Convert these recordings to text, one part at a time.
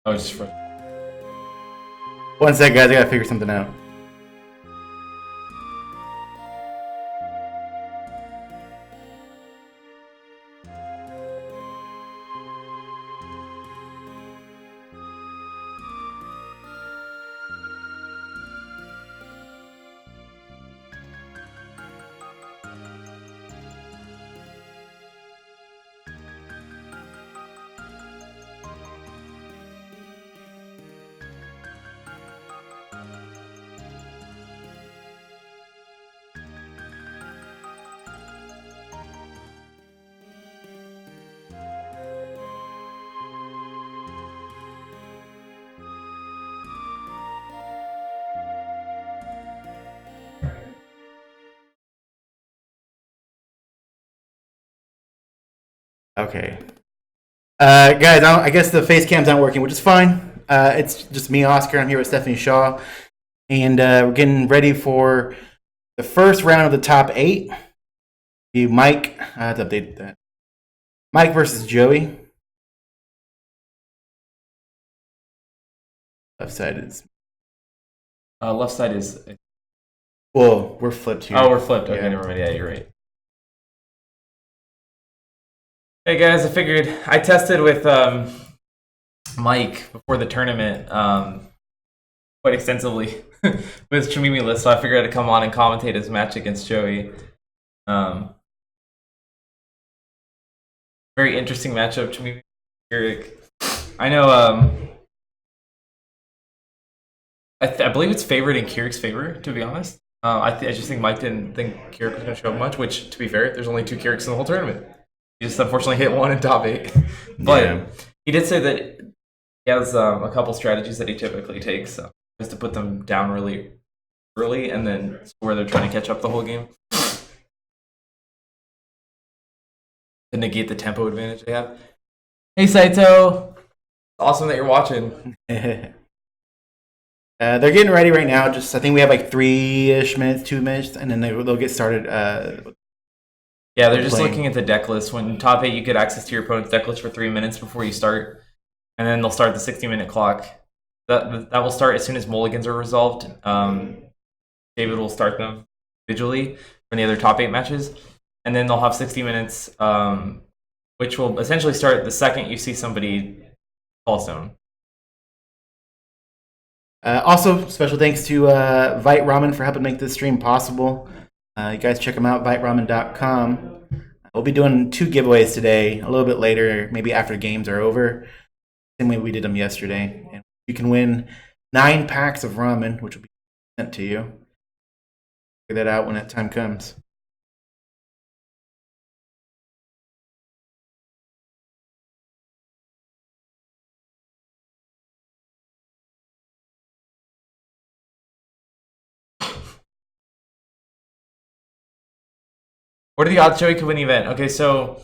Oh, just for. One sec, guys. I gotta figure something out. Okay. Guys, I guess the face cam's not working, which is fine. It's just me, Oscar. I'm here with Stephanie Shaw. And we're getting ready for the first round of the top 8. Mike, I have to update that. Mike versus Joey. Left side is. Left side is. Well, we're flipped here. Oh, we're flipped. Okay, Yeah. never mind. Yeah, you're right. Hey guys, I figured I tested with Mike before the tournament quite extensively with Chamimi List, so I figured I'd come on and commentate his match against Joey. Very interesting matchup, Chamimi. I know. I believe it's favored in Keirik's favor, to be honest. I just think Mike didn't think Keirik was going to show up much, which, to be fair, there's only 2 Keiriks in the whole tournament. He just unfortunately hit 1 in top 8. But yeah. He did say that he has a couple strategies that he typically takes, so just to put them down really early and then where they're trying to catch up the whole game. To negate the tempo advantage they have. Hey, Saito! Awesome that you're watching. They're getting ready right now. Just I think we have like 3-ish minutes, 2 minutes, and then they'll get started. Yeah, they're just looking at the deck list. When top 8, you get access to your opponent's deck list for 3 minutes before you start, and then they'll start the 60-minute clock. That will start as soon as mulligans are resolved. David will start them individually from the other top 8 matches, and then they'll have 60 minutes, which will essentially start the second you see somebody fall stone. Also, special thanks to Vite Ramen for helping make this stream possible. You guys check them out, viteramen.com. We'll be doing 2 giveaways today, a little bit later, maybe after games are over. Same way we did them yesterday. And you can win 9 packs of ramen, which will be sent to you. Figure that out when that time comes. What are the odds Joey could win the event? Okay, so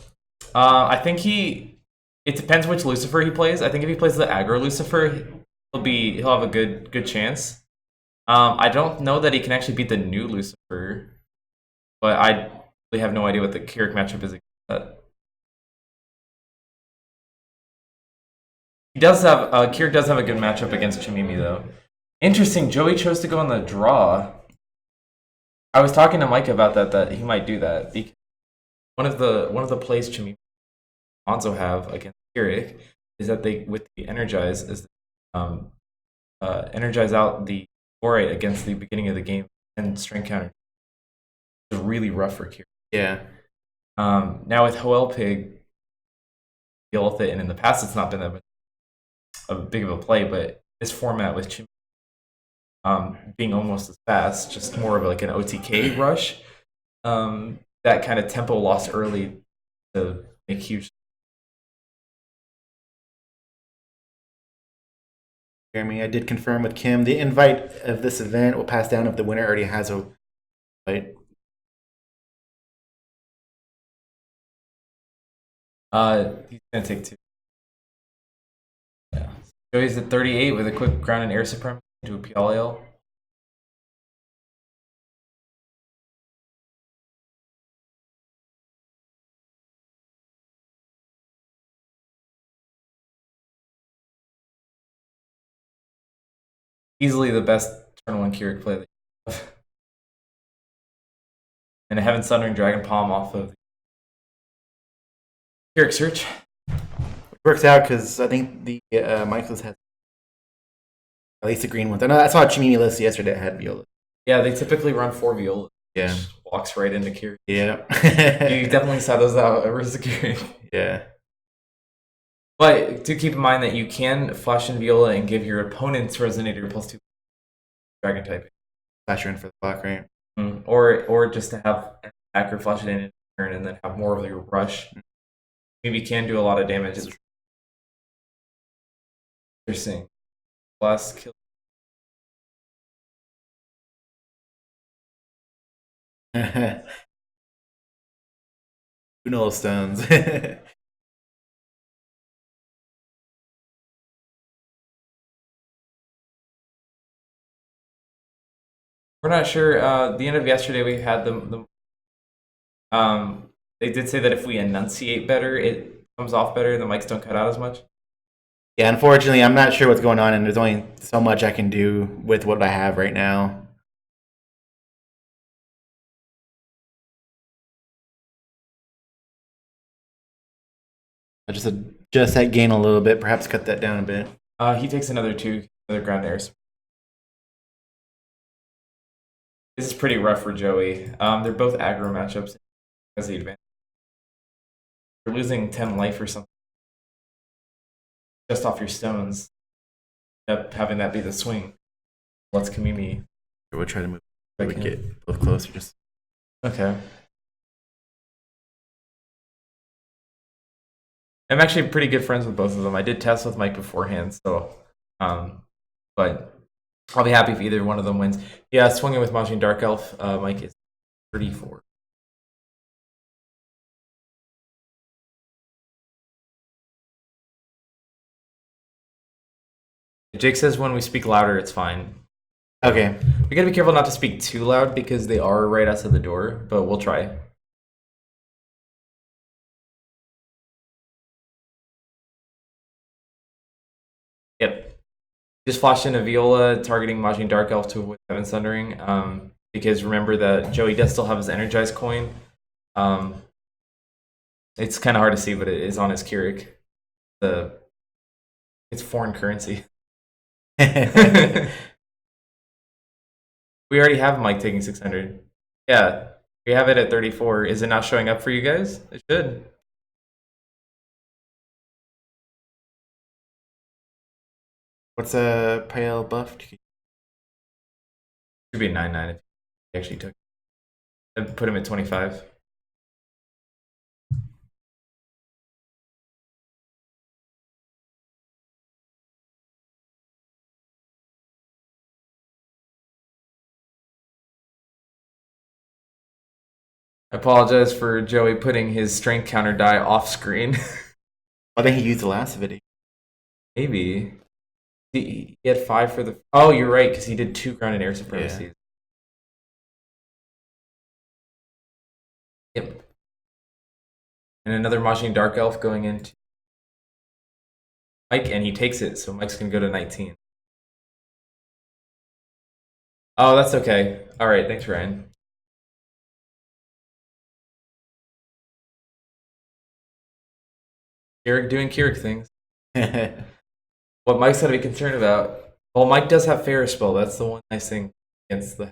I think it depends which Lucifer he plays. I think if he plays the aggro Lucifer, he'll have a good chance. I don't know that he can actually beat the new Lucifer, but I really have no idea what the Keirik matchup is against that. Keirik does have a good matchup against Chamimi though. Interesting, Joey chose to go on the draw. I was talking to Mike about that he might do that. One of the plays Chamimi and Hanzo have against Keirik is that they with the energize is energize out the Borate against the beginning of the game and strength counter. It's really rough for Keirik. Yeah. Now with Hoel Pig, deal with it, and in the past it's not been that big of a play, but this format with Chamimi being almost as fast, just more of like an OTK rush. That kind of tempo loss early to make huge. Jeremy, I did confirm with Kim. The invite of this event will pass down if the winner already has a invite. He's gonna take 2. Yeah. Joey's at 38 with a quick ground and air supremacy into a PLL. Easily the best turn 1 Keurig play that you have. And a Heaven Sundering Dragon Palm off of Keurig Search. It works out because I think the Michaels has at least the green ones. I know I saw a Chimini list yesterday that had viola. Yeah, they typically run 4 viola. Yeah. Which walks right into Keurig. Yeah. You definitely saw those out over Keurig. Yeah. But do keep in mind that you can flash in viola and give your opponent's resonator +2 dragon typing. Flash her in for the block, right? Or just to have an attacker flash it in turn and then have more of your rush. Maybe can do a lot of damage. It's interesting. Last kill. Uno stones. We're not sure. The end of yesterday, we had they did say that if we enunciate better, it comes off better. The mics don't cut out as much. Yeah, unfortunately, I'm not sure what's going on, and there's only so much I can do with what I have right now. I'll just adjust that gain a little bit, perhaps cut that down a bit. He takes another ground airs. This is pretty rough for Joey. They're both aggro matchups as the advantage. You're losing 10 life or something just off your stones. End up having that be the swing. Let's Kamimi. We'll try to move. We get both closer. Just okay. I'm actually pretty good friends with both of them. I did test with Mike beforehand, so but I'll be happy if either one of them wins. Yeah, swinging with Majin Dark Elf. Mike is 34. Jake says when we speak louder, it's fine. Okay. We gotta be careful not to speak too loud because they are right outside the door, but we'll try. Yep. Just flash in a Viola targeting Majin Dark Elf to avoid Heaven Sundering. Because remember that Joey does still have his Energized coin. It's kind of hard to see, but it is on his Keurig. It's foreign currency. We already have Mike taking 600. Yeah, we have it at 34. Is it not showing up for you guys? It should. What's a pale buff? Should be 9-9 if he actually took it. I'd put him at 25. I apologize for Joey putting his strength counter die off screen. I think he used the last video. Maybe. He had 5 for the... Oh, you're right, because he did 2 grounded air supremacies. Yeah. Yep. And another Majin Dark Elf going into Mike, and he takes it, so Mike's going to go to 19. Oh, that's okay. All right, thanks, Ryan. Keurig doing Keurig things. What Mike's got to be concerned about... Well, Mike does have Ferris Spell. That's the one nice thing against the...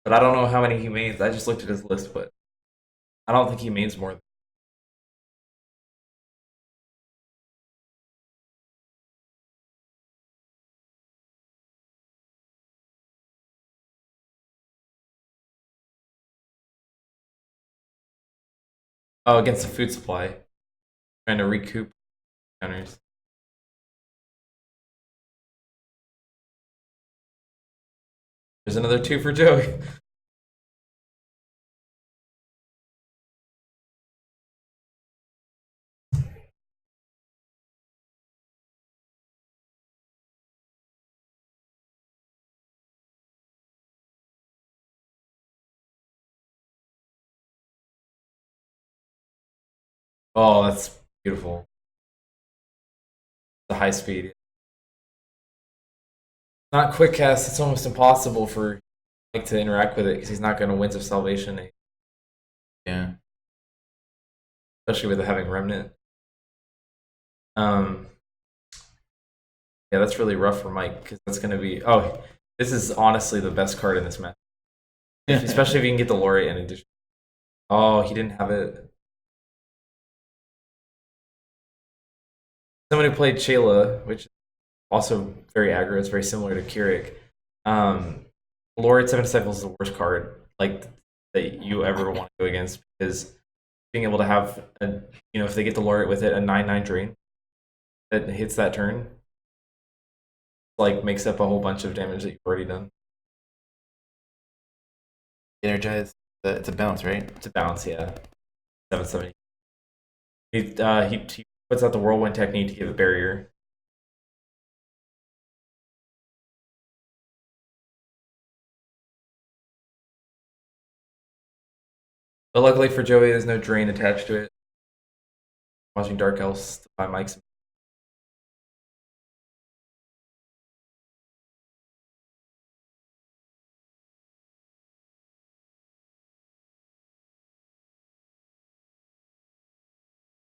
But I don't know how many he mains. I just looked at his list, but I don't think he mains more than... Oh, against the food supply. Trying to recoup counters. There's another 2 for Joey. Oh, that's beautiful. the high speed. Not quick cast. It's almost impossible for Mike to interact with it because he's not going to Winds of Salvation. Yeah. Especially with it having Remnant. Yeah, that's really rough for Mike because that's going to be. Oh, this is honestly the best card in this match. Especially if you can get the Laureate in addition. Oh, he didn't have it. Someone who played Shayla, which is also very aggro, it's very similar to Keurig. Laureate 7 Disciples is the worst card like that you ever want to go against because being able to have if they get the Laureate with it, a 9/9 drain that hits that turn, like makes up a whole bunch of damage that you've already done. Energize. It's a bounce, right? It's a bounce, yeah. 7/7. He puts out the Whirlwind technique to give a barrier. But luckily for Joey, there's no drain attached to it. Watching Dark Elves by Mike's.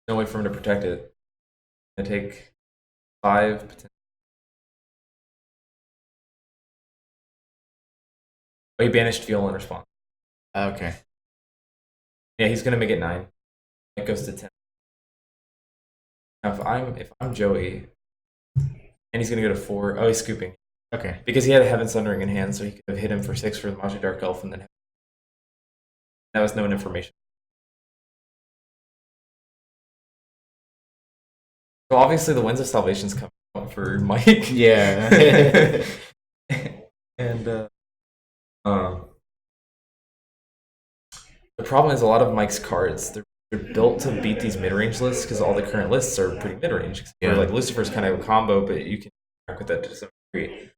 No way for him to protect it. Gonna take 5. Oh, he banished Fuel in response. Okay. Yeah, he's gonna make it 9. It goes to 10. Now if I'm Joey, and he's gonna go to 4. Oh, he's scooping. Okay. Because he had a Heaven Sundering in hand, so he could have hit him for 6 for the Maji Dark Elf, and then that was known information. So obviously the Winds of Salvation's coming out for Mike. Yeah. And the problem is a lot of Mike's cards, they're built to beat these mid-range lists because all the current lists are pretty mid-range. Yeah. Like Lucifer's kind of a combo, but you can interact with that to some degree.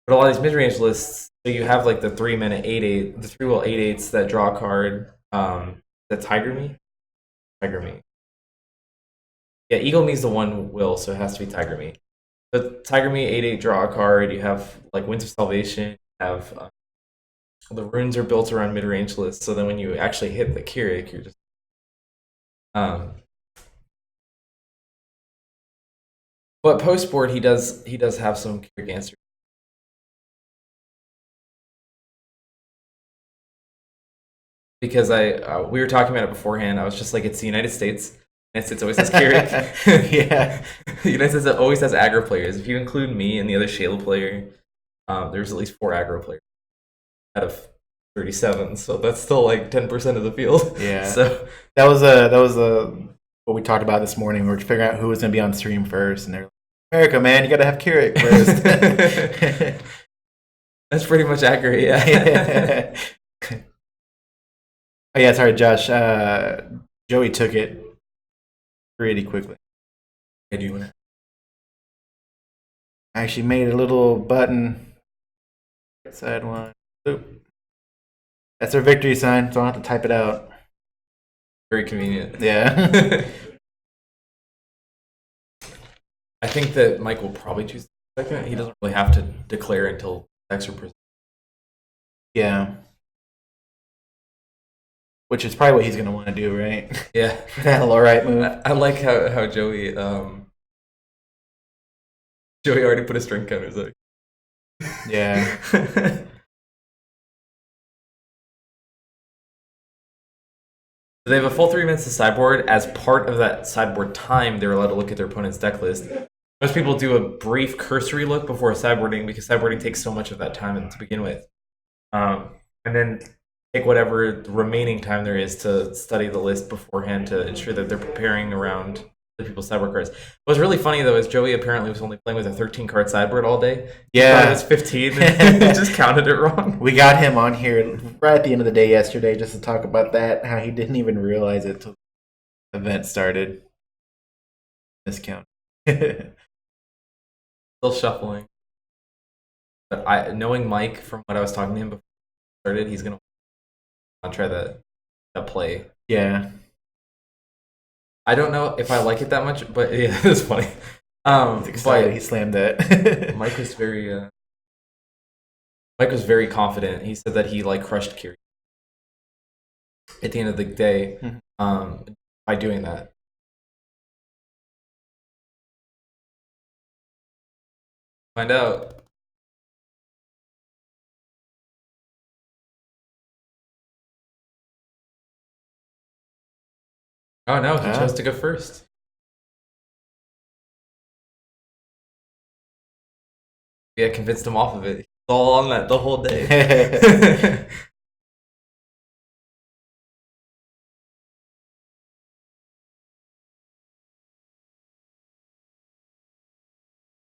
But a lot of these mid-range lists, so you have like the 3-mana 8/8, the 3-will 8/8s that draw a card. That Tiger Me. Yeah, Eagle Me's the 1-will, so it has to be Tiger Me. But Tiger Me 8/8 draw a card. You have like Winds of Salvation. You have the runes are built around mid-range lists, so then when you actually hit the Keurig, you're just but post board he does have some Keurig answers. Because we were talking about it beforehand. I was just like, it's the United States. United States always has Keurig. Yeah. The United States always has aggro players. If you include me and the other Shayla player, there's at least 4 aggro players out of 37. So that's still like 10% of the field. Yeah. So that was what we talked about this morning. We were figuring out who was going to be on stream first, and they're like, America, man, you got to have Keurig first. That's pretty much accurate. Yeah. Oh yeah, sorry, Josh. Joey took it pretty quickly. I do. I actually made a little button. Side one. Oop. That's our victory sign, so I don't have to type it out. Very convenient. Yeah. I think that Mike will probably choose the second. He doesn't really have to declare until decks are presented. Yeah. Which is probably what he's going to want to do, right? Yeah. That Laureate move. I like how Joey Joey already put a string counter. So. Yeah. They have a full 3 minutes to sideboard. As part of that sideboard time, they're allowed to look at their opponent's deck list. Most people do a brief cursory look before sideboarding because sideboarding takes so much of that time to begin with. And then take whatever remaining time there is to study the list beforehand to ensure that they're preparing around the people's sideboard cards. What's really funny though is Joey apparently was only playing with a 13-card sideboard all day. Yeah, it was 15. And just counted it wrong. We got him on here right at the end of the day yesterday just to talk about that. How he didn't even realize it till the event started. Discount. Still shuffling. But knowing Mike from what I was talking to him before he started, he's gonna try that play. Yeah. I don't know if I like it that much, but yeah, it's funny. He's excited. He slammed that. Mike was very confident. He said that he like crushed Kiri at the end of the day by doing that. Find out. Oh no, he chose to go first. Yeah, convinced him off of it. He's all on that the whole day.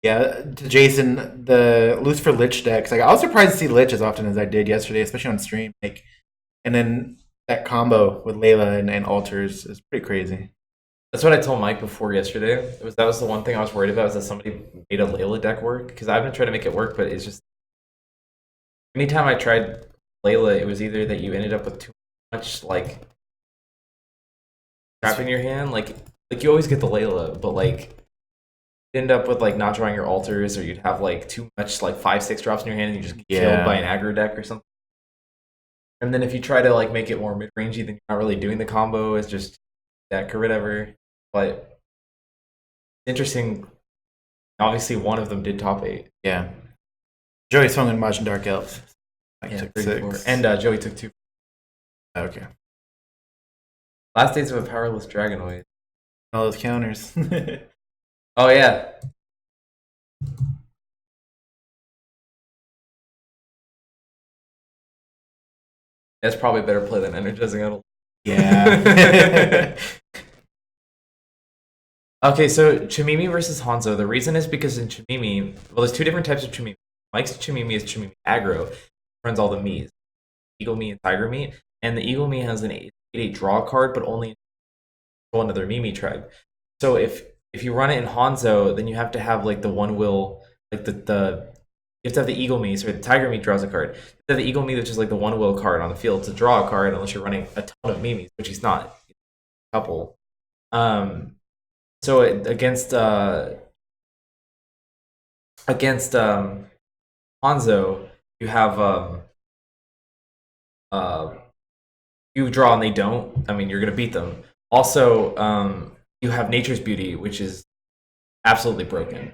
Yeah, to Jason, the Lucifer Lich decks. Like I was surprised to see Lich as often as I did yesterday, especially on stream. Like, and then that combo with Layla and altars is pretty crazy. That's what I told Mike before yesterday. That was the one thing I was worried about, is that somebody made a Layla deck work, because I've been trying to make it work, but it's just anytime I tried Layla, it was either that you ended up with too much like crap in your hand, like you always get the Layla, but like you end up with like not drawing your altars, or you'd have like too much like 5-6 drops in your hand and you just get killed by an aggro deck or something. And then if you try to like make it more mid-rangey, then you're not really doing the combo, it's just deck or whatever. But interesting. Obviously, one of them did top 8. Yeah. Joey swung in Majin Dark Elves. Like took 6. And Joey took 2. Okay. Last days of a powerless Dragonoid. All those counters. Oh, yeah. That's probably a better play than energizing out. Yeah. Okay, so Chimimi versus Hanzo. The reason is because in Chimimi, well, there's 2 different types of Chimimi. Mike's Chimimi is Chimimi aggro, runs all the Miis, Eagle Mii and Tiger Mii, and the Eagle Mii has an 8/8 draw card, but only control another Mimi tribe. So if you run it in Hanzo, then you have to have like the one will, like the you have to have the Eagle Mii, so the Tiger Mii draws a card. You have to have the Eagle Mii, which is like the one will card on the field to draw a card, unless you're running a ton of Mimis, which he's not. A couple. So against Hanzo, you have you draw and they don't. I mean, you're gonna beat them. Also, you have Nature's Beauty, which is absolutely broken.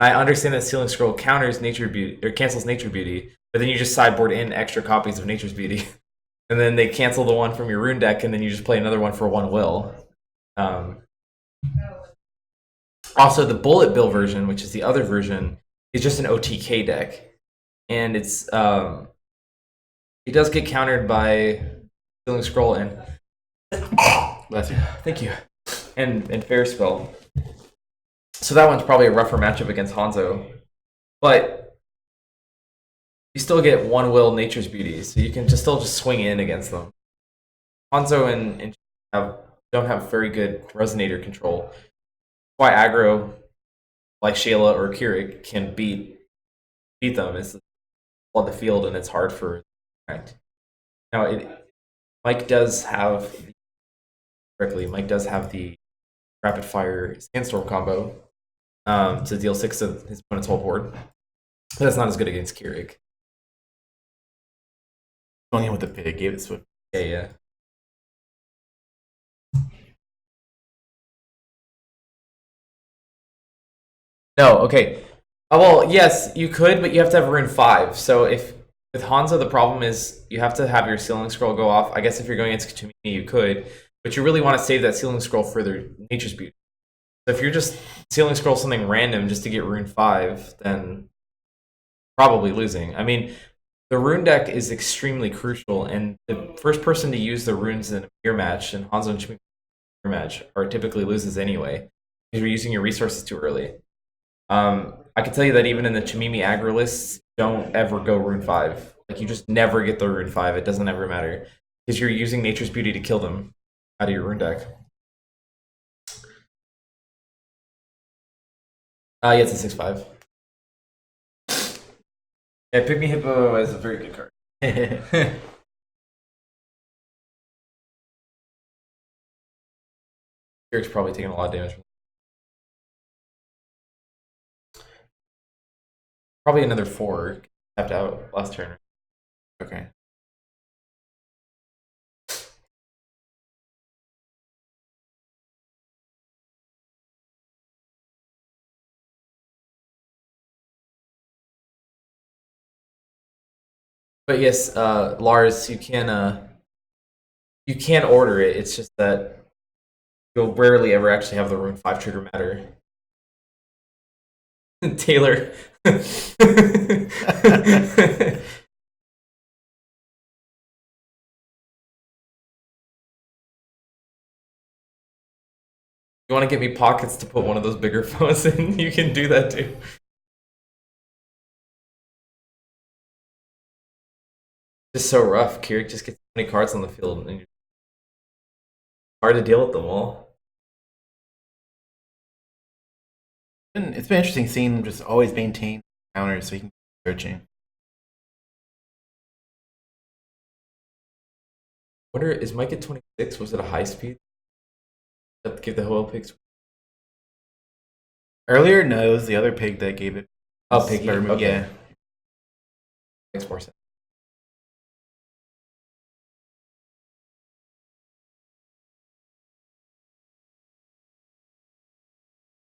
I understand that Sealing Scroll counters Nature Beauty or cancels Nature Beauty, but then you just sideboard in extra copies of Nature's Beauty, and then they cancel the one from your rune deck, and then you just play another one for one will. Also, the Bullet Bill version, which is the other version, is just an OTK deck, and it does get countered by Sealing Scroll and Bless you. Thank you, and Fair Spell. So that one's probably a rougher matchup against Hanzo, but you still get one will Nature's Beauty, so you can still swing in against them. Hanzo and don't have very good resonator control. Why aggro like Shayla or Keurig can beat them is on the field, and it's hard for right. Now Mike does have the rapid fire sandstorm combo to deal 6 to his opponent's whole board. But that's not as good against Keurig. Going in with the pig, gave it Swift. Yeah. No, okay. Well, yes, you could, but you have to have rune 5. So if with Hanzo, the problem is you have to have your Sealing Scroll go off. I guess if you're going against Kachumi, you could, but you really want to save that Sealing Scroll for their Nature's Beauty. So if you're just Sealing Scroll something random just to get rune 5, then probably losing. I mean, the rune deck is extremely crucial, and the first person to use the runes in a mirror match, and Hanzo and Chimimi mirror match, are typically loses anyway, because you're using your resources too early. I can tell you that even in the Chimimi aggro lists, don't ever go rune 5. Like, you just never get the rune 5. It doesn't ever matter, because you're using Nature's Beauty to kill them out of your rune deck. Yeah, it's a 6/5. Yeah, Pygmy Hippo is a very good card. Eric's probably taking a lot of damage from Probably another 4. Tapped out last turn. Okay. But yes, Lars, you can order it. It's just that you'll rarely ever actually have the Rune 5 trigger matter. Taylor. You want to get me pockets to put one of those bigger phones in? You can do that too. Just so rough. Keurig just gets so many cards on the field, and it's hard to deal with them all. It's been interesting seeing him just always maintain counters so he can keep searching. Wonder, is Mike at 26? Was it a high speed? Have to give the whole pigs. Earlier, no, it was the other pig that gave it. Oh, Piggy. Okay. Yeah. Makes more sense.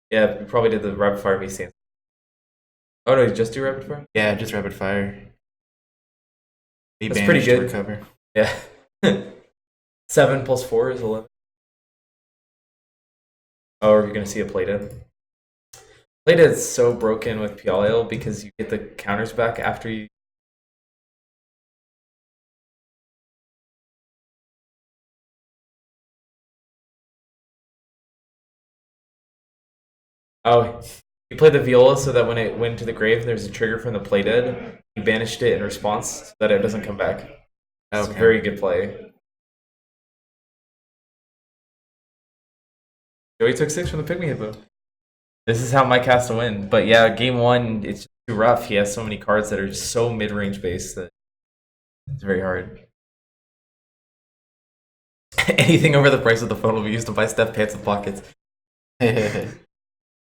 Yeah, we probably did the rapid fire VC. Oh no, you just do rapid fire? Yeah, just rapid fire. That's pretty good. Recover. Yeah. 7 plus 4 is 11. Oh, are we gonna see a Playdead? Playdead is so broken with PLL because you get the counters back after you. Oh, you played the Viola so that when it went to the grave, there's a trigger from the Playdead. You banished it in response so that it doesn't come back. That's a very good play. Joey took 6 from the Pygmy Hippo. This is how Mike has to win. But yeah, game 1, it's too rough. He has so many cards that are just so mid-range based that it's very hard. Anything over the price of the phone will be used to buy Steph pants and pockets.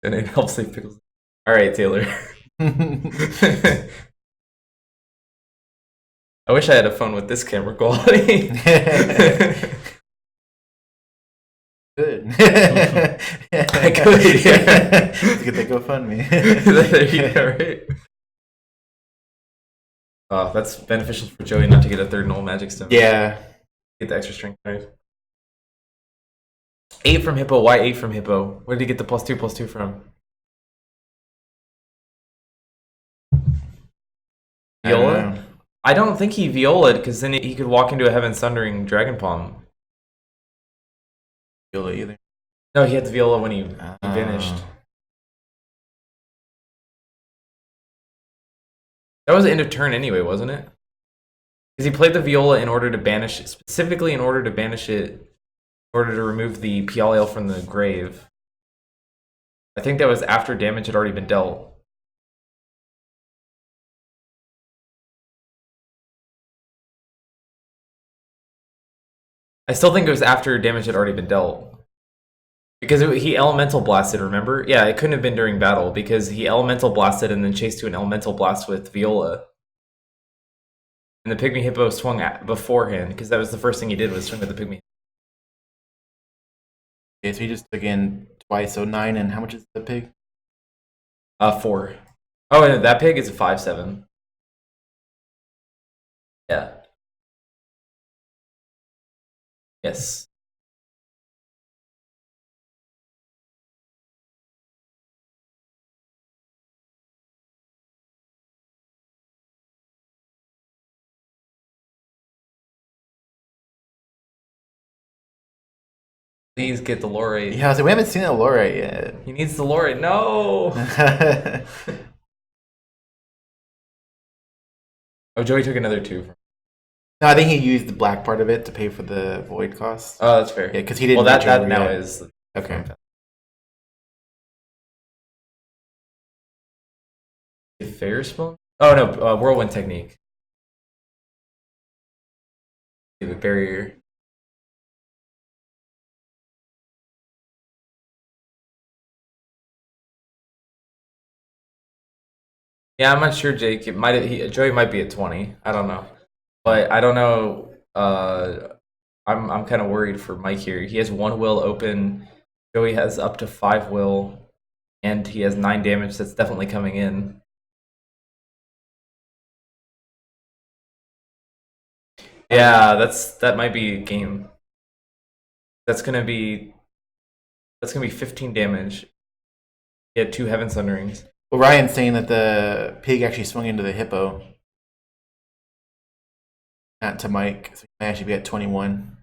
And it helps save pickles. Alright, Taylor. I wish I had a phone with this camera quality. Good. I could, yeah. Get that GoFundMe. There you go, right? Oh, that's beneficial for Joey not to get a third null magic stone. Yeah. Get the extra strength. Right? 8 from Hippo. Why 8 from Hippo? Where did he get the +2/+2 from? Viola? I don't think he Viola'd because then he could walk into a Heaven Sundering Dragon Palm. Viola either. No, he had the Viola when he vanished. That was the end of turn anyway, wasn't it? Because he played the Viola in order to banish it, specifically in order to banish it, in order to remove the PLL from the grave. I think that was after damage had already been dealt. I still think it was after damage had already been dealt. Because he elemental blasted, remember? Yeah, it couldn't have been during battle because he elemental blasted and then chased to an elemental blast with Viola. And the Pygmy Hippo swung beforehand because that was the first thing he did was swing with the Pygmy. Okay, so he just took in twice, so 9, and how much is the pig? 4. Oh, and that pig is a 5/7. Yeah. Yes. Please get the Lorate. Yeah, so we haven't seen a Lorate yet. He needs the Lorate. No! Oh, Joey took another 2. No, I think he used the black part of it to pay for the void cost. Oh, that's fair. Yeah, because he didn't. Well, that now is okay. Fair spawn? Oh no, whirlwind technique. Give it barrier. Yeah, I'm not sure, Jake. Joey might be at 20. I don't know, but I don't know. I'm kind of worried for Mike here. He has 1 will open. Joey has up to 5 will, and he has 9 damage. That's definitely coming in. Yeah, that might be a game. That's gonna be 15 damage. He had 2 Heaven Sunderings. Well, Ryan's saying that the pig actually swung into the hippo, not to Mike. So he might actually be at 21.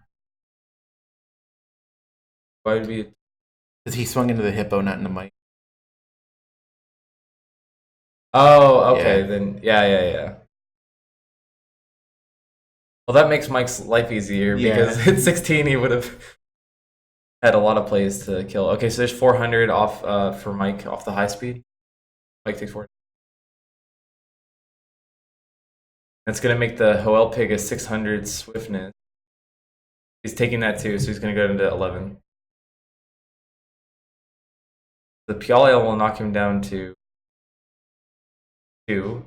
Why would be? Because he swung into the hippo, not into Mike. Oh, okay. Yeah. Then yeah. Well, that makes Mike's life easier because Yeah. at 16 he would have had a lot of plays to kill. Okay, so there's 400 off for Mike off the high speed. Mike takes 400. That's gonna make the Hoel pig a 600 swiftness. He's taking that too, so he's gonna go into 11. The Pialia will knock him down to 2.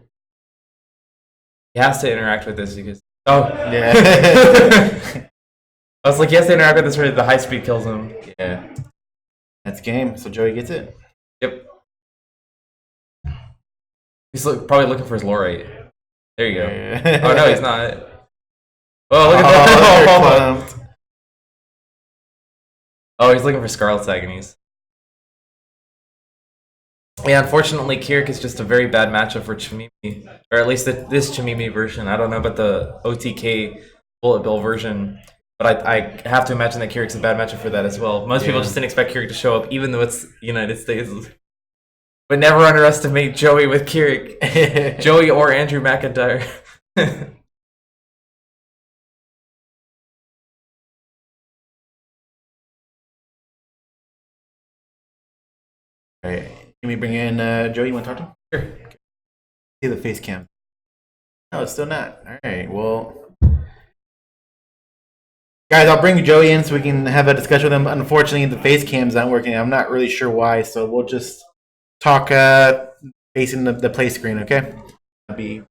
He has to interact with this because Yeah. I was like, he has to interact with this or the high speed kills him. Yeah. That's game. So Joey gets it. Yep. He's probably looking for his Lorite. There you go. Yeah. Oh no, he's not. Oh, look at that! Clumped. Oh, he's looking for Scarlet's Agonies. Yeah, unfortunately, Kirik is just a very bad matchup for Chamimi, or at least this Chamimi version. I don't know about the OTK Bullet Bill version, but I have to imagine that Kirik's a bad matchup for that as well. Most people just didn't expect Kirik to show up, even though it's the United States. But never underestimate Joey with Kirik. Joey or Andrew McIntyre. All right. Can we bring in Joey? You want to talk to him? Sure. See the face cam. No, it's still not. All right. Well, guys, I'll bring Joey in so we can have a discussion with him. Unfortunately, the face cam's not working. I'm not really sure why, so we'll just talk facing the play screen, okay? That'll be.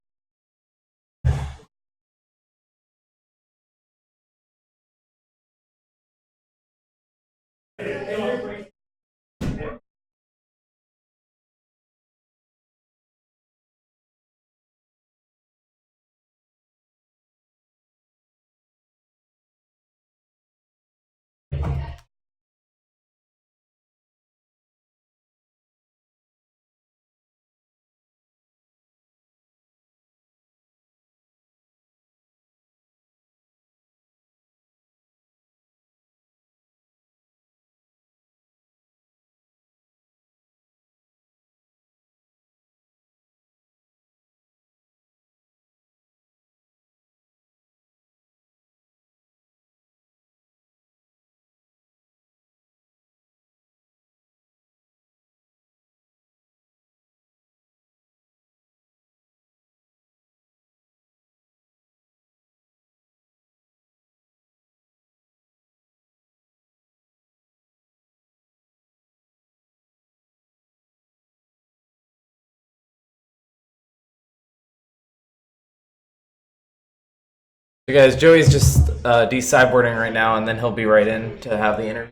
So guys, Joey's just de-cyborging right now, and then he'll be right in to have the interview.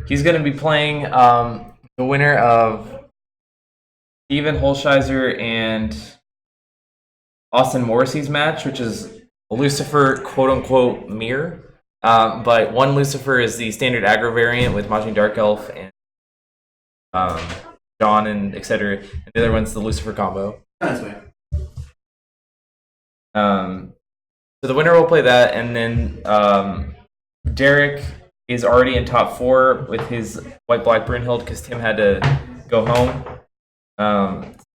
He's going to be playing the winner of Steven Holsheiser and Austin Morrissey's match, which is Lucifer quote-unquote mirror. But one Lucifer is the standard aggro variant with Majin Dark Elf and John and etc. And the other one's the Lucifer combo. Nice way. So the winner will play that, and then Derek is already in top 4 with his White Black Brunhild because Tim had to go home.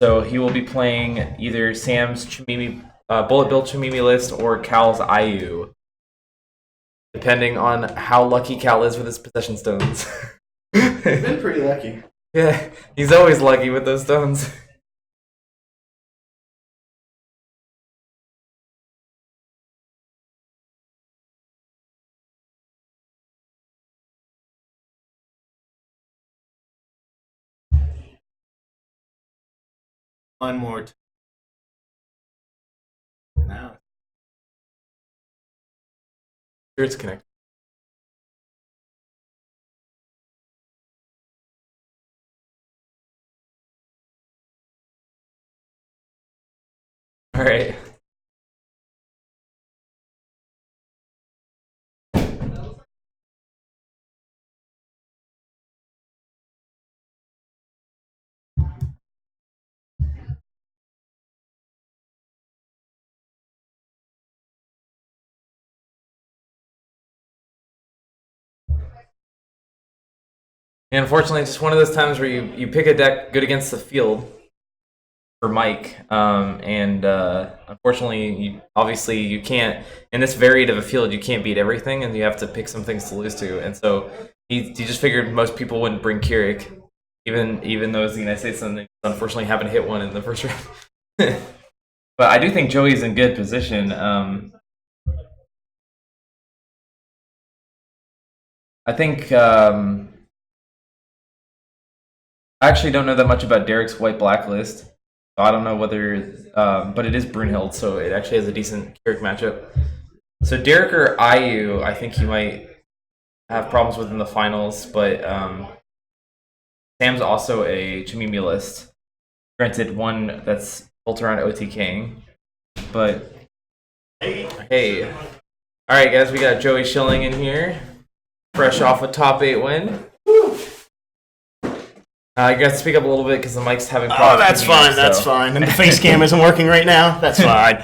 So he will be playing either Sam's Chamimi, Bullet Bill Chamimi list or Cal's IU, depending on how lucky Cal is with his possession stones. He's been pretty lucky. Yeah, he's always lucky with those stones. One more time. Now. Sure, it's connected. All right. And unfortunately, it's just one of those times where you pick a deck good against the field for Mike, and unfortunately, obviously you can't, in this varied of a field, you can't beat everything, and you have to pick some things to lose to. And so he just figured most people wouldn't bring Keurig, even though it's the United States, and they unfortunately haven't hit one in the first round. But I do think Joey's in good position. I think I actually don't know that much about Derek's white blacklist. So I don't know whether, but it is Brunhild, so it actually has a decent Keurig matchup. So Derek or IU, I think he might have problems with in the finals, but Sam's also a Chimimi list. Granted, one that's built around OTKing, but hey. All right, guys, we got Joey Schilling in here, fresh off a top 8 win. You guys speak up a little bit because the mic's having problems. Oh, that's fine. That's fine. And the face cam isn't working right now. That's fine.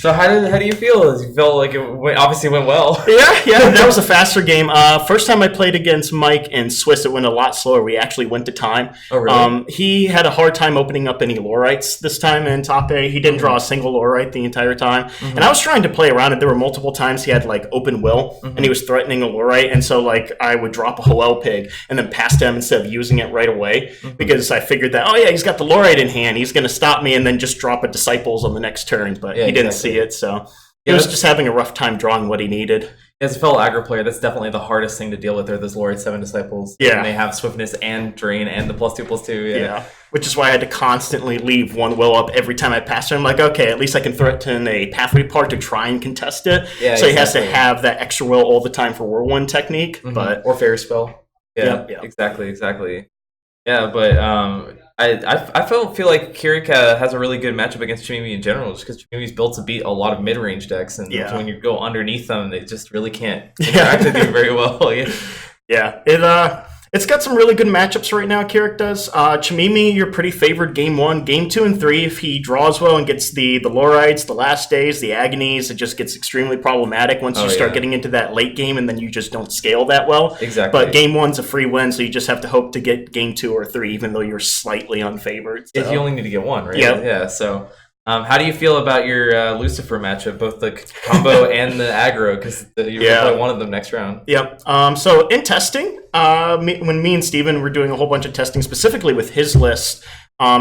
So how do you feel? You felt like it obviously went well. Yeah, that was a faster game. First time I played against Mike in Swiss, it went a lot slower. We actually went to time. Oh, really? He had a hard time opening up any Lorites this time in top A. He didn't draw a single Lorite the entire time. And I was trying to play around it. There were multiple times he had like open will, and he was threatening a Lorite. And so like I would drop a Hoel pig and then pass to him instead of using it right away because I figured that, oh yeah, he's got the Lorite in hand. He's going to stop me and then just drop a Disciples on the next turn. But he didn't see it, so he was just having a rough time drawing what he needed. As a fellow aggro player, that's definitely the hardest thing to deal with. Are those Lorite 7 Disciples? Yeah, and they have swiftness and drain and the +2/+2. Yeah, which is why I had to constantly leave one will up every time I passed him. Like, okay, at least I can threaten a pathway part to try and contest it. Yeah, so he has to have that extra will all the time for whirlwind technique, but or fair spell. Yeah, exactly. Yeah, but I feel like Keurig has a really good matchup against Chimimi in general, just because Chimimi's built to beat a lot of mid-range decks, and when you go underneath them, they just really can't interact with you very well. It's got some really good matchups right now, Keurig does. Chimimi, you're pretty favored game 1. Game 2 and 3, if he draws well and gets the Lorites, the last days, the agonies, it just gets extremely problematic once you start getting into that late game, and then you just don't scale that well. Exactly. But game 1's a free win, so you just have to hope to get game 2 or 3, even though you're slightly unfavored. So. If you only need to get one, right? Yep. Yeah, so... how do you feel about your Lucifer matchup, both the combo and the aggro? Because you play one of them next round. Yep. So in testing, when me and Steven were doing a whole bunch of testing specifically with his list,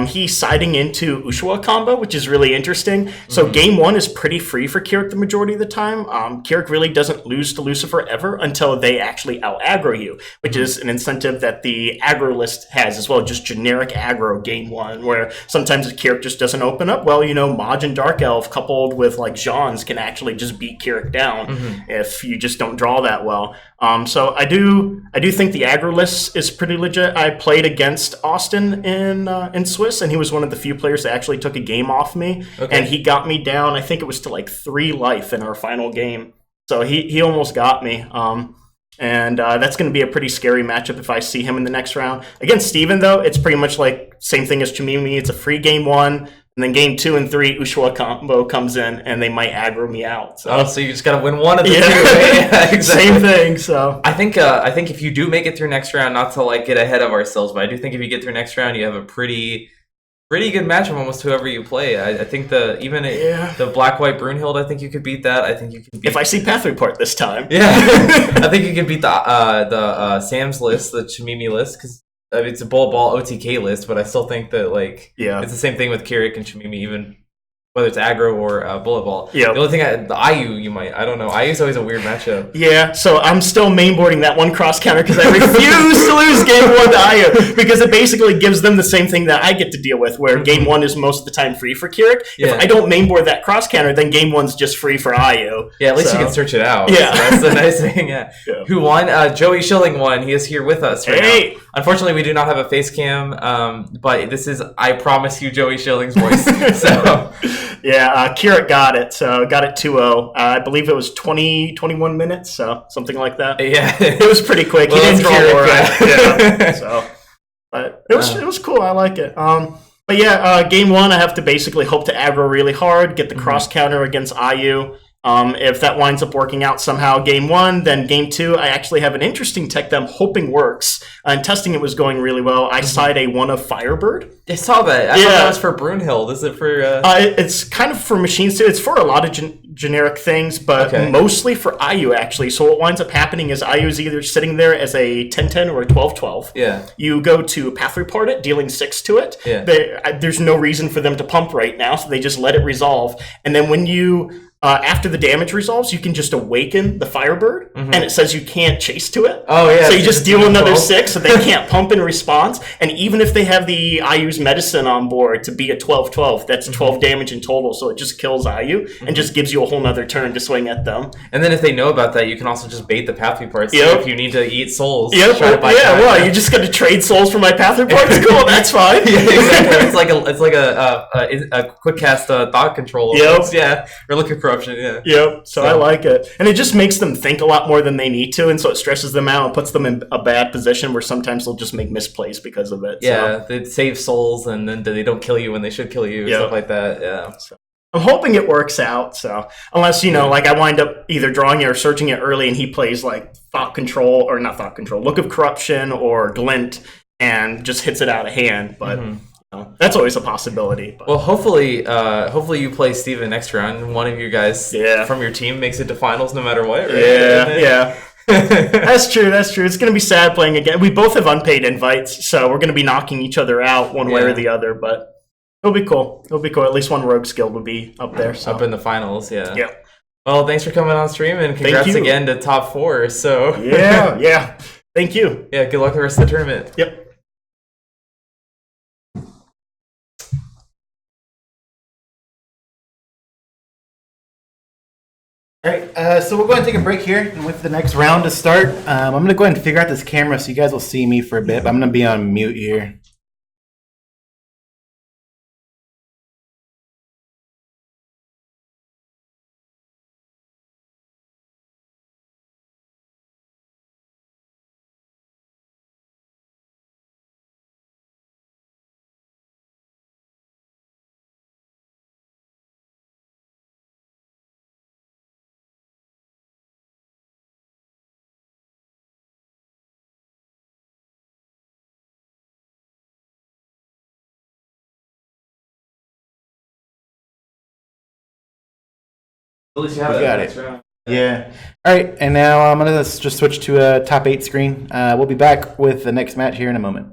he's siding into Ushuaïa combo, which is really interesting. So game 1 is pretty free for Keurig the majority of the time. Keurig really doesn't lose to Lucifer ever until they actually out-aggro you, which is an incentive that the aggro list has as well, just generic aggro game 1, where sometimes if Keurig just doesn't open up, well, Maj and Dark Elf coupled with like Jean's can actually just beat Keurig down if you just don't draw that well. So I do think the aggro list is pretty legit. I played against Austin in Swiss, and he was one of the few players that actually took a game off me, and he got me down. I think it was to like 3 life in our final game. So he almost got me. And that's going to be a pretty scary matchup if I see him in the next round. Against Steven, though, it's pretty much like same thing as Chimimi. It's a free game 1. And then game 2 and 3, Ushuaïa combo comes in, and they might aggro me out. So you just gotta win one of the two. Yeah, exactly. Same thing. So I think if you do make it through next round, not to like get ahead of ourselves, but I do think if you get through next round, you have a pretty good matchup almost whoever you play. I think the black-white Brunhild, I think you could beat that. I think you can beat... If I see Path Report this time. Yeah. I think you can beat the Sam's list, the Chimimi list, because it's a ball OTK list, but I still think that it's the same thing with Keurig and Chimimi. Even whether it's aggro or bullet ball. Yep. The only thing, the IU, I don't know. IU's always a weird matchup. Yeah, so I'm still mainboarding that one cross counter because I refuse to lose game 1 to IU because it basically gives them the same thing that I get to deal with, where game 1 is most of the time free for Keurig. Yeah. If I don't mainboard that cross counter, then game 1's just free for IU. Yeah, at least you can search it out. Yeah. So that's the nice thing. Yeah. Who won? Joey Schilling won. He is here with us right now. Unfortunately, we do not have a face cam, but this is, I promise you, Joey Schilling's voice. So. Yeah, Keurig got it. So got it 2-0. I believe it was 21 minutes, so something like that. Yeah. It was pretty quick. Well, he didn't draw Keurig, more. yeah. So, but it was cool. I like it. But yeah, game 1, I have to basically hope to aggro really hard, get the cross counter against IU. If that winds up working out somehow game 1, then game 2, I actually have an interesting tech that I'm hoping works. And testing it was going really well. I side a 1 of Firebird. I saw that. I thought that was for Brunhild. Is it for... It's kind of for machines too. It's for a lot of generic things, but mostly for IU actually. So what winds up happening is IU is either sitting there as a 10-10 or a 12-12. Yeah. You go to Path Report it, dealing 6 to it. Yeah. There's no reason for them to pump right now, so they just let it resolve. And then when you... after the damage resolves, you can just awaken the Firebird, and it says you can't chase to it. Oh, yeah. So you just deal another 6, so they can't pump in response. And even if they have the IU's medicine on board to be a 12-12, that's 12 damage in total, so it just kills IU and just gives you a whole nother turn to swing at them. And then if they know about that, you can also just bait the path reports. Yep. If you need to eat souls. Yep. Try to buy time. Well, you just got to trade souls for my path reports? Cool, that's fine. Yeah, exactly. It's like a quick cast thought control. Yep. Yeah. Relic of Corruption, yeah. Yep, so I like it. And it just makes them think a lot more than they need to, and so it stresses them out and puts them in a bad position where sometimes they'll just make misplays because of it. Yeah, they save souls and then they don't kill you when they should kill you, stuff like that, yeah. So I'm hoping it works out, so unless, like I wind up either drawing it or searching it early and he plays like Look of Corruption or Glint and just hits it out of hand, but... That's always a possibility. But. Well, hopefully you play Steven next round, and one of you guys from your team makes it to finals no matter what. Right? Yeah. That's true. It's going to be sad playing again. We both have unpaid invites, so we're going to be knocking each other out one way or the other, but it'll be cool. At least one rogue skill would be up there. So. Up in the finals, yeah. Yeah. Well, thanks for coming on stream, and congrats again to top 4. So Yeah. Thank you. Yeah, good luck the rest of the tournament. Yep. All right, so we'll go ahead and take a break here and wait for the next round to start. I'm going to go ahead and figure out this camera so you guys will see me for a bit, but I'm going to be on mute here. At least you have got it. Yeah. All right, and now I'm going to just switch to a top 8 screen. We'll be back with the next match here in a moment.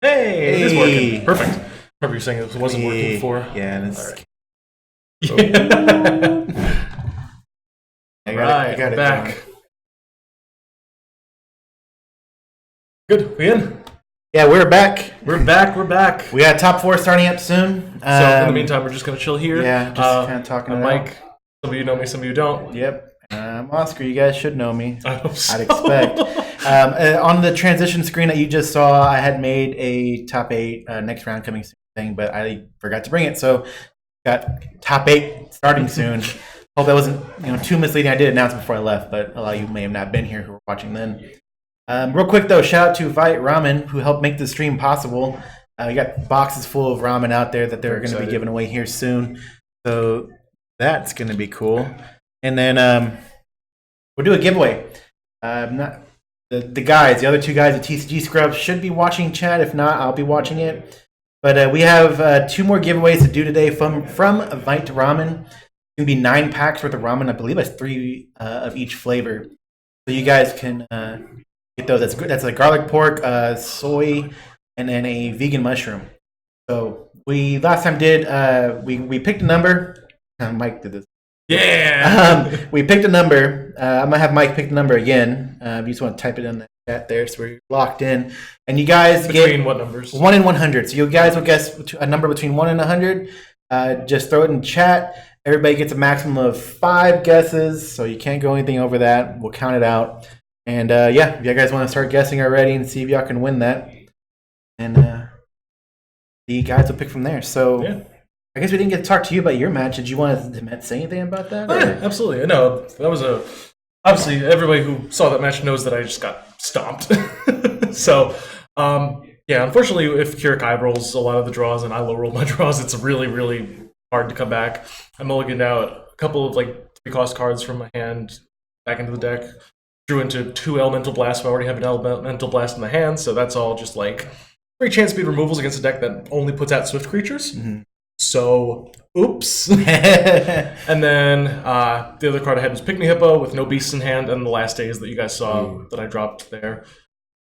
Hey, it is Hey. working. Perfect. Remember you saying it wasn't working before? Yeah, and it's, Alright. I Right, got it back. going. Good. We in? Yeah, we're back. We're back. We got top 4 starting up soon. So in the meantime, we're just gonna chill here. Yeah, just kind of talking I'm it out. Mike. Some of you know me, some of you don't. Yep. I'm Oscar. You guys should know me. I hope so. I'd expect. On the transition screen that you just saw, I had made a top 8 next round coming soon thing, but I forgot to bring it. So got top 8 starting soon. Hope that wasn't too misleading. I did announce it before I left, but a lot of you may have not been here who were watching then. Real quick though, shout out to Vite Ramen who helped make the stream possible. We got boxes full of ramen out there that they're going to be giving away here soon. So that's going to be cool. And then we'll do a giveaway. The other 2 guys at TCG Scrubs should be watching chat. If not, I'll be watching it. But we have 2 more giveaways to do today from Vite Ramen. It's going to be 9 packs worth of ramen. I believe that's 3 of each flavor. So you guys can get those. That's a garlic pork, soy, and then a vegan mushroom. So we last time did we picked a number. Mike did this. Yeah. We picked a number. I'm gonna have Mike pick the number again. You just want to type it in the chat there, so we're locked in. And you guys Between what numbers? 1 and 100. So you guys will guess a number between 1 and 100. Just throw it in chat. Everybody gets a maximum of 5 guesses, so you can't go anything over that. We'll count it out. And yeah, if you guys want to start guessing already and see if y'all can win that, and the guys will pick from there. So. Yeah. I guess we didn't get to talk to you about your match. Did you want to say anything about that? Oh, yeah, absolutely. No, that was obviously everybody who saw that match knows that I just got stomped. So, yeah, unfortunately, if Kirik eye rolls a lot of the draws and I low roll my draws, it's really, really hard to come back. I mulliganed out a couple of 3-cost cards from my hand back into the deck. Drew into 2 Elemental Blasts, but I already have an Elemental Blast in my hand, so that's all just 3 chance speed removals against a deck that only puts out Swift creatures. Mm-hmm. So, oops. And then the other card I had was Pygmy Hippo with no beasts in hand, and the last days that you guys saw that I dropped there.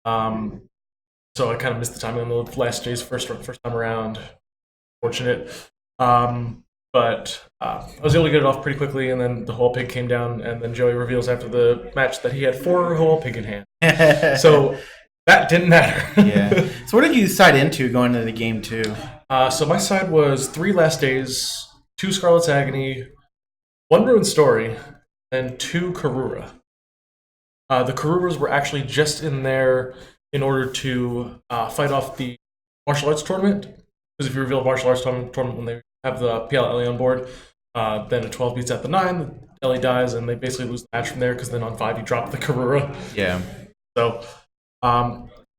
So I kind of missed the timing on the last days first time around. Fortunate. But I was able to get it off pretty quickly, and then the whole pig came down, and then Joey reveals after the match that he had 4 whole pig in hand. So that didn't matter. Yeah. So what did you side into going into the game 2? So my side was 3 Last Days, 2 Scarlet's Agony, 1 Ruined Story, and 2 Karura. The Karuras were actually just in there in order to fight off the martial arts tournament. Because if you reveal a martial arts tournament when they have the PL Ellie on board, then a 12 beats at the 9, Ellie dies, and they basically lose the match from there, because then on 5 you drop the Karura. Yeah. So,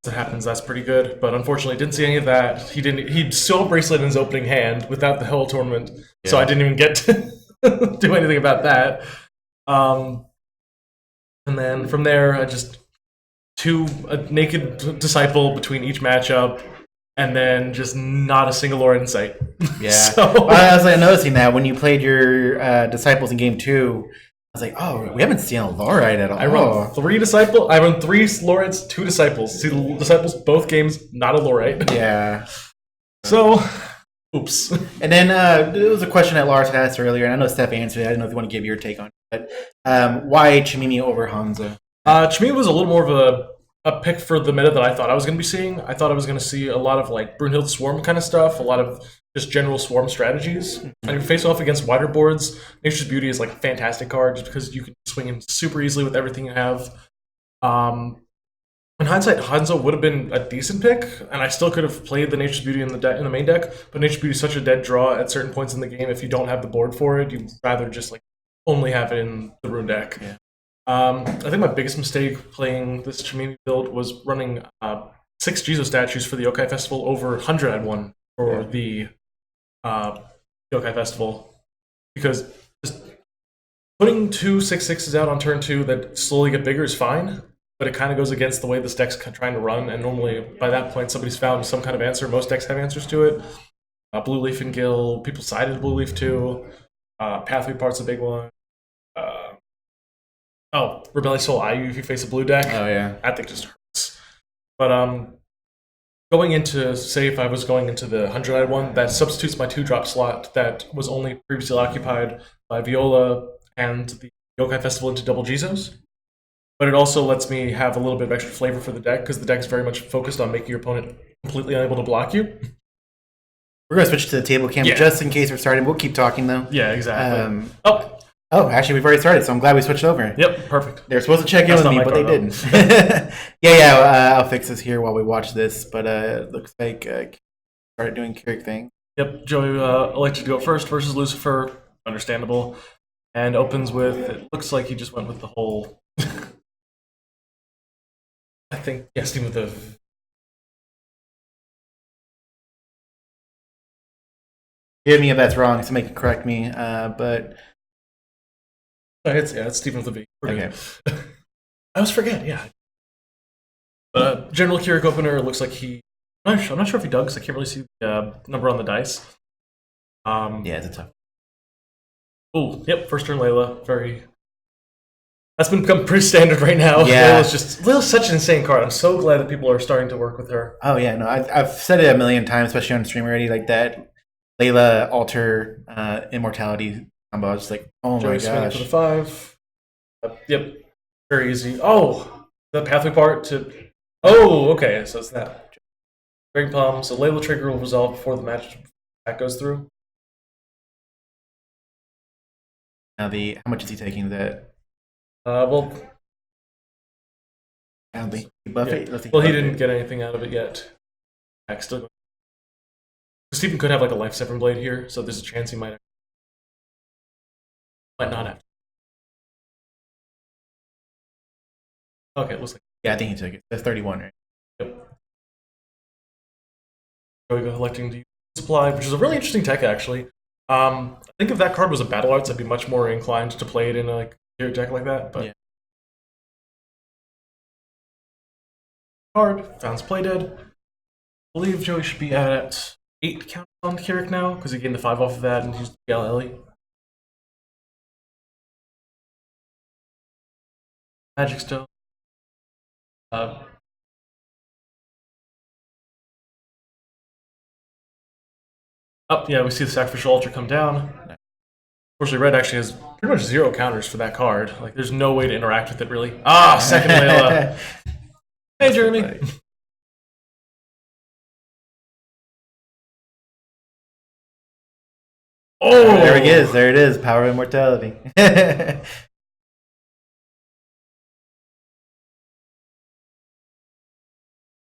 that happens, that's pretty good. But unfortunately, didn't see any of that. He saw Bracelet in his opening hand without the Hell tournament, so I didn't even get to do anything about that. And then from there, I just a naked disciple between each matchup, and then just not a single lore in sight. Yeah. So, I was noticing that when you played your disciples in game 2, I was like, oh, we haven't seen a Lorite at all. I run 3 disciples. I run 3 Lorites, 2 disciples. See the disciples both games, not a Lorite. Yeah. So, oops. And then there was a question that Lars had asked earlier, and I know Steph answered it. I don't know if you want to give your take on it. But why Chimimi over Hanzo? Chimimi was a little more of a a pick for the meta that I thought I was going to be seeing. I thought I was going to see a lot of like Brunhild Swarm kind of stuff, a lot of just general Swarm strategies. And if you face off against wider boards, Nature's Beauty is like a fantastic card just because you can swing in super easily with everything you have. In hindsight, Hanzo would have been a decent pick, and I still could have played the Nature's Beauty in the main deck. But Nature's Beauty is such a dead draw at certain points in the game. If you don't have the board for it, you'd rather just like only have it in the Rune deck. Yeah. I think my biggest mistake playing this Chimini build was running 6 Jizo statues for the Yokai Festival over 100 I'd won for the Yokai Festival, because just putting 2 6/6s out on turn 2 that slowly get bigger is fine. But it kind of goes against the way this deck's trying to run, and normally by that point somebody's found some kind of answer. Most decks have answers to it. Blue Leaf and Gill, people sided Blue Leaf too. Pathway Part's a big one. Rebellious Soul IU if you face a blue deck. Oh yeah, that thing just hurts. But going into, say if I was going into the 100-eyed one, that substitutes my 2-drop slot that was only previously occupied by Viola and the Yokai Festival into double Jizos. But it also lets me have a little bit of extra flavor for the deck, because the deck is very much focused on making your opponent completely unable to block you. We're going to switch to the table cam just in case we're starting. We'll keep talking, though. Yeah, exactly. Actually, we've already started, so I'm glad we switched over. Yep, perfect. They were supposed to check in with me, but they didn't. I'll fix this here while we watch this, but it looks like started doing Keurig thing. Yep, Joey elected to go first versus Lucifer. Understandable. And opens with, it looks like he just went with the whole... I think, Steam with the... Forgive me if that's wrong, somebody can correct me, but... It's Steven with a V. Okay. I always forget, yeah. But General Keurig opener, looks like I'm not sure if he dug, because I can't really see the number on the dice. It's a tough. Oh, yep, first turn Layla. That's become pretty standard right now. Yeah. Layla's such an insane card. I'm so glad that people are starting to work with her. Oh yeah, no, I've said it a million times, especially on stream already, like that Layla alter immortality combo. I was just like, oh my gosh. For the 5. Yep, very easy. Oh, the pathway part to... Oh, okay, so it's that. Dragon Palm, so Layla trigger will resolve before the match that goes through. Now how much is he taking that? I don't think he buff it. He didn't get anything out of it yet. Still, Stephen could have like a Life Severing Blade here, so there's a chance he might not have. Okay, it looks like. Yeah, I think he took it. That's 31, right? Yep. Electing to use supply, which is a really interesting tech actually. I think if that card was a Battle Arts, I'd be much more inclined to play it in a deck like that. But card Found's Play Dead. I believe Joey should be at 8 count on Keurig now, because he gained the 5 off of that and used Galilei. Magic Stone. We see the Sacrificial Altar come down. Unfortunately, Red actually has pretty much 0 counters for that card. Like, there's no way to interact with it, really. Second Layla. Hey, Jeremy. Oh! There he is. There it is. Power of Immortality.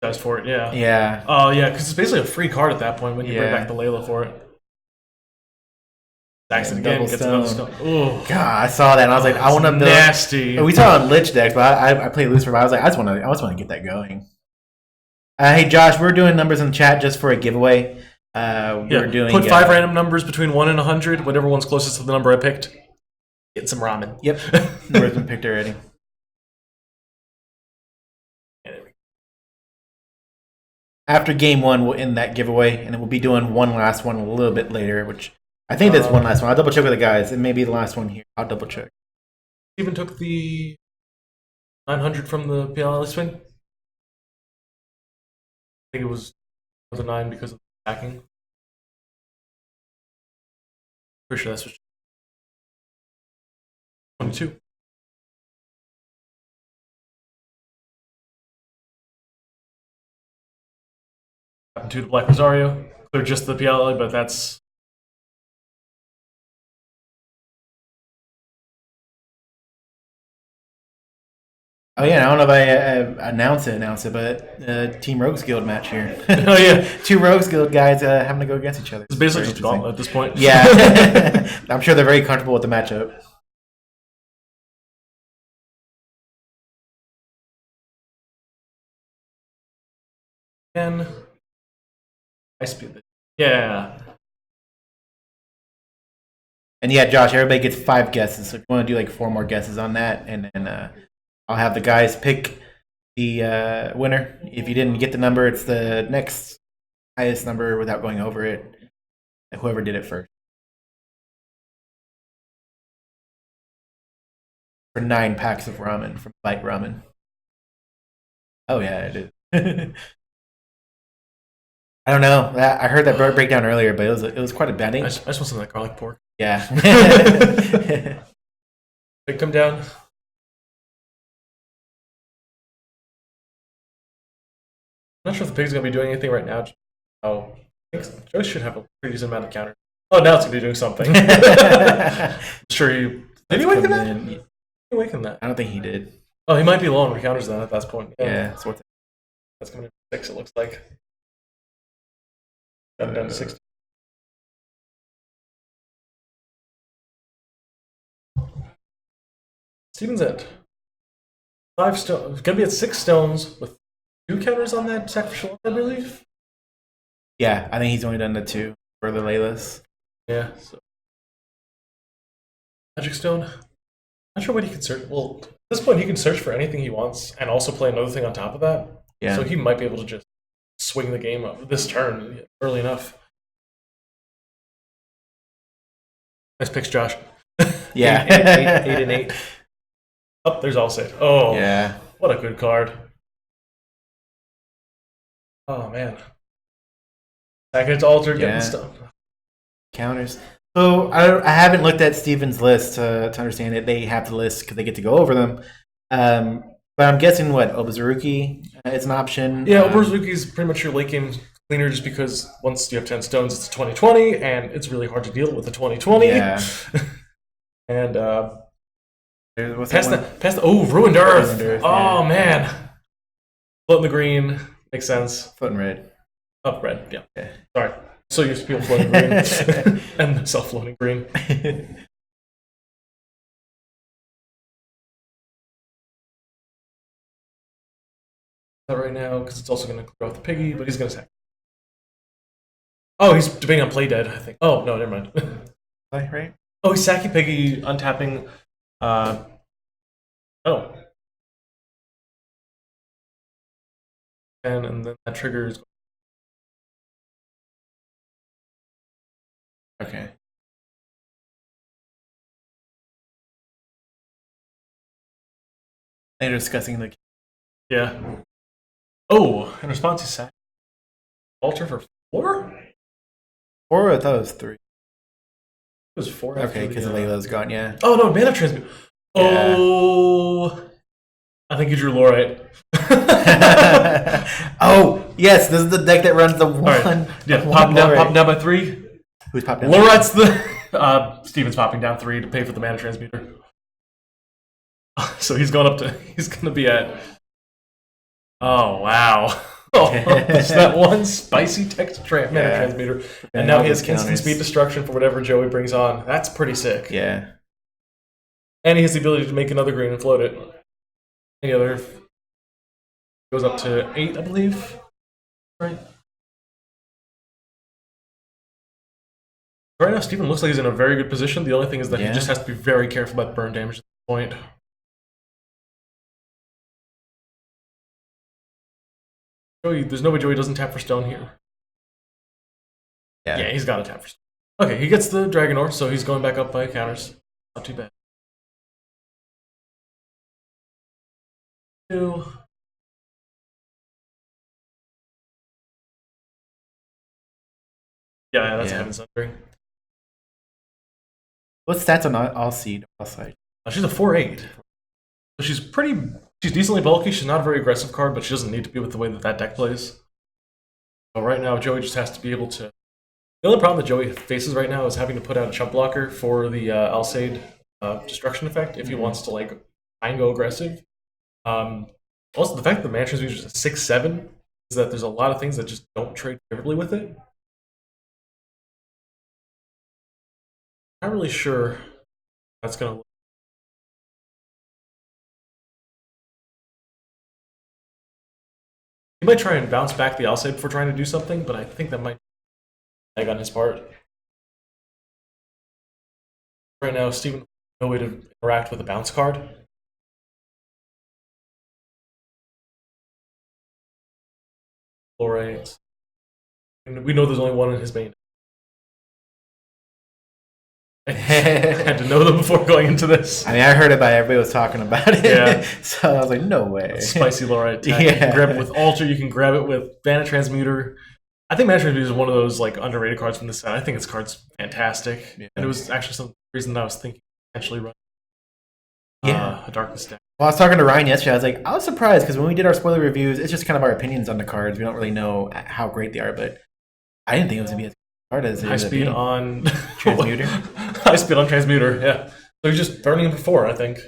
Dies for it, yeah. Yeah. Oh, yeah, because it's basically a free card at that point when you bring back the Layla for it. Stacks it again, gets another stone. Oh, God, I saw that and I was like, I want to build. Nasty. We saw it on Lich decks, but I played Lucifer. I was like, I just want to get that going. Hey, Josh, we're doing numbers in the chat just for a giveaway. We're doing put 5 random numbers between 1 and 100. Whatever one's closest to the number I picked, get some ramen. Yep, number's been picked already. After game 1, we'll end that giveaway, and then we'll be doing one last one a little bit later, which I think that's one last one. I'll double check with the guys. It may be the last one here. I'll double check. Steven took the 900 from the PLL swing. I think it was the 9 because of the attacking. Pretty sure that's what 22. into the Black Rosario. They're just the PLA, but that's. Oh yeah, I don't know if I announced it, but Team Rogues Guild match here. Oh yeah, Two Rogues Guild guys having to go against each other. it's basically Very just gauntlet at this point. Yeah, I'm sure they're very comfortable with the matchup. And I speed it. Yeah. And yeah, Josh, everybody gets 5 guesses. So if you want to do like 4 more guesses on that, and then I'll have the guys pick the winner. If you didn't get the number, it's the next highest number without going over it. Whoever did it first. For 9 packs of ramen from Vite Ramen. Oh yeah, it is. I don't know. I heard that breakdown earlier, but it was quite a bad. I just want some of that garlic pork. Yeah. They come down. I'm not sure if the pig's going to be doing anything right now. Oh, I think Joe should have a pretty decent amount of counter. Oh, now it's going to be doing something. I'm sure he... Did he awaken that? Did he awaken that? I don't think he did. Oh, he might be low on counters then at that point. Yeah. So that's coming to 6, it looks like. Got it down to 60. Steven's at 5 stones. Gonna be at 6 stones with 2 counters on that sacrificial, I believe. Yeah, I think he's only done the 2 for the Laylas. Yeah. So. Magic Stone. Not sure what he can search. Well, at this point, he can search for anything he wants and also play another thing on top of that. Yeah. So he might be able to just swing the game up this turn early enough. Nice picks, Josh. Yeah. 8 and 8. Oh, there's Allstate. Oh, yeah. What a good card. Oh, man. Second altar, getting stuff. Counters. So I haven't looked at Steven's list to understand it. They have the list because they get to go over them. But I'm guessing what Obazuruki is an option. Yeah, Obazuruki is pretty much your late game cleaner just because once you have 10 stones, it's a 20/20, and it's really hard to deal with a 20/20. Yeah. And past the Ruined Earth. Ruined Earth, Oh yeah. man. Float in the green makes sense. Floating red. Oh, red. Yeah. Okay. Sorry. So used to people floating green and self-floating green. Not right now because it's also going to clear off the piggy, but he's going to attack. Oh, he's debating on play dead, I think. Oh no, never mind. Right. Oh, he's sacking piggy, untapping. Oh. And then that triggers. Okay. They're discussing the. Yeah. Oh, in response, he sacked. Alter for 4? 4? I thought it was 3. It was 4. Okay, because the Layla's gone. Yeah. Oh no, mana transmute. Yeah. Oh, I think you drew Lorite. Oh yes, this is the deck that runs the one. Right. Yeah, one popping down by 3. Who's popped down? Lorite's the Steven's popping down 3 to pay for the mana transmuter. So he's going to be at. Oh wow. Oh, it's that one spicy text mana transmuter, and now he has instant speed destruction for whatever Joey brings on. That's pretty sick. Yeah. And he has the ability to make another green and float it. Any other goes up to 8, I believe. Right. Right now, Steven looks like he's in a very good position. The only thing is that he just has to be very careful about burn damage at this point. Joey, there's no way Joey doesn't tap for stone here. Yeah, he's got to tap for stone. Okay, he gets the Dragon Ore, so he's going back up by counters. Not too bad. 2. Yeah, that's Heaven's Sundering. What stats on all seed? All side? She's a 4/8. So she's decently bulky. She's not a very aggressive card, but she doesn't need to be with the way that deck plays. So right now, Joey just has to be able to. The only problem that Joey faces right now is having to put out a chump blocker for the Alsaid destruction effect if he wants to like try and go aggressive. Also, the fact that the mana transmuter is a 6/7 is that there's a lot of things that just don't trade favorably with it. Not really sure that's gonna. He might try and bounce back the Alsaid before trying to do something, but I think that might lag on his part. Right now, Steven has no way to interact with a bounce card. Alright. We know there's only one in his main. I had to know them before going into this. I mean, I heard about it. Everybody was talking about it. Yeah. So I was like, no way. Spicy Lorite attack. You can grab it with Alter, you can grab it with Mana Transmuter. I think Mana Transmuter is one of those like underrated cards from this set. I think this card's fantastic. Yeah. And it was actually some reason that I was thinking potentially run a Darkness deck. Well, I was talking to Ryan yesterday. I was like, I was surprised because when we did our spoiler reviews, it's just kind of our opinions on the cards. We don't really know how great they are, but I didn't think it was going to be as hard as it high speed on Transmuter. High speed on Transmuter, yeah. So he's just burning him for 4, I think.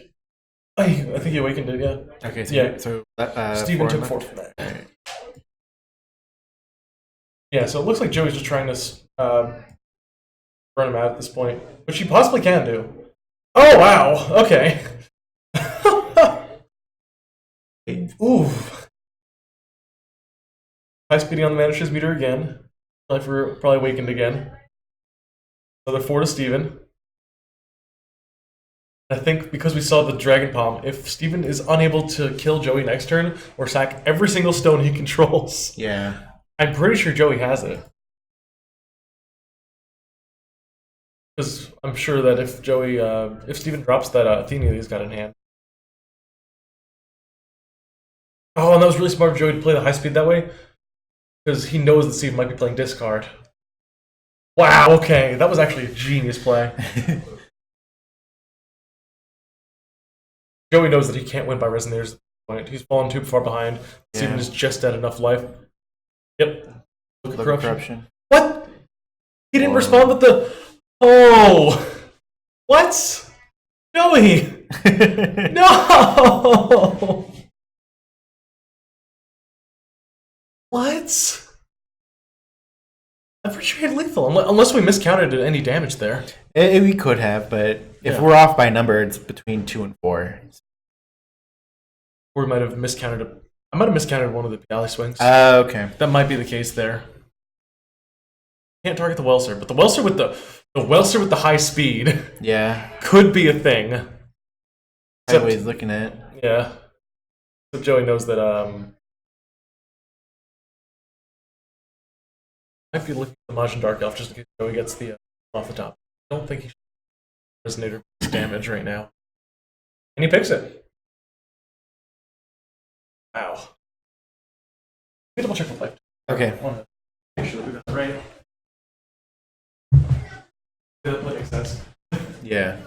I think he awakened it, yeah. Okay, so yeah. So Steven took 4 from that. Right. Yeah, so it looks like Joey's just trying to run him out at this point, which he possibly can do. Oh wow! Okay. Ooh. High speeding on the Mana Transmuter again. Probably awakened again. Another 4 to Steven. I think because we saw the Dragon Palm, if Steven is unable to kill Joey next turn or sack every single stone he controls, yeah, I'm pretty sure Joey has it. Because I'm sure that if Steven drops that Athenia he's got in hand. Oh, and that was really smart of Joey to play the high speed that way. Because he knows that Steven might be playing discard. Wow, okay. That was actually a genius play. Joey knows that he can't win by Resonators at this point. He's fallen too far behind. Yeah. Steven is just at enough life. Yep. Look at corruption. What? He didn't respond with the... Oh! What? Joey! No! What? I'm pretty sure he had lethal, unless we miscounted any damage there. We could have, but if we're off by a number, it's between 2 and 4. Or we might have miscounted I might have miscounted one of the alley swings. Okay. That might be the case there. Can't target the Welser, but the Welser with the Welser with the high speed, yeah, could be a thing. Except he's looking at. Yeah. So Joey knows that might be looking at the Majin Dark Elf just in case Joey gets the off the top. I don't think he should Resonator damage right now. And he picks it. Wow. Let me double check the life. Okay. I want to make sure that we got that right. That makes sense. Yeah.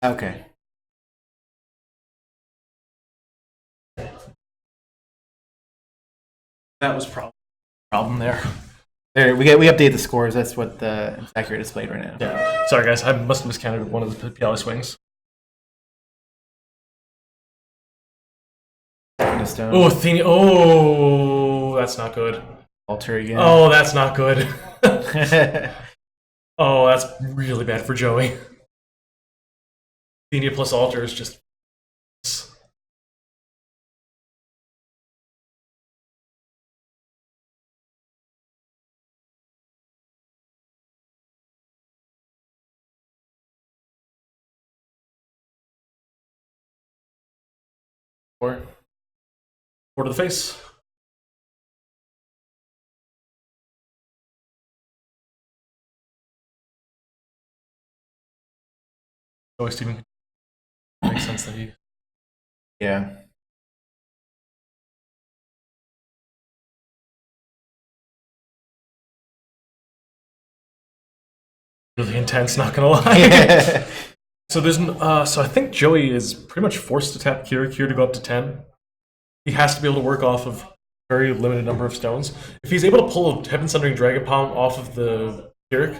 Okay. That was problem there. There, we update the scores. That's what it's accurate displayed right now. Yeah. Sorry guys, I must have miscounted one of the Piali swings. Oh, Athenia. Oh, that's not good. Alter again. Oh, that's not good. Oh, that's really bad for Joey. Athenia plus Alter is just... Four to the face. Always Steven. Makes sense that he... Yeah. really intense, not gonna lie. So there's so I think Joey is pretty much forced to tap Keurig here to go up to 10. He has to be able to work off of a very limited number of stones. If he's able to pull a Heaven Sundering Dragon Palm off of the Keurig,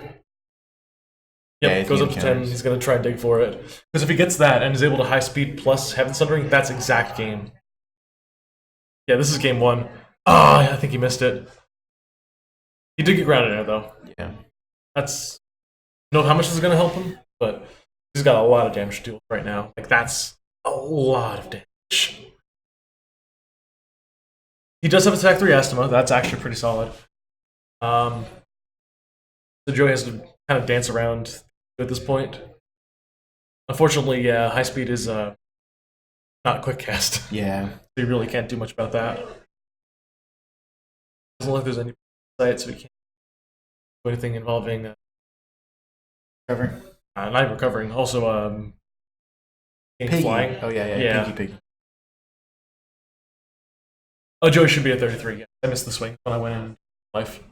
Yeah, goes up to 10, he's going to try and dig for it. Because if he gets that and is able to high speed plus Heaven Sundering, that's exact game. Yeah, this is game 1. Oh, I think he missed it. He did get grounded there, though. Yeah. That's... I don't know how much this is going to help him, but he's got a lot of damage to deal with right now. Like, that's a lot of damage. He does have attack 3 Asthma. That's actually pretty solid. So Joey has to kind of dance around at this point. Unfortunately, yeah, high speed is not quick cast. Yeah. You really can't do much about that. Doesn't look like there's any sight, so we can't do anything involving Cover. not even recovering. Also, flying. Oh yeah, Yeah. Piggy. Oh, Joey should be at 33. Yeah, I missed the swing when I went in life.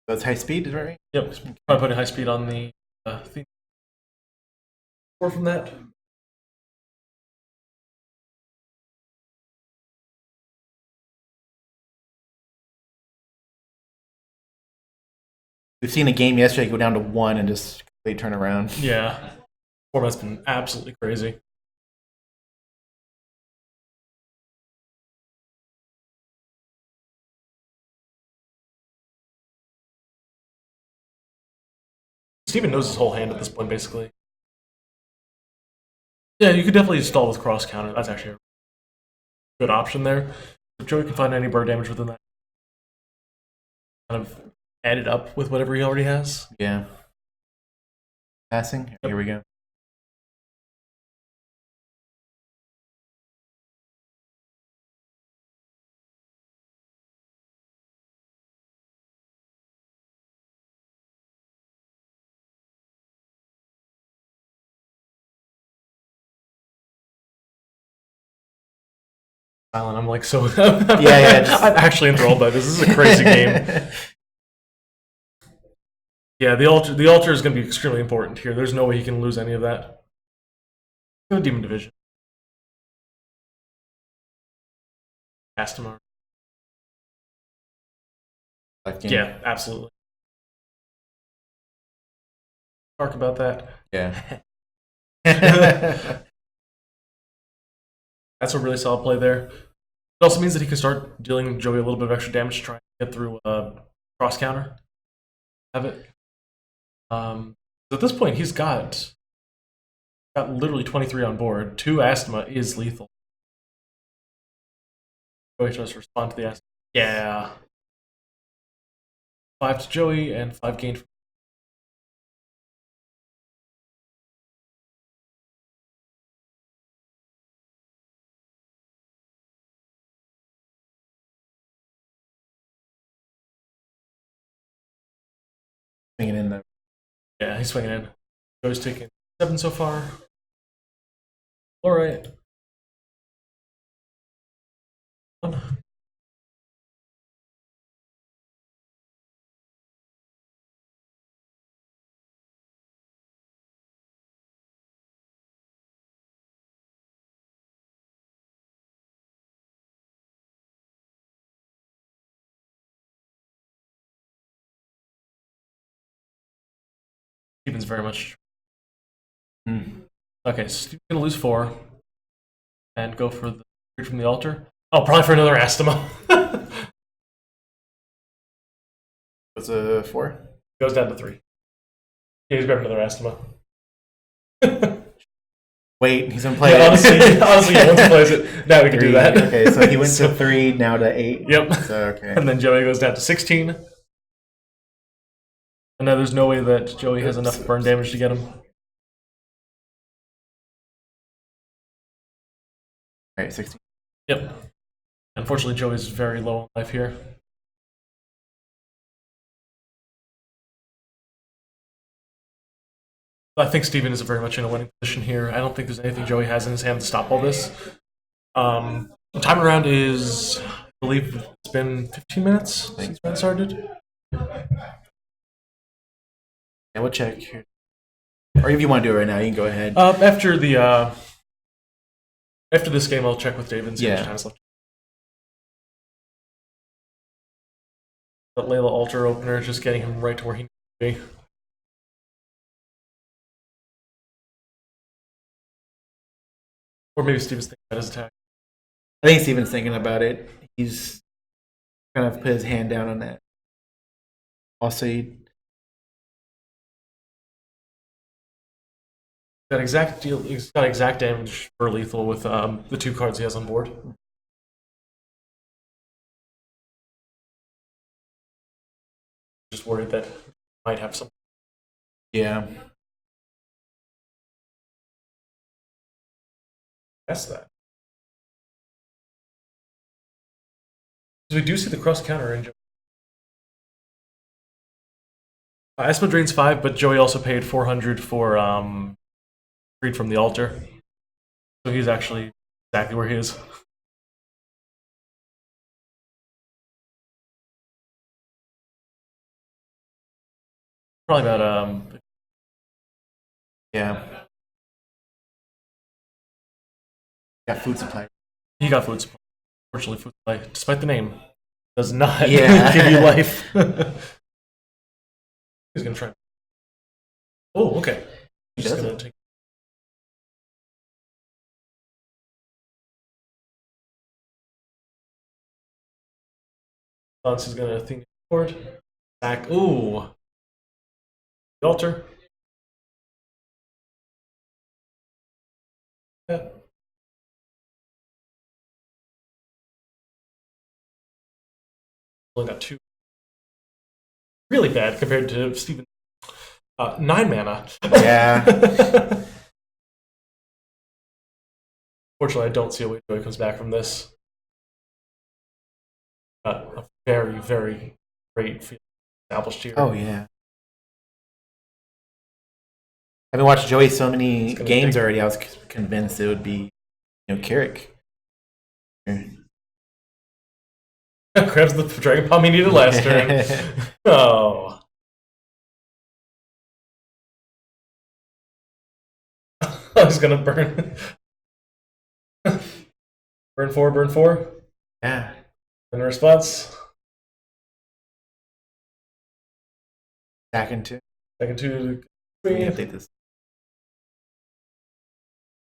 That's high speed, is that right? Yep, probably putting high speed on the theme. Or from that. We've seen a game yesterday go down to 1 and just completely turn around. Yeah, format's been absolutely crazy. Steven knows his whole hand at this point, basically. Yeah, you could definitely stall with cross counter. That's actually a good option there. If Joey can find any bird damage within that, kind of add it up with whatever he already has. Yeah. Passing. Yep. Here we go. Silent, I'm like so. Yeah. I'm actually enthralled by this. This is a crazy game. Yeah, the altar is going to be extremely important here. There's no way he can lose any of that. Go Demon Division. Cast him. Yeah, absolutely. Talk about that. Yeah. That's a really solid play there. It also means that he can start dealing Joey a little bit of extra damage to try and get through cross counter. Have it. So at this point, he's got literally 23 on board. 2 Asthma is lethal. Joey tries to respond to the Asthma. Yeah. 5 to Joey and 5 gained from Swinging in though. Yeah, he's swinging in. Joey's taking 7 so far. All right. 1. Steven's very much. Okay, so Steven's going to lose 4. And go for the trade from the altar. Oh, probably for another Asthma. What's a 4? Goes down to 3. Yeah, he's grabbing another Asthma. Wait, he's gonna play Yeah, it. honestly, once he plays it, now we can 3. do that. Okay, so he went to 3, now to 8. Yep. So, okay. And then Joey goes down to 16. And now there's no way that Joey has enough burn damage to get him. Alright, 16. Yep. Unfortunately, Joey's very low on life here. I think Steven is very much in a winning position here. I don't think there's anything Joey has in his hand to stop all this. The time around is, I believe it's been 15 minutes since round started. Yeah, we'll check here. Or if you want to do it right now, you can go ahead. After this game, I'll check with David and see how much time is left. That Layla altar opener is just getting him right to where he needs to be. Or maybe Steven's thinking about his attack. I think Steven's thinking about it. He's kind of put his hand down on that. Also, He's got exact damage for lethal with the 2 cards he has on board. Just worried that might have some. yeah. Guess that. So we do see the cross counter in Joey. Esma drains 5, but Joey also paid 400 for Freed from the Altar. So he's actually exactly where he is. Probably about Yeah. Got food supply. he got food supply. Fortunately, food supply, despite the name, does not Yeah. give you life. He's gonna try. Oh, okay. He He's just does gonna it. take. Lance is gonna think forward. Back. Ooh. The altar. Yeah. Only got 2. Really bad compared to Steven. 9 mana. Yeah. Fortunately, I don't see a way Joey comes back from this. A very, very great feeling established here. Oh, yeah. I've been watching Joey so many It's gonna games take- already. I was convinced it would be, Carrick. Here. Grabs the Dragon Palm he needed last turn. Oh. I was gonna burn. Burn 4, burn 4. Yeah. In response, Second 2. second 2 Let me 3. update this.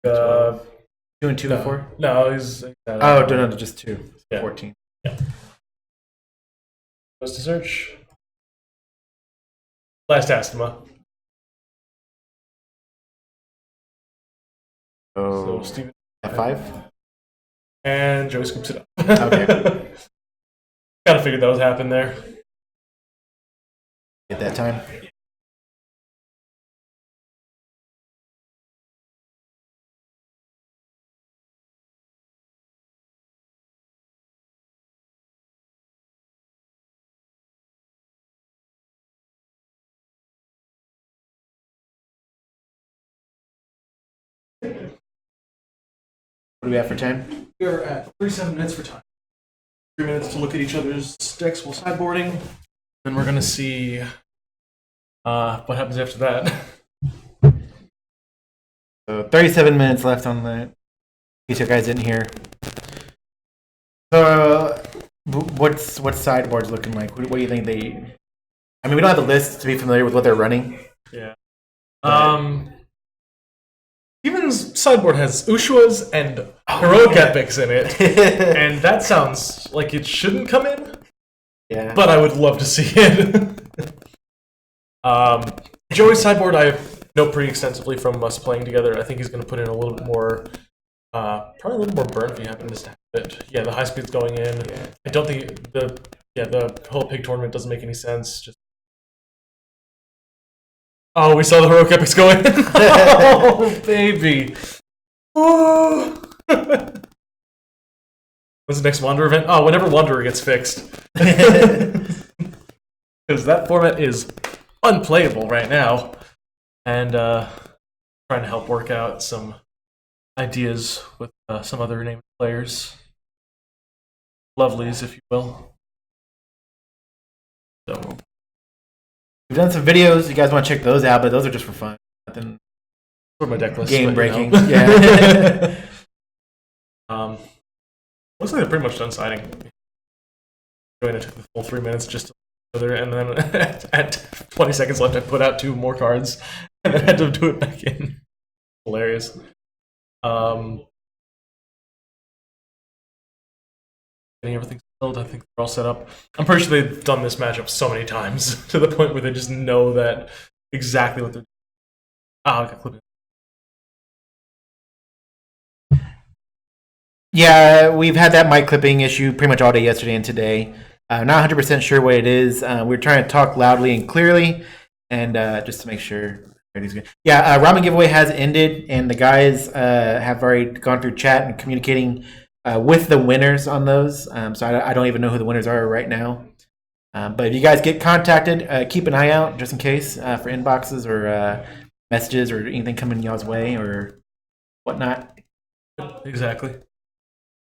2 and 2 no, before? no, he's. Oh, no, just 2. Yeah. 14. Goes to search. Last Asthma. Oh, So Steven. F5? And Joey scoops it up. Okay. Kind of figured that was happening there. At that time. What do we have for time? We're at 37 minutes for time. 3 minutes to look at each other's decks while sideboarding. Then we're going to see what happens after that. So 37 minutes left on the. In case you guys didn't hear. So, what's sideboards looking like? What do you think they? I mean, we don't have the list to be familiar with what they're running. Yeah. Steven's sideboard has Ushuas and Heroic Epics in it. And that sounds like it shouldn't come in, Yeah. but I would love to see it. Joey's sideboard I know pretty extensively from us playing together. I think he's going to put in a little bit more, probably a little more burn if he happens to have it. Yeah, the high speed's going in. Yeah. I don't think the whole pig tournament doesn't make any sense. Just we saw the heroic epics go in. Oh baby. Ooh. What's the next Wanderer event? Oh, whenever Wanderer gets fixed. Because that format is unplayable right now. and trying to help work out some ideas with some other named players, lovelies, if you will. So We've done some videos. You guys want to check those out, but those are just for fun. Nothing for my deck list, game but, breaking. you know. Yeah. Looks like they're pretty much done siding. Going to take the full 3 minutes just to and then at 20 seconds left, I put out 2 more cards and then had to do it back in. Hilarious. Getting everything settled, I think they're all set up. I'm pretty sure they've done this matchup so many times to the point where they just know that exactly what they're doing. Okay, clip it. Yeah, we've had that mic clipping issue pretty much all day yesterday and today. Not 100% sure what it is. We're trying to talk loudly and clearly, and just to make sure everything's good. Yeah, Ramen giveaway has ended, and the guys have already gone through chat and communicating with the winners on those. So I don't even know who the winners are right now. But if you guys get contacted, keep an eye out just in case for inboxes or messages or anything coming y'all's way or whatnot. Exactly.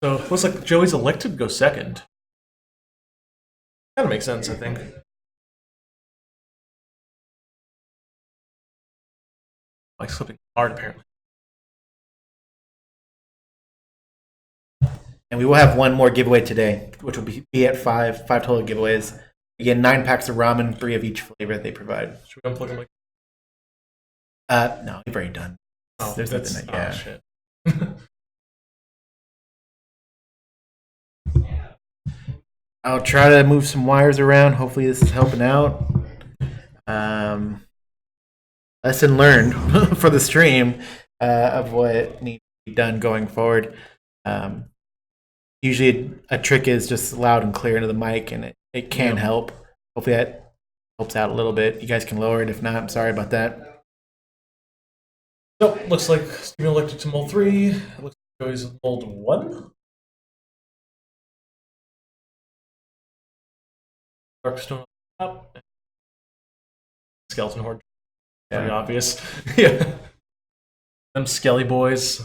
So it looks like Joey's elected to go second. Kind of makes sense, I think. Like slipping hard, apparently. And we will have one more giveaway today, which will be at five total giveaways. Again, 9 packs of ramen, 3 of each flavor that they provide. Should we unplug them? No, we've already done. Oh, There's nothing that, yeah. shit. I'll try to move some wires around. Hopefully this is helping out. Lesson learned for the stream of what needs to be done going forward. Usually a trick is just loud and clear into the mic, and it can help. Hopefully that helps out a little bit. You guys can lower it. If not, I'm sorry about that. So, looks like Steven elected to mold 3. It looks like Joey's mold 1. Darkstone up. Skeleton Horde. Pretty obvious. Yeah. Them Skelly boys.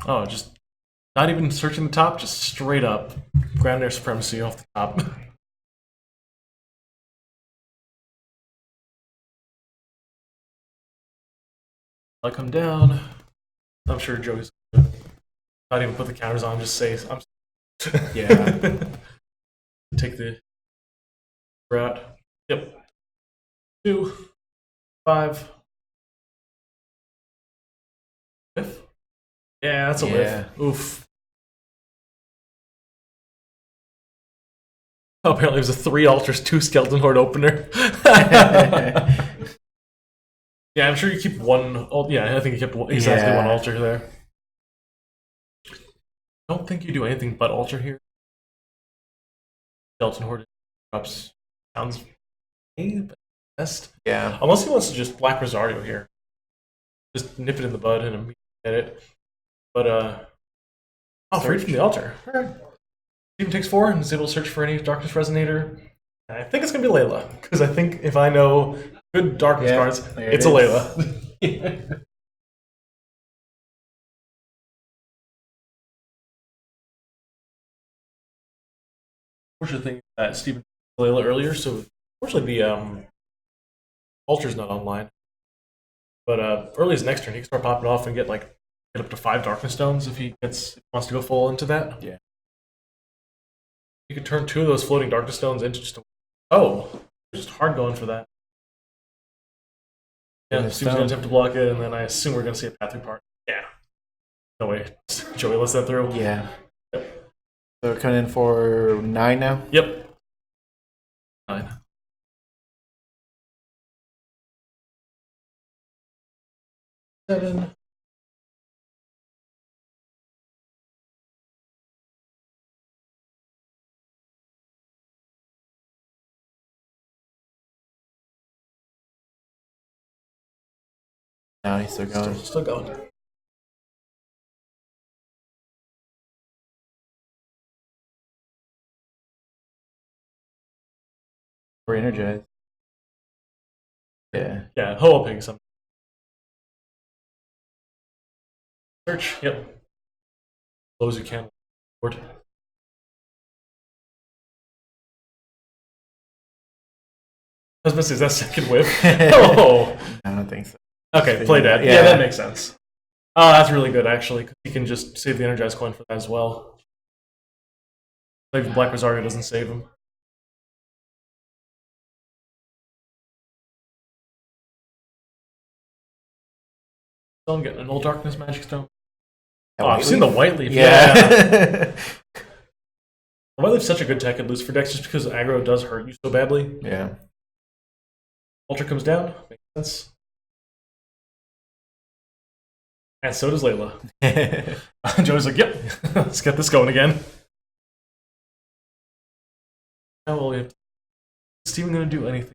Oh, just not even searching the top, just straight up. Ground air supremacy off the top. I come down. I'm sure Joey's not even put the counters on, just say, I'm Yeah. Take the route. Yep. 2, 5. Whiff? Yeah, that's a whiff. Oof. Oh, apparently it was a 3 altars, 2 skeleton horde opener. Yeah, I'm sure you keep one. Yeah, I think you kept exactly one altar there. I don't think you do anything but altar here. Skeleton horde drops sounds best. Yeah. Unless he wants to just Black Rosario here. Just nip it in the bud and immediately get it. But freed from the altar. Alright. Steven takes 4 and is able to search for any Darkness Resonator. I think it's gonna be Layla, because I think if I know good Darkness cards, it's a Layla. Unfortunate thing that Steven Layla earlier, so unfortunately the altar's not online. But early as next turn, he can start popping off and get up to 5 Darkness Stones if he wants to go full into that. Yeah. You could turn 2 of those floating Darkness Stones into just just hard going for that. Yeah, Steven's gonna attempt to block it, and then I assume we're gonna see a path through part. Yeah. No way. Joey lets that through. Yeah. Yep. So we're coming in for 9 now? Yep. 9. Seven. No, he's still going. Still going. Or energized. Yeah. Yeah, Ho ping some. Search. Yep. As low as you can. Board. I was supposed to say, is that second whip? Oh. I don't think so. Okay, play dead. Yeah. Yeah, that makes sense. Oh, that's really good, actually, because he can just save the energized coin for that as well. Maybe Black Rosario doesn't save him. So I'm getting an Old Darkness Magic Stone. Oh, I've seen the White Leaf. Yeah. The White Leaf's such a good tech at loose for decks just because aggro does hurt you so badly. Yeah. Ultra comes down. Makes sense. And so does Layla. Joey's like, yep, let's get this going again. Now will we have... Is Steven going to do anything?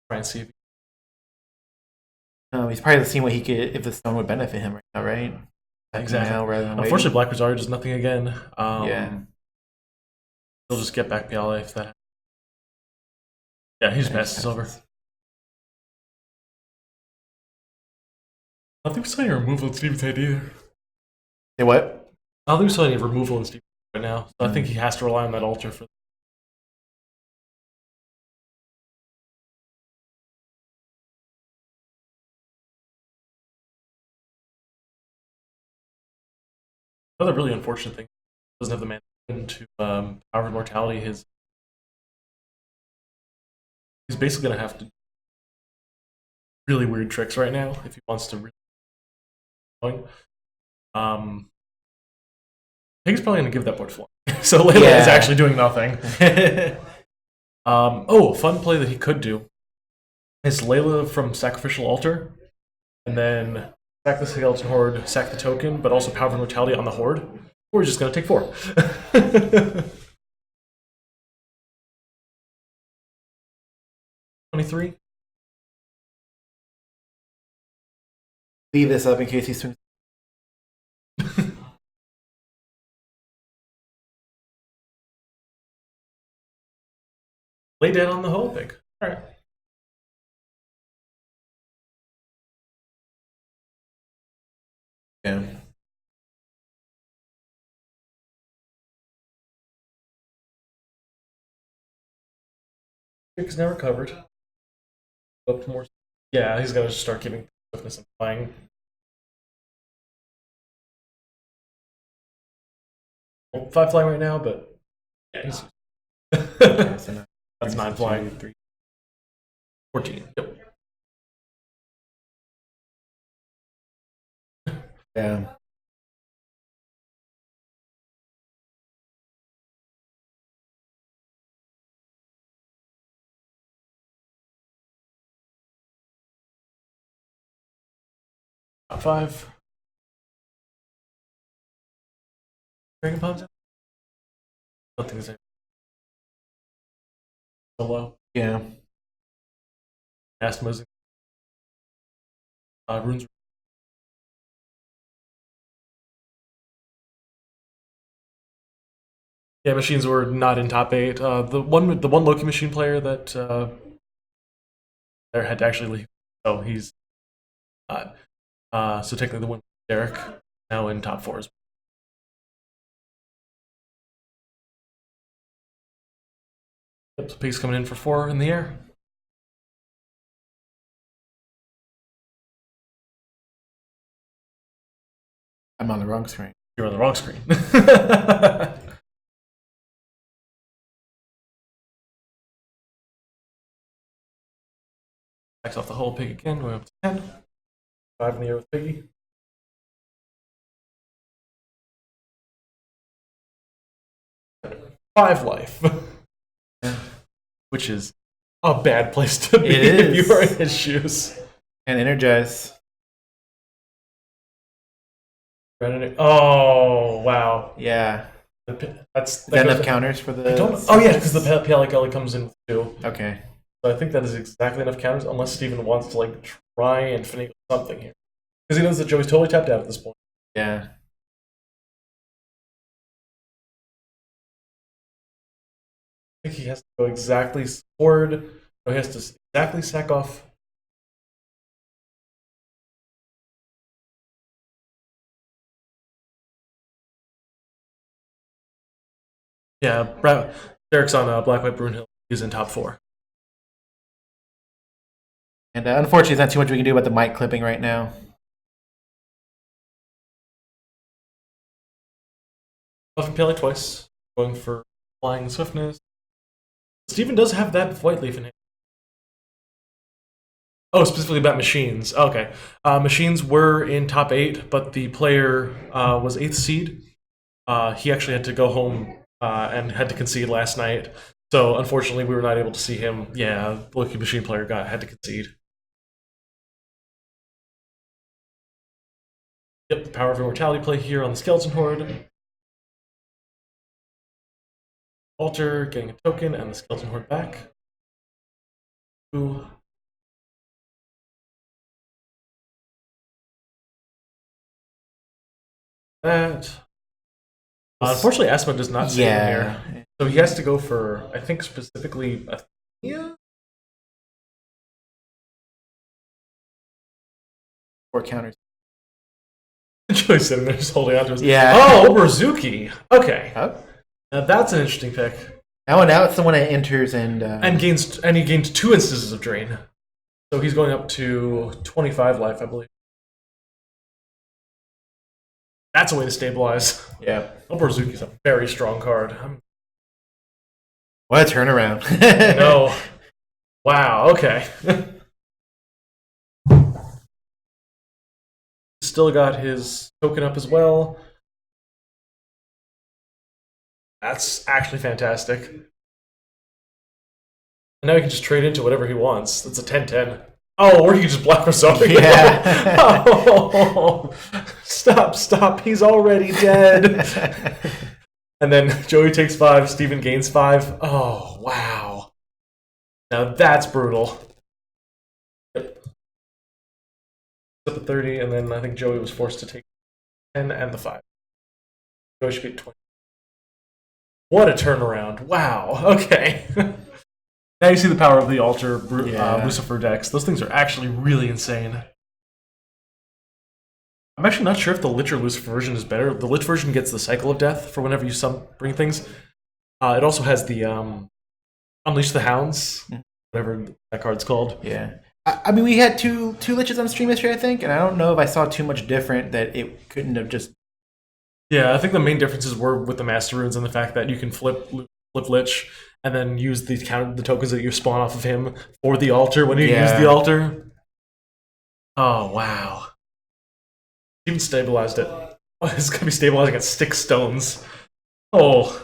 Try and see if He's probably seeing what he could, if the stone would benefit him right now, right? exactly. Now rather than Unfortunately, waiting. Black Rosario does nothing again. Yeah. He'll just get back PLA if that happens. Yeah, his best is over. I don't think we saw any removal in Steven's head either. Say what? I don't think we saw any removal in Steven's head right now. So I think he has to rely on that altar for. Another really unfortunate thing, he doesn't have the mana to Power of Immortality. He's basically going to have to do really weird tricks right now if he wants to really going. I think he's probably going to give that board fly. So Layla is actually doing nothing. A fun play that he could do is Layla from Sacrificial Altar, and then sack the Skeleton Horde, sack the token, but also Power of Immortality on the Horde. Or he's just going to take 4. 23. Leave this up in case he swings. Lay dead on the whole pick. Alright. Yeah. Pick is now recovered. Up to more. Yeah, he's going to start giving swiftness and flying. Well, 5 flying right now, but yeah, he's. That's 9 flying. 3. 14. Yep. Yeah. Top 5. Dragon Palms? I don't think there's any. Solo. Yeah. Asthma's. Runes. Yeah, machines were not in top 8. The one Loki machine player that there had to actually leave, so he's not. So technically, the one Derek now in top 4 as well. Yep, so Pig's coming in for 4 in the air. I'm on the wrong screen. You're on the wrong screen. Backs off the whole Pig again, going up to 10. 5 in the air with Piggy. Five life. Which is a bad place to be if you are in his shoes. And energize. Oh, wow. Yeah. That's Is that enough counters for the... Oh, yeah, because the PLA comes in with 2. Okay. So I think that is exactly enough counters, unless Steven wants to like try and finagle something here. Because he knows that Joey's totally tapped out at this point. Yeah. think he has to go exactly forward. No, he has to exactly sack off. Yeah, Derek's on Black White Brunhild. He's in top 4. And unfortunately, there's not too much we can do about the mic clipping right now. Buffing Pele twice, going for flying swiftness. Steven does have that White Leaf in him. Oh, specifically about machines. Okay. Machines were in top 8, but the player was 8th seed. He actually had to go home and had to concede last night. So unfortunately, we were not able to see him. Yeah, the lucky machine player had to concede. Yep, the Power of Immortality play here on the Skeleton Horde. Alter, getting a token, and the Skeleton Horde back. Ooh. That. Unfortunately, Asma does not stay in here. So he has to go for, I think, specifically Athenia? Or counters. Joey's sitting there just holding on to his. Yeah. Oh, Oberzuki. Okay. Oh. Now that's an interesting pick. Now it's the one that enters and he gains 2 instances of drain. So he's going up to 25 life, I believe. That's a way to stabilize. Yeah. Oberzuki's a very strong card. What a turnaround. No. Wow, okay. Still got his token up as well. That's actually fantastic. And now he can just trade into whatever he wants. That's a 10-10. Oh, or he can just block for something. Yeah. Oh, stop. He's already dead. And then Joey takes 5, Steven gains 5. Oh, wow. Now that's brutal. Yep. Up at 30, and then I think Joey was forced to take 10 and the 5. Joey should be at 20. What a turnaround. Wow. Okay. Now you see the power of the Alter Lucifer decks. Those things are actually really insane. I'm actually not sure if the Lich or Lucifer version is better. The Lich version gets the Cycle of Death for whenever you bring things. It also has the Unleash the Hounds, whatever that card's called. Yeah. I mean, we had two Liches on stream yesterday, I think, and I don't know if I saw too much different that it couldn't have just... Yeah, I think the main differences were with the Master Runes and the fact that you can flip Lich and then use the tokens that you spawn off of him for the altar when you use the altar. Oh, wow. Even stabilized it. Oh, it's going to be stabilizing at 6 stones. Oh.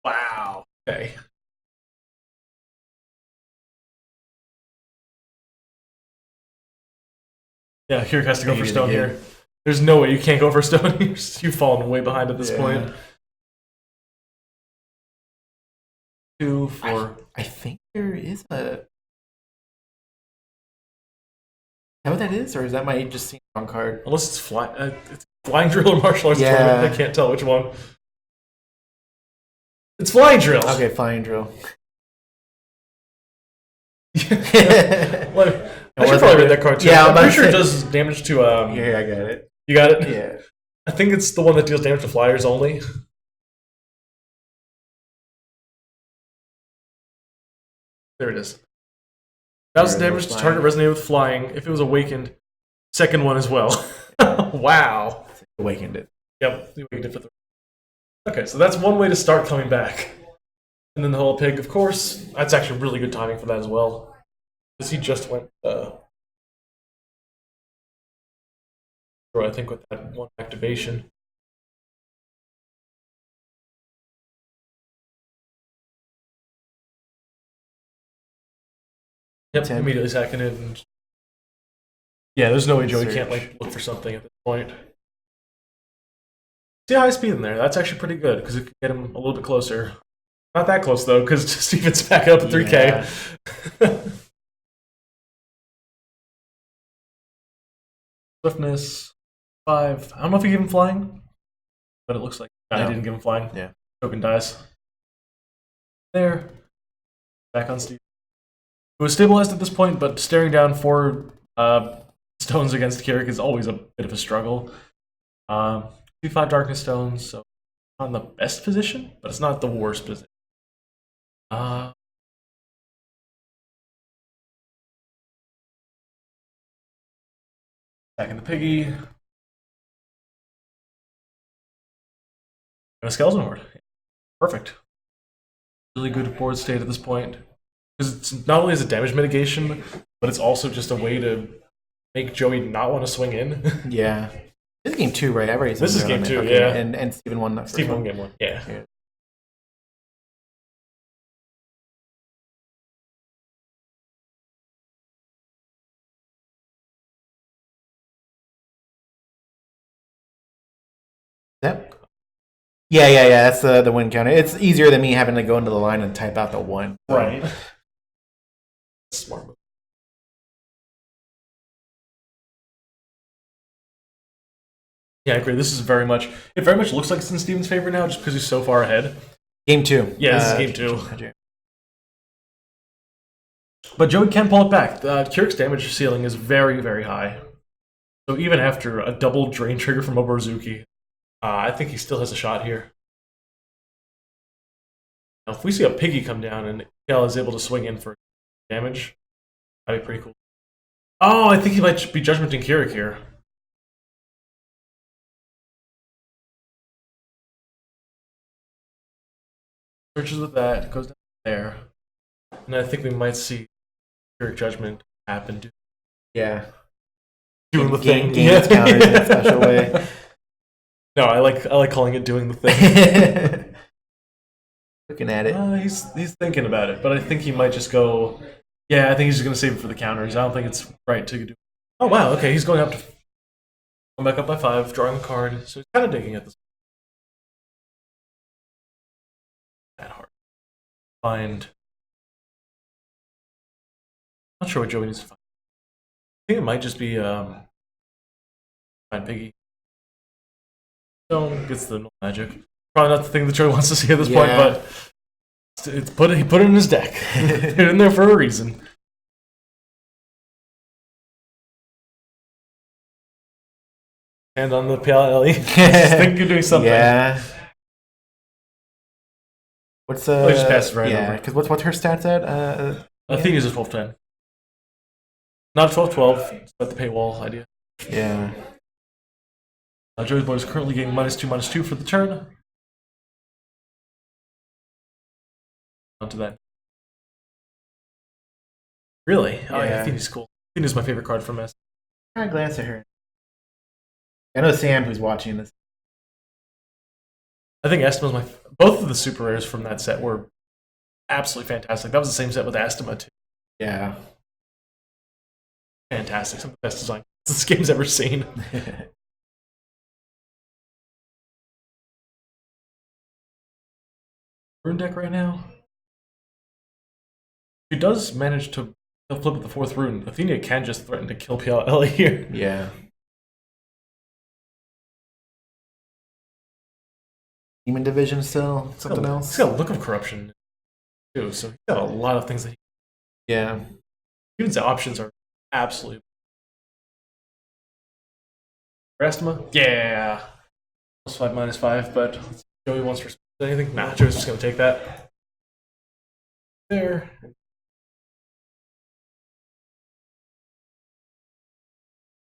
Wow. Okay. Yeah, Kirik has to go for stone here. There's no way you can't go for stone. You've fallen way behind at this point. 2, 4. I think there is a... Is that what that is? Or is that my just seeing wrong card? Unless it's Flying Drill or Martial Arts Tournament. I can't tell which one. It's Flying Drill. Okay, Flying Drill. I should probably read that card too. Yeah, I'm pretty sure it does damage to... Here, I got it. You got it? Yeah. I think it's the one that deals damage to flyers only. There it is. 1,000 damage to target resonated with flying. If it was awakened, second one as well. Wow. Awakened it. Yep, you awakened it for 3. Okay, so that's one way to start coming back. And then the whole pig, of course. That's actually really good timing for that as well. Because he just went... I think with that one activation. Yep, 10. immediately sacking it. And... Yeah, there's no way Joey can't look for something at this point. See high speed in there. That's actually pretty good because it could get him a little bit closer. Not that close though, because Steven's back up at 3K. Yeah. Swiftness 5. I don't know if he gave him flying, but it looks like I didn't give him flying. Yeah. Token dies. there. Back on Steve. It was stabilized at this point, but staring down 4 stones against Keurig is always a bit of a struggle. 2-5 Darkness Stones, so not in the best position, but it's not the worst position. Back in the piggy. And a skeleton horde. Perfect. Really good board state at this point. Because it's not only is it damage mitigation, but it's also just a way to make Joey not want to swing in. Yeah. This is game 2, right? I've already This is game 2, okay. yeah. And Steven won that first Steve one. won game 1. Yeah. Yep. Yeah. That's the win counter. It's easier than me having to go into the line and type out the 1. Right. Smart move. Yeah, I agree. This is very much. It very much looks like it's in Steven's favor now, just because he's so far ahead. Game 2. Yeah, this is game 2. But Joey can pull it back. Keurig's damage ceiling is very, very high. So even after a double drain trigger from Oboruzuki, I think he still has a shot here. Now, if we see a piggy come down and Kel is able to swing in for damage, that'd be pretty cool. Oh, I think he might be judgmenting Keurig here. Searches with that, goes down there. And I think we might see Keurig Judgment happen. Yeah. Doing the thing. Game counters in a special way. No, I like calling it doing the thing. Looking at it. He's thinking about it, but I think he might just go. Yeah, I think he's just gonna save it for the counters. I don't think it's right to do. Oh wow, okay, he's going up to. Going back up by 5, drawing a card, so he's kind of digging at this. That hard. Find. Not sure what Joey needs to find. I think it might just be find Piggy. Stone gets the magic. Probably not the thing that Joey wants to see at this point, but he put it in his deck. Put it in there for a reason. And on the PLLE. Think you're doing something. Yeah. What's just pass right yeah, over. because what's her stats at? Athena's a 12-10. Not 12-12. It's not the paywall idea. Yeah. Joey's boy is currently getting -2/-2 for the turn. Onto that. Really? Oh yeah, Athena's cool. Athena's my favorite card from S. I glance at her. I know Sam, who's watching this. I think Estima's both of the super rares from that set were absolutely fantastic. That was the same set with Estima too. Yeah. Fantastic. Some of the best design this game's ever seen. Rune deck right now. If he does manage to flip with the 4th rune, Athena can just threaten to kill PLL here. Yeah. Demon Division still? Something else? He's got a look of corruption too, so he's got a lot of things that Yeah. Steven's options are absolutely. Estima? Yeah. +5, -5, but Joey wants to respond to anything? Nah, Joey's just going to take that. There.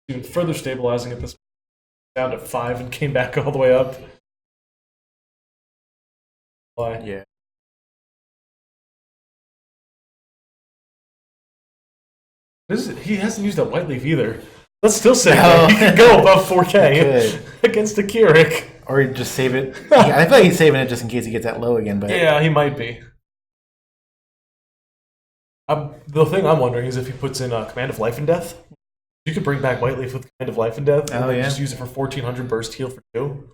Even further stabilizing at this down to 5 and came back all the way up. Why? Yeah. He hasn't used that white leaf either. Let's still say No. that he could go above 4K against a Keurig. Or he'd just save it. I feel like he's saving it just in case he gets that low again. But Yeah, he might be. The thing I'm wondering is if he puts in Command of Life and Death. You could bring back White Leaf with Command of Life and Death. Oh, yeah. Just use it for 1400 burst heal for 2.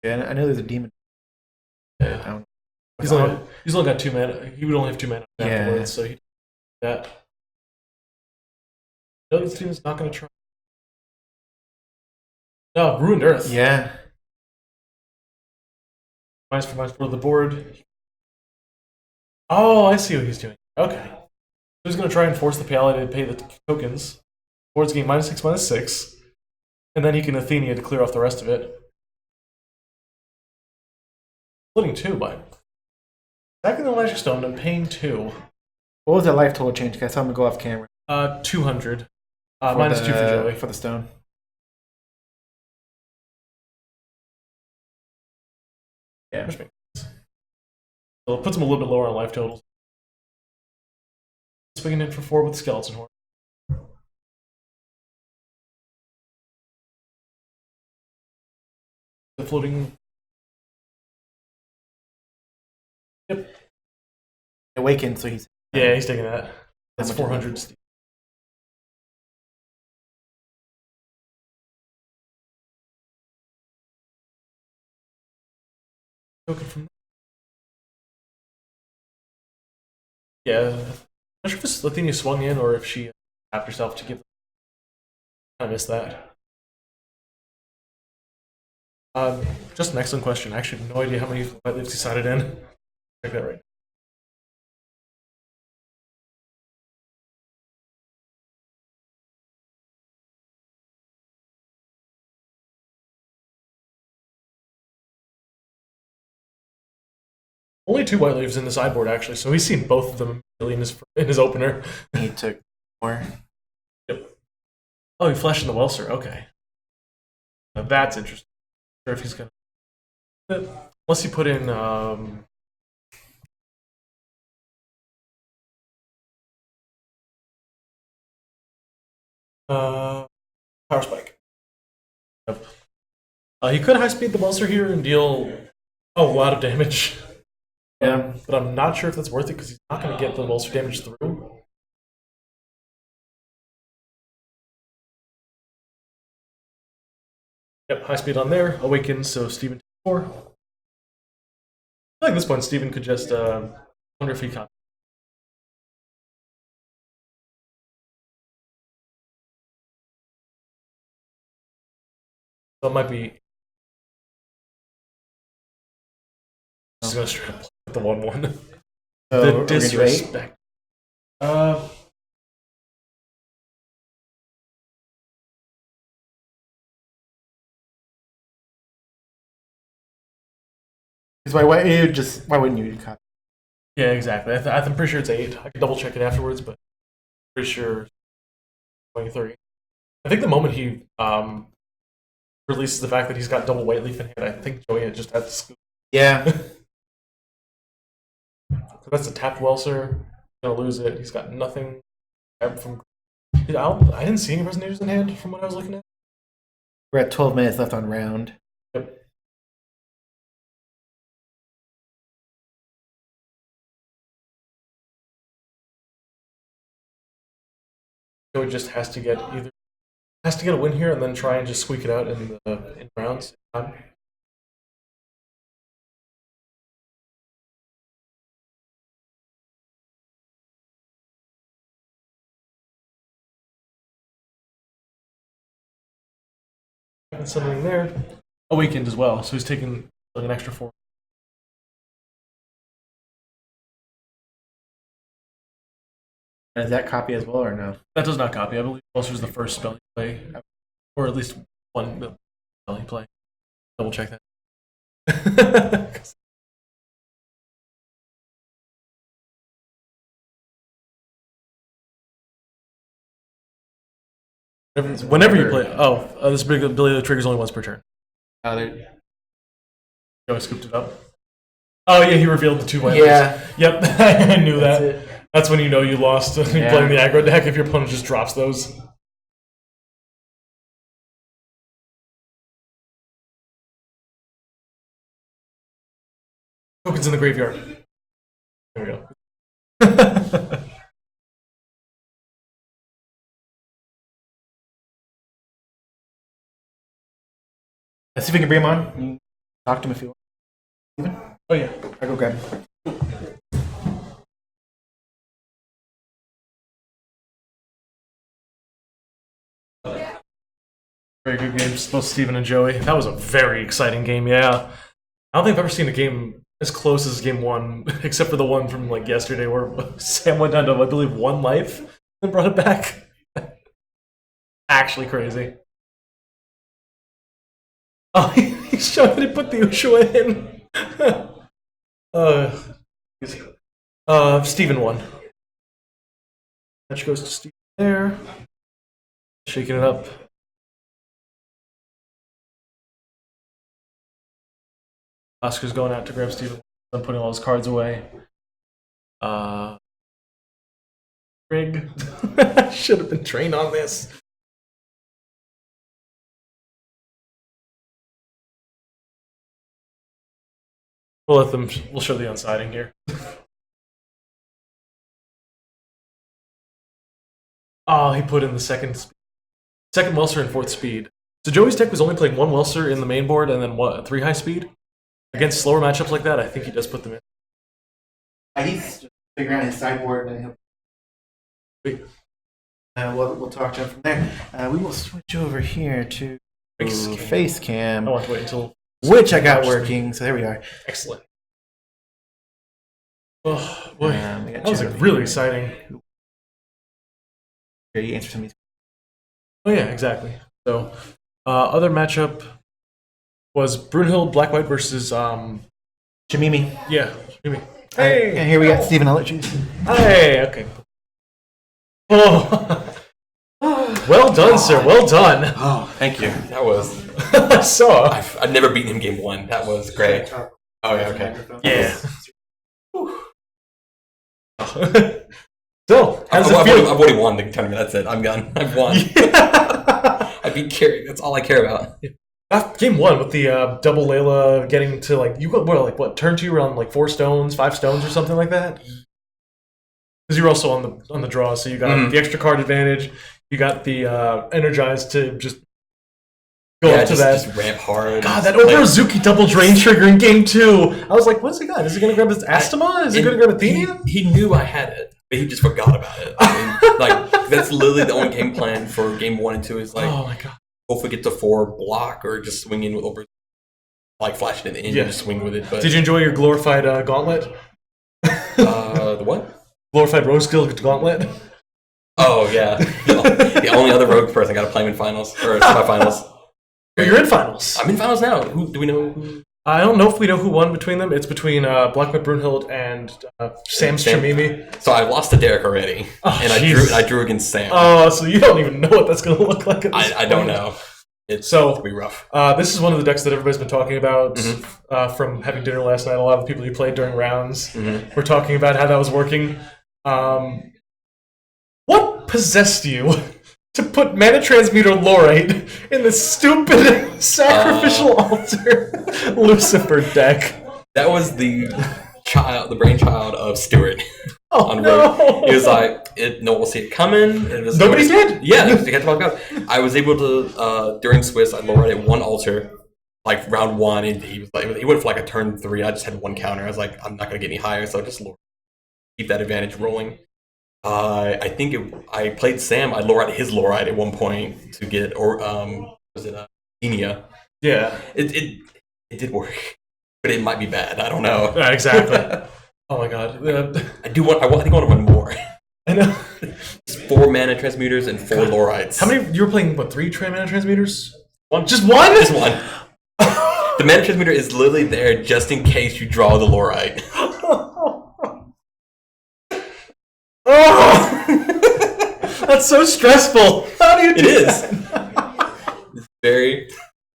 yeah, I know there's a demon. Yeah. I don't know. He's only got 2 mana. He would only have 2 mana afterwards, so he'd do that. No, this team's not going to try. No, Ruined Earth. Yeah. -4 the board. Oh, I see what he's doing. Okay. He's going to try and force the Piali to pay the tokens. Board's getting -6, -6. And then he can Athenia to clear off the rest of it. Splitting 2, but stacking the Magic Stone and paying 2. What was that life total change? I saw him go off camera. 200. For -2 for Joey. For the stone. Yeah. Which makes sense. So it puts him a little bit lower on life totals. Swinging in for 4 with Skeleton Horn. The floating. Yep. Awakened, so he's. Yeah, he's taking that. That's much is 400. Token from. Yeah. I'm not sure if it's Athenia swung in or if she tapped herself to give. I missed that. Just an excellent question. I actually have no idea how many white leaves he sided in. Check that right. Only 2 white leaves in the sideboard actually, so he's seen both of them in his opener. He took more. Yep. Oh, he flashed in the Welser. Okay. Now that's interesting. Not sure if he's gonna. Unless he put in. Power Spike. Yep. He could high speed the Welser here and deal a lot of damage. Yeah. But I'm not sure if that's worth it because he's not going to get the Welser damage through. Yep, high speed on there. Awakens, so Steven 4. I feel like at this point, Steven could just wonder if he caught. So it might be. Just gonna straight up play with the 1/1. So The we're gonna do 8? disrespect. Why wouldn't you copy? Yeah, exactly. I'm pretty sure it's 8. I can double check it afterwards, but pretty sure 23. I think the moment he releases the fact that he's got double white leaf in hand, I think Joey had just had to scoop. Yeah. So that's a tapped Welser. He's gonna lose it. He's got nothing. From I didn't see any Resonators in hand from what I was looking at. We're at 12 minutes left on round. Yep. Joey just has to get a win here and then try and just squeak it out in rounds. And something there. Awakened as well, so he's taking like an extra 4. Does that copy as well or no? That does not copy. I believe Welser's the first spell you play, or at least one spell you play. Double check that. Whenever you play. This big ability triggers only once per turn. Joey scooped it up. Oh yeah, he revealed the 2 white Yeah. leaves. Yep, I knew that. That's it. That's when you know you lost. You're Yeah. playing the aggro deck if your opponent just drops those. Tokens in the graveyard. There we go. Let's see if we can bring him on. You can talk to him if you want. Oh yeah. I'll go grab him. Very good game, both Steven and Joey. That was a very exciting game, yeah. I don't think I've ever seen a game as close as game 1, except for the one from like yesterday where Sam went down to, I believe, 1 life and brought it back. Actually crazy. Oh, he's showing that he put the Ushua in. Steven won. Match goes to Steven there. Shaking it up. Oscar's going out to grab Steven. I'm putting all his cards away. Rig. Should have been trained on this. We'll show the unsiding here. Oh, he put in the second Welser and 4th speed. So Joey's deck was only playing 1 Welser in the main board and then 3 high speed. Against slower matchups like that, I think he does put them in. He's just figuring out his sideboard, and we'll talk to him from there. We will switch over here to face cam. I want to wait until... Which I got working, so there we are. Excellent. Oh, boy. That was Chat really here. exciting. Here, you answer some of these. Oh, yeah, exactly. So, other matchup was Brunhild Black-White versus... Shamimi. Yeah, Jimmy. Hey! And here we got Steven. I'll let you. Hey, okay. Oh. Well done, sir. Well done. Oh, thank you. That was. I saw. I've never beaten him game 1. That was great. Oh, yeah, okay. Yeah. So, how does it I've feel? already won the tournament. That's it. I'm done. I've won. I beat Carrie. That's all I care about. Game 1 with the double Layla getting to like you got what turn 2 around like 4 stones, 5 stones or something like that. Because you're also on the draw, so you got the extra card advantage. You got the energized to just go up to that. Just ramp hard. God, that Obrazuki double drain trigger in game 2. I was like, what's he got? Is he going to grab his Astema? Is he going to grab Athenia? He knew I had it, but he just forgot about it. I mean, like that's literally the only game plan for game 1 and 2 is like, oh my god, hopefully get to 4 block or just swing in with over, like flash it in and just swing with it. But did you enjoy your glorified gauntlet? the what? Glorified Rose Guild gauntlet. Oh yeah, the only other rogue person got to play him in finals or semifinals. You're in finals. I'm in finals now. Who do we know? Who? I don't know if we know who won between them. It's between Black-White Brunhild and Sam Shamimi. So I lost to Derek already, and I drew against Sam. Oh, so you don't even know what that's going to look like. At this I don't know. It's so to be rough. This is one of the decks that everybody's been talking about from having dinner last night. A lot of the people you played during rounds were talking about how that was working. What possessed you to put Mana Transmuter Lorite in the stupid sacrificial altar Lucifer deck? That was the brainchild of Stuart. Oh, on no. Rogue. He was like, no one will see it coming. Nobody did? Yeah, they had to talk about it. I was able to, during Swiss, I lowered at 1 altar, like round 1, and he was like, he went for like a turn 3. I just had 1 counter. I was like, I'm not going to get any higher, so I just lowered. Keep that advantage rolling. I think I played Sam. I lowered his Lorite at one point to get, or was it Athenia? Yeah. It did work, but it might be bad. I don't know. Exactly. Oh my god. I think I want to run more. I know. It's 4 mana transmuters and 4 Lorites. How many? You were playing, what, 3 mana transmuters? One? Just one? Just one. The mana transmuter is literally there just in case you draw the Lorite. Oh! That's so stressful. How do you do that? It's very...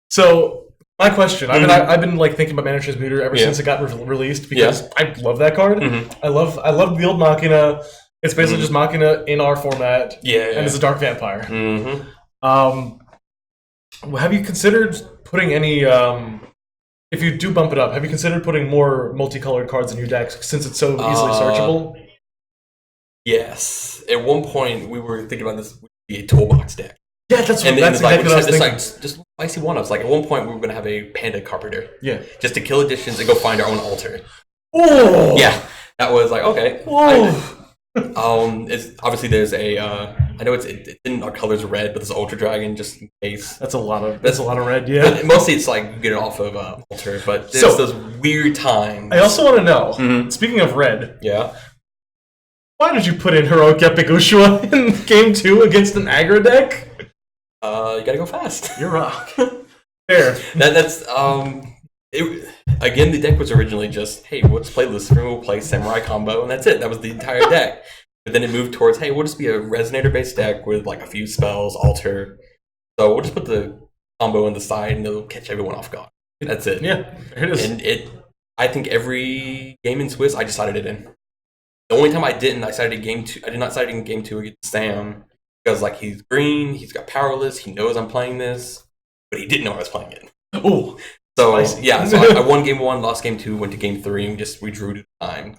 So, my question. I've been like thinking about Mana Transmuter ever since it got released because I love that card. I love the old Machina. It's basically just Machina in our format. And it's a Dark Vampire. Have you considered putting any... if you do bump it up, have you considered putting more multicolored cards in your deck since it's so easily searchable? Yes. At one point, we were thinking about this would be a toolbox deck. Yeah, that's exactly what I was thinking. Just spicy one-ups. Like, at one point, we were going to have a Panda Carpenter. Yeah. Just to kill additions and go find our own altar. Oh! Yeah. That was like, okay. Oh! It's, obviously, there's a I know it in our colors red, but there's Ultra Dragon just in case. That's a lot of red. Yeah. But mostly it's like you get it off of Alter, but there's those weird times. I also want to know. Speaking of red, Yeah. why did you put in Heroic Epic Ushua in Game 2 against an aggro deck? You gotta go fast. You're wrong. Fair. That's again, the deck was originally just, hey, let's play Lucifer, we'll play Samurai combo, and that's it. That was the entire deck. But then it moved towards, hey, we'll just be a Resonator-based deck with like a few spells, Alter. So we'll just put the combo on the side, and it'll catch everyone off guard. That's it. Yeah, it is. And I think every game in Swiss, I decided it in. The only time I didn't, I decided in Game 2. I did not decide in Game 2 against Sam because like he's green, he's got powerless, he knows I'm playing this, but he didn't know I was playing it. Oh. So yeah, so I won Game 1, lost Game 2, went to Game 3, and we drew to time.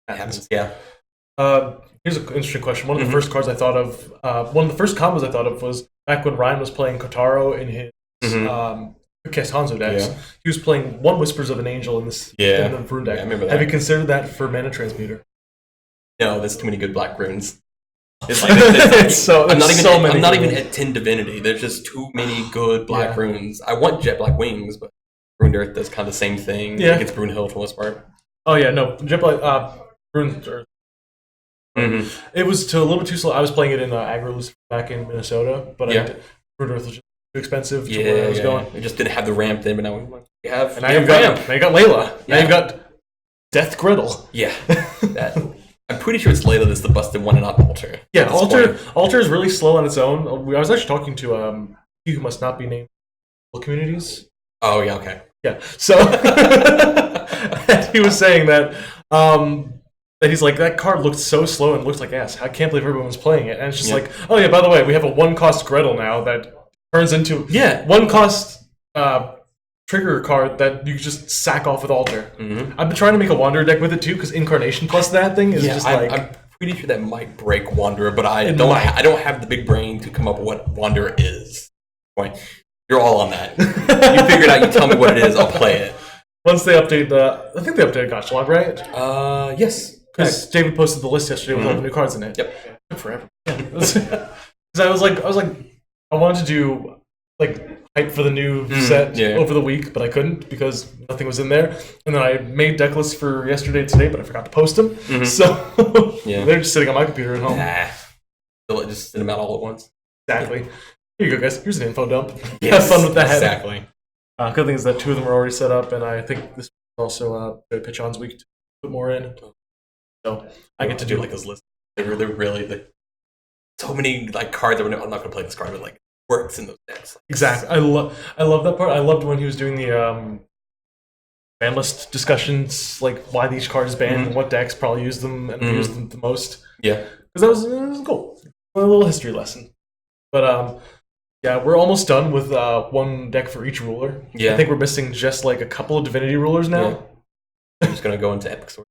That happens. Yeah. Here's an interesting question. One of the first cards I thought of, one of the first combos I thought of was back when Ryan was playing Kotaro in his Quickcast Hanzo decks. Yeah. He was playing one Whispers of an Angel in this in the Rune deck. Yeah, I remember that. Have you considered that for Mana Transmuter? No, there's too many good black runes. It's like, I'm not even at 10 Divinity. There's just too many good black runes. I want Jet Black Wings, but Ruined Earth does kind of the same thing. Yeah. Against Brune Hill for the most part. Oh yeah, no. Jet Black Ruined Earth. It was a little bit too slow. I was playing it in aggro Lucifer back in Minnesota, but Ruined Earth was just too expensive to where I was going. It just didn't have the ramp then, but now we have. And now you've got Layla. Now you've got Death Griddle. Yeah. I'm pretty sure it's Layla that's the busted one and not Alter. Yeah, Alter is really slow on its own. I was actually talking to he who must not be named communities. Oh yeah, okay. Yeah. So and he was saying that that he's like, that card looked so slow and looked like ass. I can't believe everyone was playing it. And it's just like, oh yeah, by the way, we have a 1-cost Gretel now that turns into 1-cost trigger card that you just sack off with Alter. I've been trying to make a Wanderer deck with it too, because Incarnation plus that thing is just like... I'm pretty sure that might break Wanderer, but I don't have the big brain to come up with what Wanderer is. Point. You're all on that. You figure it out, you tell me what it is, I'll play it. Once they update I think they updated Gotchalog, right? Yes. Because David posted the list yesterday with all the new cards in it. Yep. Took forever. Because I was like, I wanted to do like hype for the new set over the week, but I couldn't because nothing was in there. And then I made deck lists for yesterday and today, but I forgot to post them. So they're just sitting on my computer at home. Nah. Just send them out all at once. Exactly. Here you go, guys. Here's an info dump. Have fun with that. Exactly. Good thing is that 2 of them are already set up, and I think this is also pitch on's week to put more in. So I get to do like those lists. They're really so many like cards. I'm not going to play this card, but like works in those decks. Exactly. I love that part. I loved when he was doing the ban list discussions, like why each card is banned and what decks probably use them and use them the most. Yeah, because that was cool. A little history lesson. But yeah, we're almost done with 1 deck for each ruler. Yeah, I think we're missing just like a couple of Divinity rulers now. Yeah. I'm just gonna go into Epic Sword.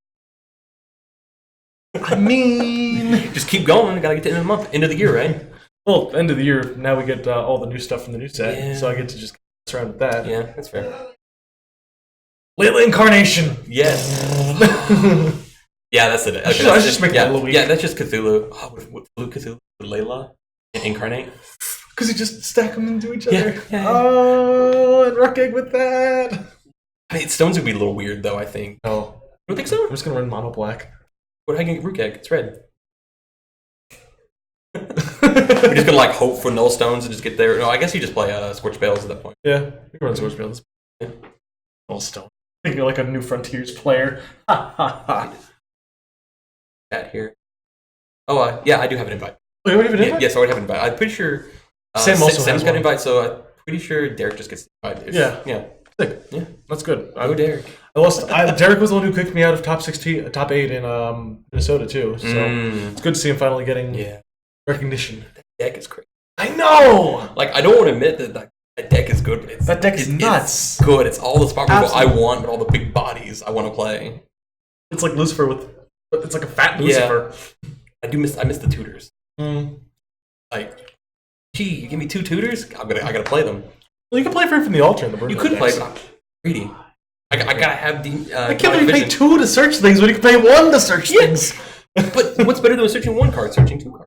I mean, just keep going. Gotta get to the end of the month, end of the year, right? Well, end of the year. Now we get all the new stuff from the new set, so I get to just mess around with that. Yeah, that's fair. Layla Incarnation. Yes. Yeah, that's it. Okay, I just make that a week. Yeah, that's just Cthulhu. Oh, with Cthulhu, with Layla, and Incarnate. Because you just stack them into each other. Yeah. Oh, and Rock Egg with that. I mean, Stones would be a little weird, though. I think. Oh, you don't think so? I'm just gonna run Mono Black. What are you gonna get Rook Egg? It's red. We're just gonna like hope for null stones and just get there. No, I guess you just play Scorch Bales at that point. Yeah, you can run Scorch Bales. Yeah. Null stone. I think you're like a New Frontiers player. Ha ha ha. That here. Oh, yeah, I do have an invite. Oh, you already have an invite? Yes, I already have an invite. I'm pretty sure Sam's got an invite, so I'm pretty sure Derek just gets the invite. Yeah. Sick. Yeah. That's good. Go Derek. Derek was the one who kicked me out of top 8 in Minnesota too. So it's good to see him finally getting recognition. That deck is crazy. I know. Like I don't want to admit that that deck is good. But that deck is nuts. It's good. It's all the spot I want, but all the big bodies I want to play. It's like Lucifer it's like a fat Lucifer. I miss the tutors. Like, gee, you give me 2 tutors? I gotta play them. Well, you can play for him from the altar in the Burn. You could play, but I'm greedy. I gotta have the. I can't believe you pay 2 to search things when you can pay 1 to search things. But what's better than searching one card? Searching two cards.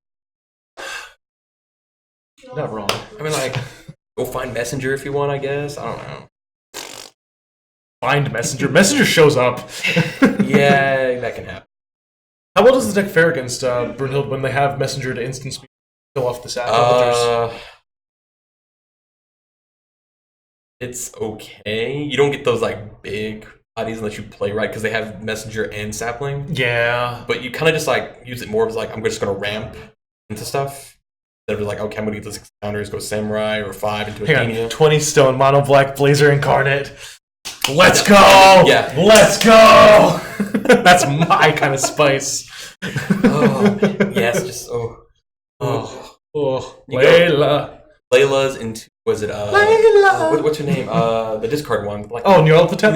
Not wrong. I mean, like, go find Messenger if you want, I guess. I don't know. Find Messenger. Messenger shows up. Yeah, that can happen. How well does the deck fare against Brunhild when they have Messenger to instant speed kill off the sack? It's okay. You don't get those like big bodies unless you play right because they have Messenger and Sapling. Yeah. But you kind of just like use it more as like I'm just gonna ramp into stuff. Instead of like, okay, I'm gonna get the 6 counters, go Samurai or 5 into Athenia. 20 stone mono black Blazer Incarnate. Let's go! Yeah. Let's go! That's my kind of spice. Oh, yes, just Layla. Layla's into was it Layla. What's her name? The discard one. Like, Oh, Neural Tap?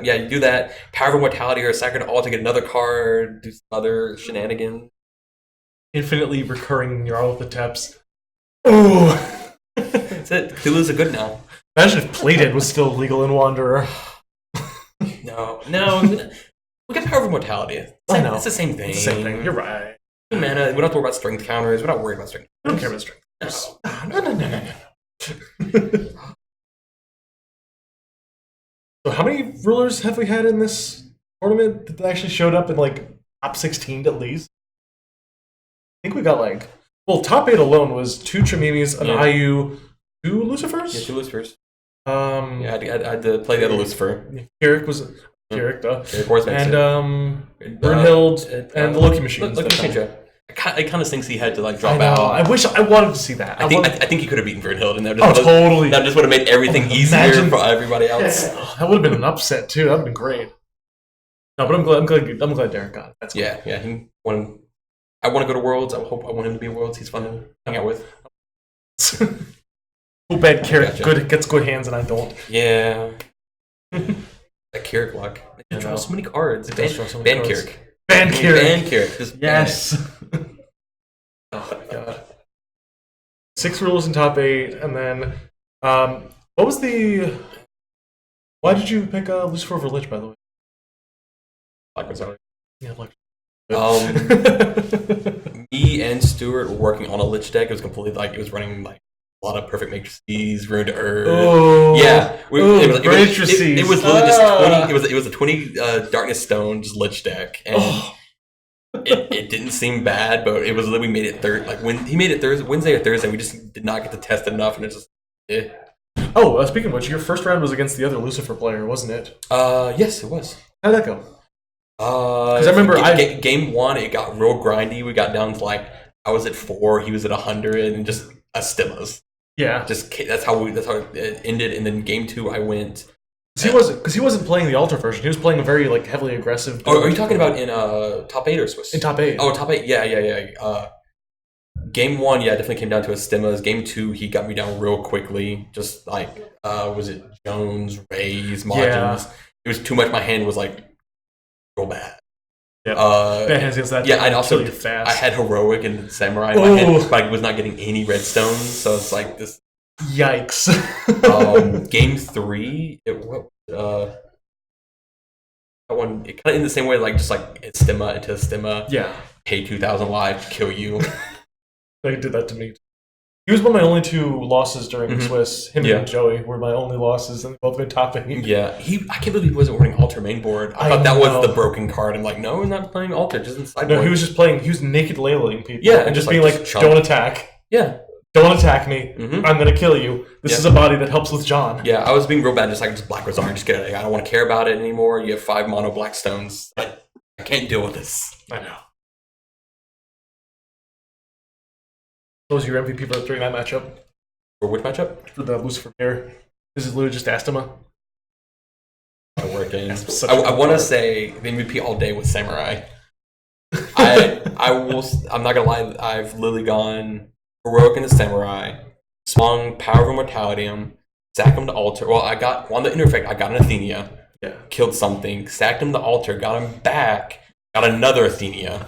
Yeah, you do that. Power of Mortality or Sacred Altar, get another card, do some other shenanigans. Infinitely recurring Neural Taps. Ooh. That's it. Cthulhu's a good now. Imagine if Plated was still legal in Wanderer. No. Look at Power of Mortality. I know. It's the same thing. It's the same thing. You're right. Mana. We don't have to worry about strength counters. We're not worried about strength. I don't care about strength. No. So how many rulers have we had in this tournament that actually showed up in like top 16 at least? I think we got like, well, top 8 alone was 2 Trimimis, an IU, 2 Lucifers? Yeah, 2 Lucifers. Yeah, I had to play the other Lucifer. Kirik was Kirik, duh. Kirik was And Brunhild and the Loki Machines. Loki Machines, yeah. I kind of think he had to like drop I know. out. I wish I wanted to see that. I think he could have beaten Brunhild, and that totally. That just would have made everything easier for everybody else. Yeah. That would have been an upset too. That would have been great. No, but I'm glad Derek got it. That's cool. Yeah. I want to go to Worlds. I want him to be at Worlds. He's fun to hang out with. Oh, bad Kirik gets good hands, and I don't. Yeah. That Kirik luck. They draw so many cards. Ban Kirik. Ban Kirik. Just yes. Oh my god. 6 rules in top 8, and then what was the? Why did you pick Lucifer over Lich, by the way? Black Wizard. Yeah, Lich. Me and Stuart were working on a Lich deck. It was completely like it was running like a lot of perfect matrices, ruined earth. Oh, yeah, it was literally just 20. It was a 20 Darkness Stone just Lich deck, and it didn't seem bad, but it was literally we made it like when he made it Wednesday or Thursday, we just did not get to test it enough, and it's just Oh, speaking of which, your first round was against the other Lucifer player, wasn't it? Yes, it was. How'd that go? Because I remember game 1, it got real grindy. We got down to like I was at 4, he was at 100, and just stimmas. Yeah, just that's how it ended. And then game 2, I went. He wasn't playing the altar version. He was playing a very like heavily aggressive. Oh, are you talking about in top 8 or Swiss? In top 8. Oh, top 8. Yeah. Game 1, yeah, definitely came down to a stimmas. Game 2, he got me down real quickly. Just like was it Jones, Rays, Margins? Yeah. It was too much. My hand was like real bad. Yeah, bad hands against that. Yeah, and also fast. I had heroic and samurai in my hand, but I was not getting any redstones, so it's like this. Yikes! Game 3, that one it kind of in the same way, like just like it's stimma into stimma. Yeah, pay 2,000 lives to kill you. They did that to me. He was one of my only 2 losses during Swiss. Him and Joey were my only losses, and they both been topping. Yeah, I can't believe he wasn't running Altar main board. I thought that was the broken card. I'm like, no, we're not playing Altar, just in sideboard. No, he was just playing. He was naked layling people. Yeah, and just being like, don't attack. Yeah. Don't attack me. Mm-hmm. I'm gonna kill you. This is a body that helps with John. Yeah, I was being real bad, just Black Wizard, just get it. I don't want to care about it anymore. You have 5 mono black stones. I can't deal with this. I know. What was your MVP during that matchup? For which matchup? For the Lucifer pair. This is literally just Astema. I want to say the MVP all day was Samurai. I'm not gonna lie. I've literally gone heroic into Samurai, swung Power of Immortalium, sacked him to Altar. Well, I got on the Interfect. I got an Athenia. Yeah. Killed something. Sacked him to Altar. Got him back. Got another Athenia.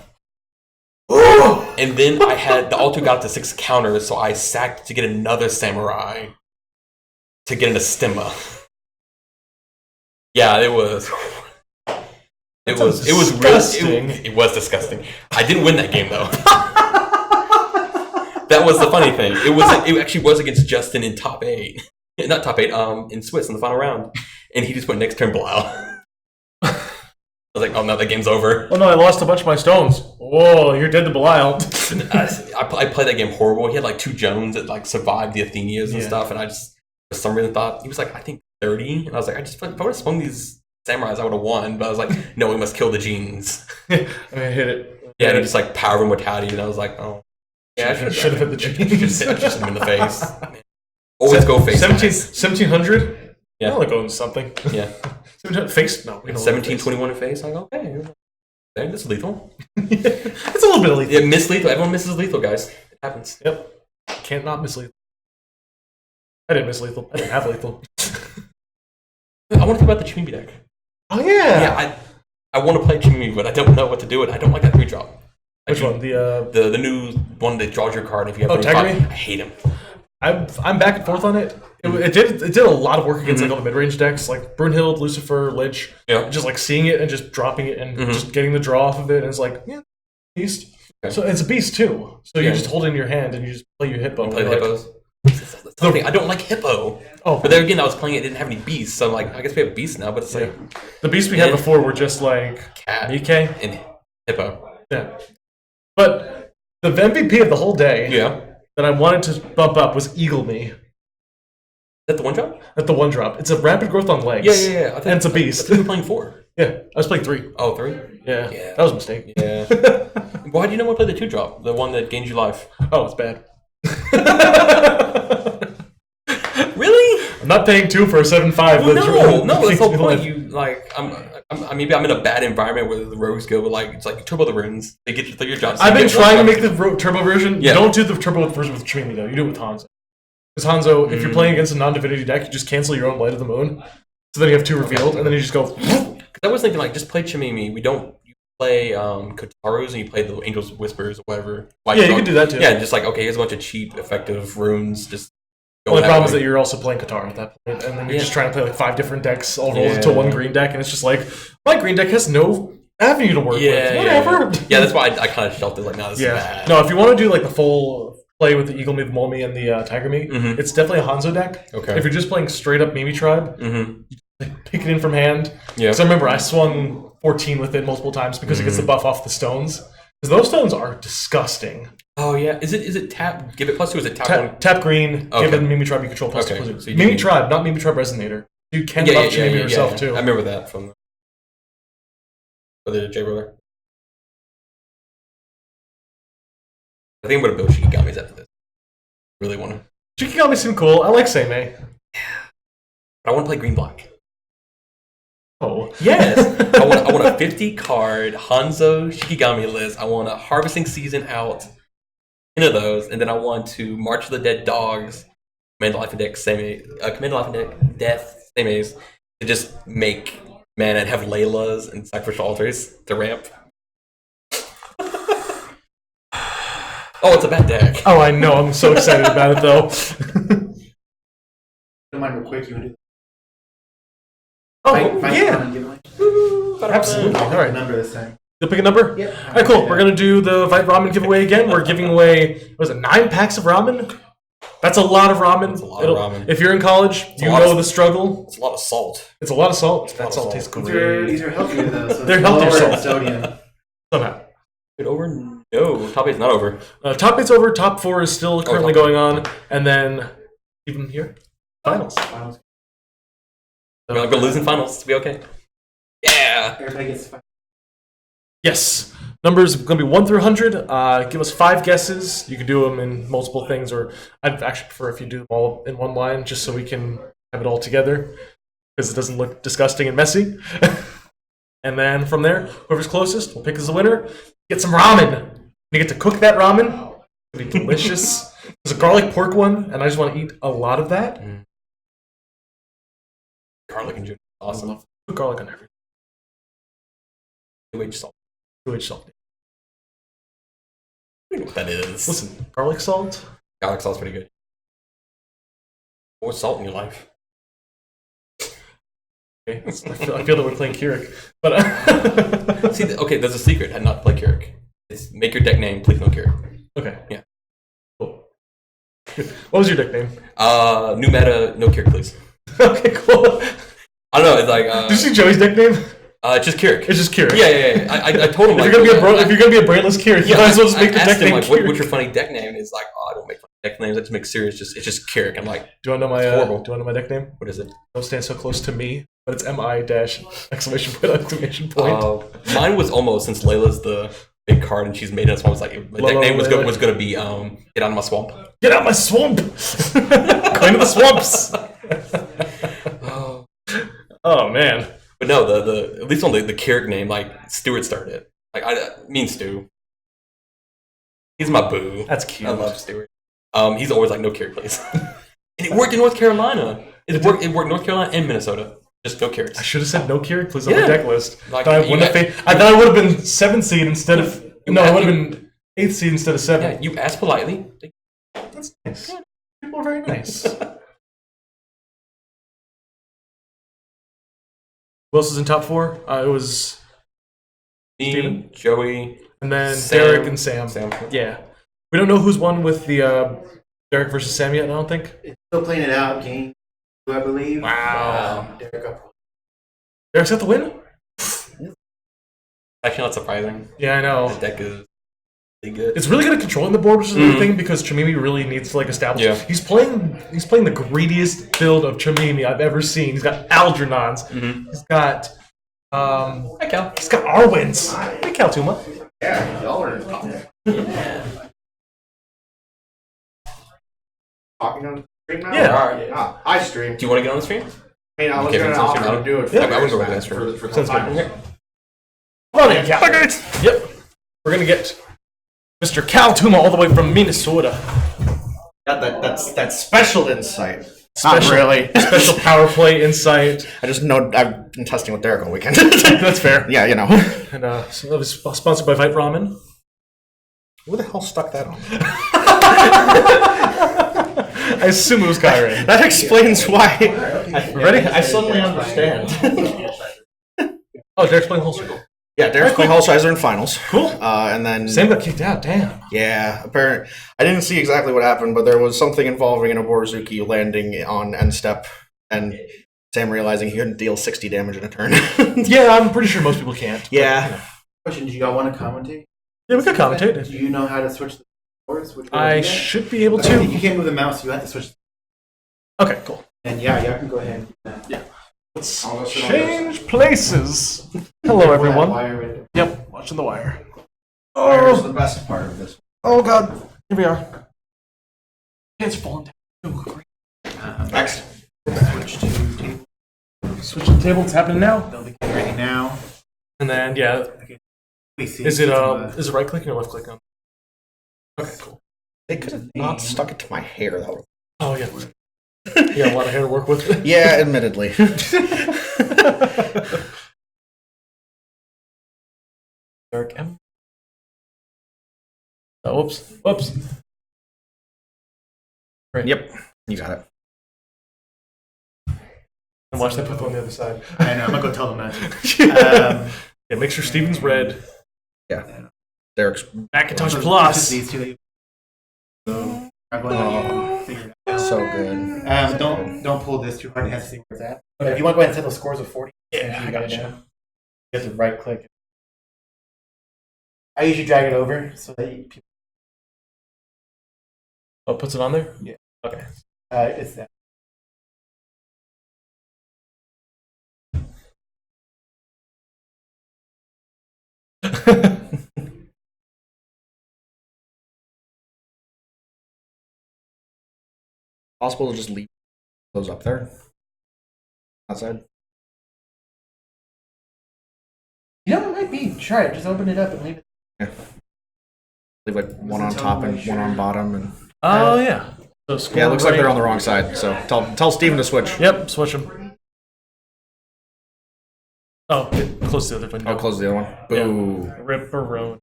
And then I had the Altar got up to 6 counters, so I sacked to get another Samurai to get into Stimma. Yeah, it was. It That was sounds disgusting. really it was disgusting. I didn't win that game though. That was the funny thing. It actually was against Justin in top 8. Not top 8, in Swiss in the final round. And he just went next turn Blau. I was like, oh no, that game's over. Oh no, I lost a bunch of my stones. Whoa, you're dead to Belial. I played that game horrible. He had like 2 Jones that like survived the Athenias and stuff, and I just for some reason thought he was like I think 30, and I was like if I would have swung these samurais I would have won, but I was like no, we must kill the genes. I mean, I hit it. Yeah, and he just like power of mortality, and I was like oh yeah, I should have hit the genes. just hit him in the face. Always go face. 1700. Yeah, like owns something. Yeah. Face? No, we don't. 1721 in face. I go okay. That's lethal. It's a little bit of lethal. Yeah, miss lethal. Everyone misses lethal, guys. It happens. Yep. Can't not miss lethal. I didn't miss lethal. I didn't have lethal. I want to think about the Chimimi deck. Oh yeah. Yeah, I want to play Chimimi, but I don't know what to do with it. I don't like that 3-drop. Which one? The new one that draws your card if you have. Tiger-Me? I hate him. I'm back and forth on it. It did a lot of work against like all the mid range decks like Brunhild, Lucifer, Lich. Yeah. Just like seeing it and just dropping it and just getting the draw off of it, and it's like beast. Okay. So it's a beast too. So you just hold it in your hand and you just play your hippo. Play the Like, hippos. That's the thing. I don't like hippo. Oh, But then again, I was playing it didn't have any beasts, so I'm like, I guess we have beasts now. But it's like the beasts we had before were just like cat Nikkei. and hippo. Yeah. But the MVP of the whole day that I wanted to bump up was Eagle Me. Is that the 1-drop? At the 1-drop. It's a rapid growth on legs. Yeah. And it's a beast. I think we're playing 4. Yeah, I was playing 3. Oh, 3? Yeah, that was a mistake. Yeah. Why do you not want to play the 2-drop? The one that gains you life? Oh, it's bad. Really? I'm not paying 2 for a 7/5. Well, no, that's the whole point. You like, maybe I'm in a bad environment where the rogues go, but like it's like turbo the runes. They get you through your jobs. I've been trying to make the turbo version. Yeah. Don't do the turbo version with Chimimi though. You do it with Hanzo. Because Hanzo, if you're playing against a non-divinity deck, you just cancel your own Light of the Moon. So then you have 2 revealed, and then you just go. I was thinking like just play Chimimi. You play Kotaros and you play the Angel's Whispers or whatever. You can do that too. Yeah, just like okay, here's a bunch of cheap, effective runes. Just the only problem is that you're also playing Katara at that point, and then you're just trying to play like 5 different decks all rolled into one green deck, and it's just like my green deck has no avenue to work with. Whatever. Yeah, that's why I kind of shelved it. Like, no, this is bad. No, if you want to do like the full play with the Eagle Me, the Mole Me, and the Tiger Me, it's definitely a Hanzo deck. Okay. If you're just playing straight up Mimi Tribe, you pick it in from hand. Yeah. So I remember I swung 14 with it multiple times because it gets the buff off the stones. Because those stones are disgusting. Oh yeah, is it tap? Give it +2. Is it tap? Tap green. Give it Mimi Tribe you control +2. Okay. So Mimi Tribe, not Mimi Tribe Resonator. You can buff Mimi yourself too. I remember that from the J Brother. I think I'm gonna build Shikigami's after this. Really want to. Shikigami seem cool. I like Seimei. I want to play green black. Oh yes! I want a 50 card Hanzo Shikigami list. I want a Harvesting Season out. Into those, and then I want to March of the Dead Dogs, Command Life and Death, Command Life and Death, Seimeis, to just make mana and have Laylas and Sacrificial Altars to ramp. Oh, it's a bad deck. Oh, I know. I'm so excited about it though. Don't mind real quick. You want to do? Absolutely. All right. Number this time. You'll pick a number? Yeah. All right, cool. We're going to do the Vite Ramen giveaway again. We're giving away, 9 packs of ramen? That's a lot of ramen. That's a lot of ramen. If you're in college, you know the struggle. It's a lot of salt. It's a lot of salt. That salt tastes great. These are healthier though. So They're healthier lower in salt. sodium. Somehow. Is it over? No. Top 8's not over. Top 8's over. Top 4 is still currently going on. And then, even here, finals. We're losing finals. It'll be okay. Yeah. Everybody gets 5. Yes. Numbers going to be 1 through 100. Give us 5 guesses. You can do them in multiple things, or I'd actually prefer if you do them all in one line, just so we can have it all together, because it doesn't look disgusting and messy. And then from there, whoever's closest, we'll pick as the winner. Get some ramen. You get to cook that ramen. It'll be delicious. There's a garlic pork one, and I just want to eat a lot of that. Garlic and ginger. Awesome. Put garlic on everything. 2H salt. 2H salt. I don't know what that is. Listen, garlic salt. Garlic salt's pretty good. What's salt in your life? I feel that we're playing Keurig. But See, okay, there's a secret. Had not to play Keurig. It's make your deck name, please no Keurig. okay. Yeah. Cool. What was your deck name? New meta, no Keurig, please. Okay, cool. I don't know. It's like Did you see Joey's deck name? it's just Keurig. It's just Keurig. Yeah. I told him If like, you're gonna be a brainless Keurig, you might as well just make the I deck asked him name like, Keurig. what's your funny deck name? He's like, oh, I don't make funny deck names. I just make serious. It's just Keurig. I'm like, Do you want to know my? horrible. Do you want to know my deck name? what is it? Don't stand so close to me. But it's MI dash exclamation point. Mine was almost, since Layla's the big card and she's made it. So I was like, my deck name was gonna be get out of my swamp. Get out my swamp! Going to the swamps. Oh man. But no, the at least on the Keurig name, like Stuart started it. Like me and Stu. He's my boo. That's cute. I love Stuart. He's always like, no Keurig, please. And it worked in North Carolina. It worked North Carolina and Minnesota. Just no Keurigs. I should have said no Keurig, please, on the Yeah. deck list. Like, I thought I would have been 7th seed instead of. No, I would have been 8th seed instead of 7th. Yeah, you asked politely. That's nice. People are very nice. Who else is in top 4? It was. Me, Steven? Joey, And then Sam. Derek and Sam. Sam. Yeah. We don't know who's won with the Derek versus Sam yet, I don't think. Still playing it out, game 2, I believe. Wow. Derek up. Derek's got the win? Actually, not surprising. Yeah, I know. His deck is really good. It's really good at controlling the board, which is another thing, because Chamimi really needs to like establish. Yeah. He's playing the greediest build of Chamimi I've ever seen. He's got Algernons. He's got Hi, Cal. he's got Arwins. Hey, Kaltuma. Yeah, y'all are talking on the stream now? Yeah. All right. I stream. Do you want to get on the stream? I mean, I was Okay, going to Vincent, offer you to do it Yeah. I wouldn't go with for, that stream. for the Sounds good. finals. Okay. Come on in, Cal. Yep. We're gonna get Mr. Kaltuma all the way from Minnesota. Got that special insight. Not really. Special power play insight. I just know I've been testing with Derek all weekend. That's fair. Yeah, you know. And so that was sponsored by Vite Ramen. Who the hell stuck that on? I assume it was Kyron. That explains why. Ready? I suddenly understand. Oh, Derek's playing whole circle. Yeah, Derek's playing Hallsizer in finals. Cool. And then Sam got kicked out. Damn. yeah, apparently I didn't see exactly what happened, but there was something involving an Oborizuki landing on end step, and Sam realizing he couldn't deal 60 damage in a turn. Yeah, I'm pretty sure most people can't. Yeah. Question: do y'all want to commentate? Yeah, we could commentate. Do you know how to switch the boards? I should be able You to. can't move the mouse. You have to switch. Okay, cool. And yeah, y'all can go ahead. Yeah. Let's change places. Hello, everyone. Yep, watching The Wire. Where's the best part of this? Oh, God. Here we are. It's falling down. Oh, great. Next. Switch to tape. Switch to the table. It's happening now. They'll be ready now. And then, yeah. Is it right clicking or left clicking? Okay, cool. They could have not stuck it to my hair, though. Oh, yeah. Yeah, a lot of hair to work with. Yeah, admittedly. Dark M. Oh, whoops. Whoops. Right. Yep, you got it. And watch that put on the other side. I know. I'm gonna go tell them that. Yeah, make sure Steven's red. Yeah. Derek's Macintosh Just Plus. these two. So I'm going to figure it out. so good. Don't pull this too hard. You have to see where it's at. If you want to go ahead and set those scores of 40, Yeah, I you gotcha. You have to right click. I usually drag it over so that people. Oh, puts it on there? Yeah. Okay. It's that. Possible to just leave those up there? Outside? You know, it might be. Try it. Just open it up and leave it. Yeah. Leave like one on top and one on bottom, and Oh, yeah. So score yeah, it looks like they're right- on the wrong side. So tell Steven to switch. Yep, switch them. Oh, close the other window. I'll close the other one. Boo. Ripperoni.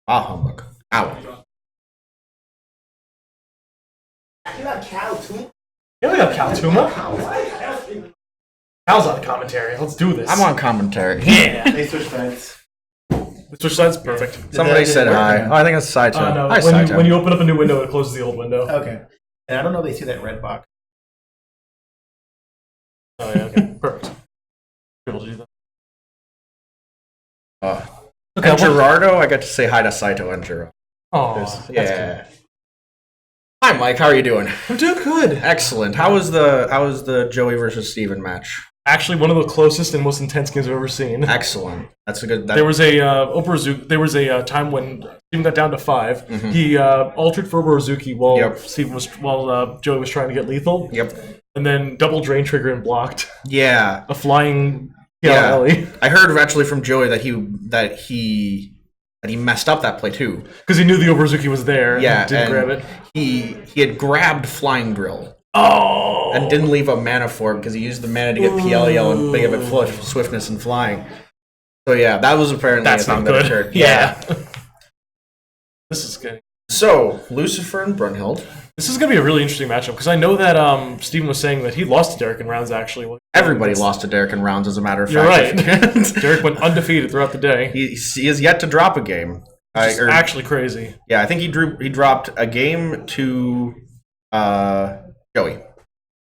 Ah, humbug. Ow. You got cow too. Yeah, we got Kaltuma. Hal's on commentary. Let's do this. I'm on commentary. Yeah. They switch sides. Switch sides, perfect. Somebody said hi. Yeah. Oh, I think that's Saito. No, Hi, when Saito. you open up a new window, it closes the old window. Okay. And I don't know if they see that red box. Oh yeah, okay, perfect. Be able to do that. And Gerardo, I got to say hi to Saito and Gerardo. Oh, Yeah. Hi, Mike. How are you doing? I'm doing good. Excellent. How was the Joey versus Steven match? Actually, one of the closest and most intense games I've ever seen. Excellent. That's a good. There was a There was a time when Steven got down to 5. Mhm. He altered for Oborozuki while Yep. Joey was trying to get lethal. Yep. And then double drain trigger and blocked Yeah. a flying Yeah. Ellie. I heard actually from Joey that he messed up that play too. Because he knew the Oborozuki was there Yeah, and didn't and grab it. He had grabbed Flying Drill Oh! and didn't leave a mana for it because he used the mana to get PLEL and give it full swiftness and flying. So yeah, that was apparently That's a thing not that good. occurred. Yeah. This is good. So Lucifer and Brunhild. This is going to be a really interesting matchup because I know that Steven was saying that he lost to Derek in rounds actually. Everybody lost to Derek in rounds, as a matter of You're fact. right. Derek went undefeated throughout the day. he is yet to drop a game. It's actually crazy. Yeah, I think he dropped a game to Joey.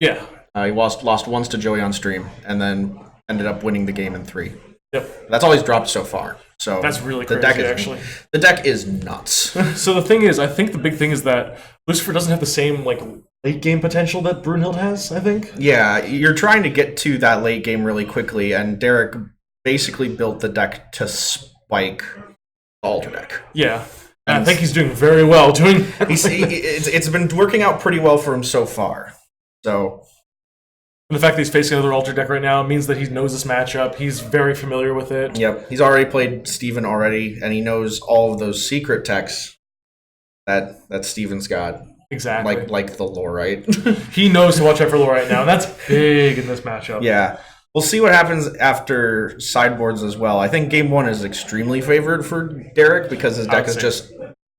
Yeah. He lost once to Joey on stream, and then ended up winning the game in 3. Yep. That's all he's dropped so far. So That's really the crazy, deck is, actually. The deck is nuts. So the thing is, I think the big thing is that Lucifer doesn't have the same like late game potential that Brunhild has, I think. Yeah, you're trying to get to that late game really quickly, and Derek basically built the deck to spike the alter deck. Yeah. And I think he's doing very well doing that. It's been working out pretty well for him so far. So And the fact that he's facing another alter deck right now means that he knows this matchup. He's very familiar with it. yep, he's already played Steven already, and he knows all of those secret techs that Steven's got. Exactly. Like the Lorite. He knows to watch out for Lore right now, and that's big in this matchup. Yeah. We'll see what happens after sideboards as well. I think game 1 is extremely favored for Derek because his deck is just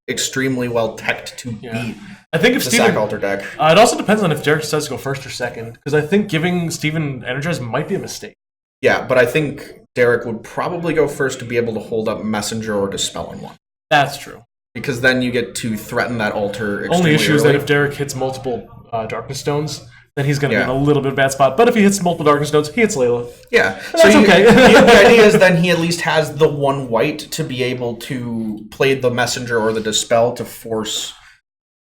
extremely well teched to beat I think if the Steven, sack alter deck. it also depends on if Derek decides to go first or second, because I think giving Steven Energize might be a mistake. Yeah, but I think Derek would probably go first to be able to hold up Messenger or Dispel in one. That's true. Because then you get to threaten that altar extremely Only issue is that early. if Derek hits multiple Darkness Stones, then he's going to be in Yeah. a little bit of a bad spot. But if he hits multiple Darkness Stones, he hits Layla. Yeah, That's okay. the idea is then he at least has the one white to be able to play the Messenger or the Dispel to force.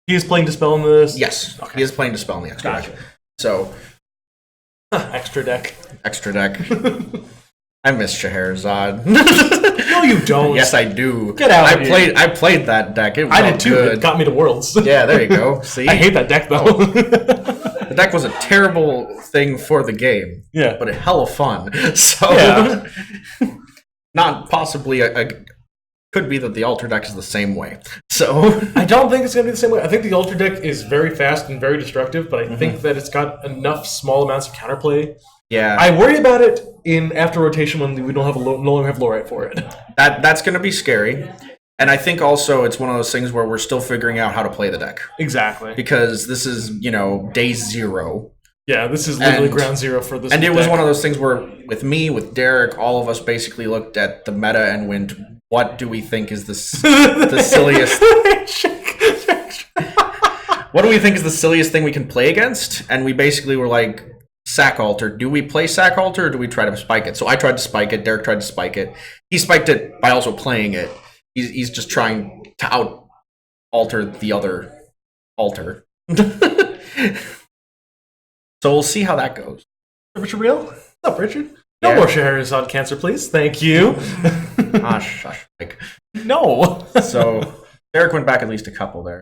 He is playing Dispel in this? Yes, Okay. he is playing Dispel in the extra Gotcha. deck. So Extra deck. extra deck. I miss Scheherazade. No, you don't. Yes, I do. Get out of here. I played that deck. It was I all did too. good. It got me to Worlds. Yeah, there you go. See, I hate that deck, though. the deck was a terrible thing for the game, Yeah. but a hella fun. So, Yeah. not possibly could be that the alter deck is the same way. So, I don't think it's going to be the same way. I think the Alter deck is very fast and very destructive, but I think that it's got enough small amounts of counterplay. yeah, I worry about it in after rotation when we don't have no longer have Lorite for it. that's going to be scary. And I think also it's one of those things where we're still figuring out how to play the deck Exactly. because this is day 0. Yeah, this is literally And- ground zero for this. And it was deck. one of those things where, with me, with Derek, all of us basically looked at the meta and went, "What do we think is the silliest? What do we think is the silliest thing we can play against?" And we basically were like, "Sack altar. Do we play sack altar, or do we try to spike it?" So I tried to spike it. Derek tried to spike it. He spiked it by also playing it. He's just trying to out alter the other altar. So we'll see how that goes. Richard Real? What's up, Richard? No Yeah. more Scheherazade cancer, please. Thank you. Shush. No. So Derek went back at least a couple there.